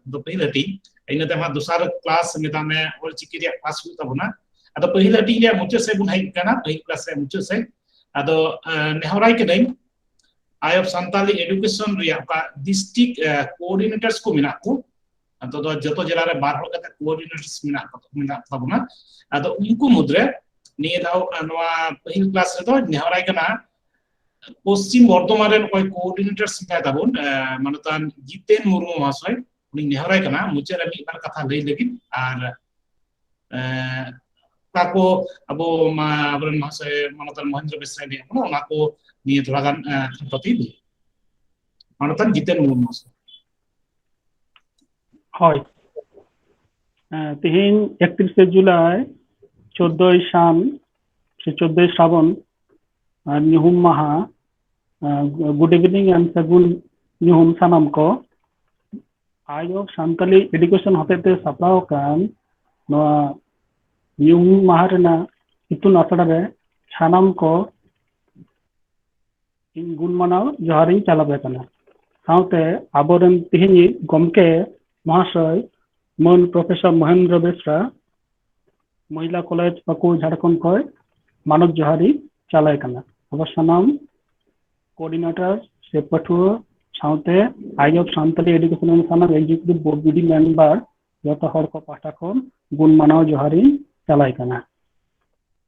दो पहिल हटी इने ते मा दूसरा क्लास मेता में और चिकिरिया क्लास हु तबना आदो पहिल हटी रे मुचे से बुन हाई कना पहिल क्लास से मुचे से आदो नेहराई के नहीं आई ऑफ संताली एजुकेशन रिया का डिस्ट्रिक्ट कोऑर्डिनेटर्स को मिना को आदो दो जतो जिला रे बार हो कते कोऑर्डिनेटर्स मिना तबना आदो उनको मुद्रे निये दाव नवा पहिल क्लास रे दो नेहराई कना पश्चिम बर्धमान कोऑर्डिनेटर्स ताबन मानतान जितेन मुर्मू महाशय उनी नेहराय कना मुचे रे मिबार कथा लई लगिन आर ताको अबो अबरन महाशय मानतान महेंद्र बेसराय ने कोनो नाको निये थोड़ा गान प्रति मानतान जितेन मुर्मू महाशय হয় তিহিন 31 जुलाई 14 शाम से 14 श्रावण निहुम महा गुड इवनिंग एंड सगुन निहुम सानाम को आयोग सानताली एडुकेशन होते सप्लाव कान निहुम महा रेना इतुन आसड़ा रे सानाम को इन गुण मानाव जोहारी चलाबे कना साउते आबोरन तिहिनी गमके महाशय मन प्रोफेसर महेंद्र बेसरा महिला कॉलेज पाकुड़ झारखंड को मानव जोहारी चलाय कना अब सानाम कोऑर्डिनेटर से पठुआ साउते आयोग सानताली एडुकेशन सानाम एग्जीक्यूटिव बोर्ड मीटिंग मेंबर जतो हर को पाटा खन गुण मानाव जोहारी चलाय कना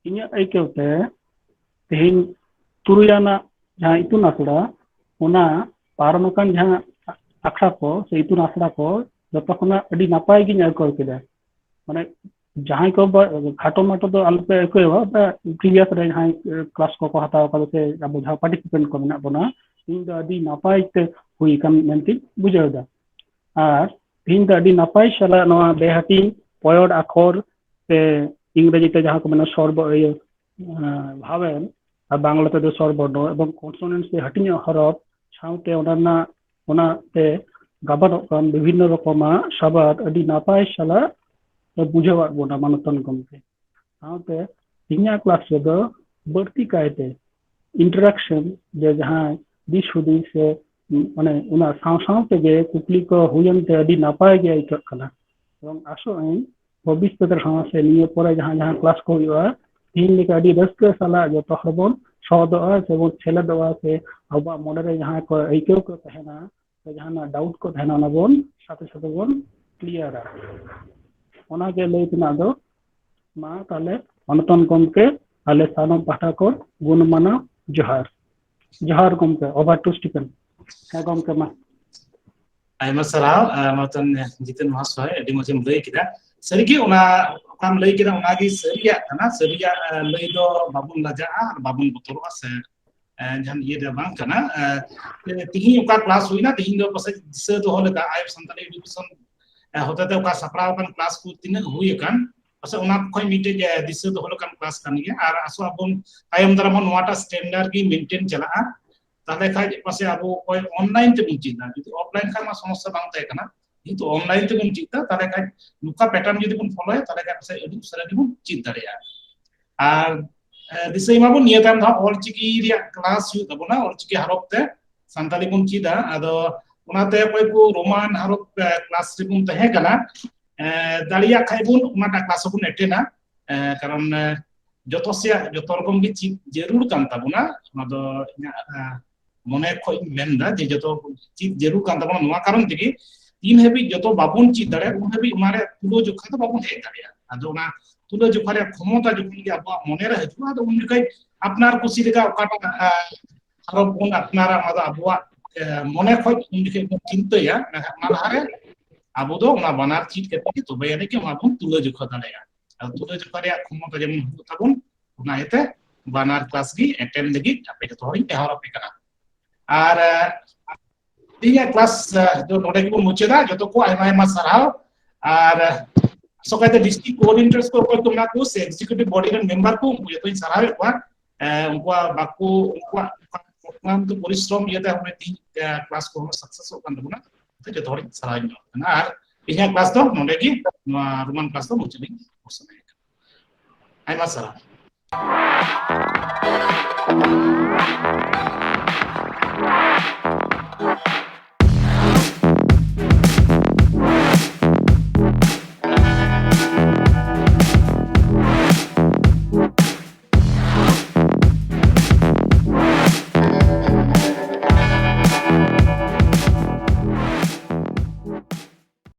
इन्या आइकेते तेहिन तुरुयाना जहां इतुन आसड़ा ओना पारमकान जहां आखड़ा को से इतुन आसड़ा को जतो खना अडी नापाय गिन आइको केदा माने जहां को खाटो माटो तो अलपे कोवा प्रीवियस रे जहां क्लास को हताव करते अब जहां पार्टिसिपेंट को मेना बना इन द अडी नापाय ते हुई कन मेंति बुझावदा आर इन द अडी नापाय सला नवा बेहाटी पयड अक्षर से इंग्रेजी ते जहां को मेना सर्व भावेन और बांग्ला ते सर्वर्ण एवं कन्सोनेंट से हटिनो हरफ साउते ओना ते गाबान कान विभिन्न रकमा शब्द अडी नापाय सला बुझावा बोना मानतन गमके साउते इन्या क्लास रे दो बढ़ती कायते इंटरेक्शन जे जहां दिस हुदी से माने उना साव ते कुकली को हुयन ते अडी नापाय गे आइक कना एवं आसो इन भविष्य तर हां से निये परे जहां जहां क्लास को हुआ तीन लेके अडी रस्के साला जो तो हरबन सदवा से वो छेले दवा से अब मोडे रे जहां को आइको को कहना तो जहां डाउट को कहना ना बोन साथे साथे बोन क्लियर ओना के लई तना दो मा ताले अनतन गमके आले सानम पाठा को गुण माना जोहार जोहार गमके ओवर टू स्टीफेन है गमके मा आयमा सराव मतन जितन महाशय अडी मजेम लई किदा सरिगे ओना काम लई किदा ओनागी सरिया कना सरिया लई दो बाबुन लाजा बाबुन बतरो से जहां ये दे बांग कना तिही ओका क्लास हुईना तिही दो पसे दिसे दो होले दा आयब संताली एजुकेशन होते ते ओका सप्राव kan क्लास को तिन हुई kan पसे ओना खोय मिटे दिसे दो होले kan क्लास kan गे आर आसो आबुन तायम दराम नोटा स्टैंडर्ड की मेंटेन चला ताले खाय पासे आबो कोई ऑनलाइन ते बुन चिता जदि ऑफलाइन खाय मा समस्या बांग ताय कना किंतु ऑनलाइन ते बुन चिता ताले खाय नुका पैटर्न जदि बुन फॉलो ताले खाय पासे एडु सरा दि बुन चित दाड़िया आर दिसै माबो निया ताम धा ऑलचिकी रिया क्लास हु तबना ऑलचिकी हरफ ते संताली बुन चिदा आदो उनाते कोई को रोमान हरफ क्लास रे बुन तहे कना दाड़िया खाय बुन उनाटा क्लास बुन एटेना कारण जतो रकम की चित जरूर कान ताबना ना दो मने खोय मेनदा जे जतो चित जरूर कान ताबना नोआ कारण तिगी तीन हेबी जतो बाबुन चित दाड़े उन हेबी मारे तुलो जोखा तो बाबुन हे दाड़िया आदो ना तुलो जोखा रे क्षमता जोखन के अब मने रे हजु आदो उन कई अपनार कुसी लेका ओकाटा हरफ बुन अपनारा आदो अबवा मने खोय उन के चिंतया मानहारे आबो दो ना बानार चित केते तबे यानी के माबुन तुलो जोखा दाड़िया तुलो जोखा रे क्षमता जेमन ताबुन उना एते बानार क्लास की अटेंड लगी आपे तो हरिन एहर आपे कना आर तीया क्लास जो नोडे को मुचेदा जतो को आयमा आयमा सराव आर सोकाते डिस्ट्रिक्ट कोऑर्डिनेटर्स को तुमना को एग्जीक्यूटिव बॉडी रे मेंबर को जतो सराव को उनका बाकू उनका प्रोग्राम तो परिश्रम येते हमने तीन क्लास को सक्सेस हो कान दबना तो जतो हरिन सराव ना आर तीया क्लास तो नोडे की रोमान क्लास तो मुचेली आयमा सराव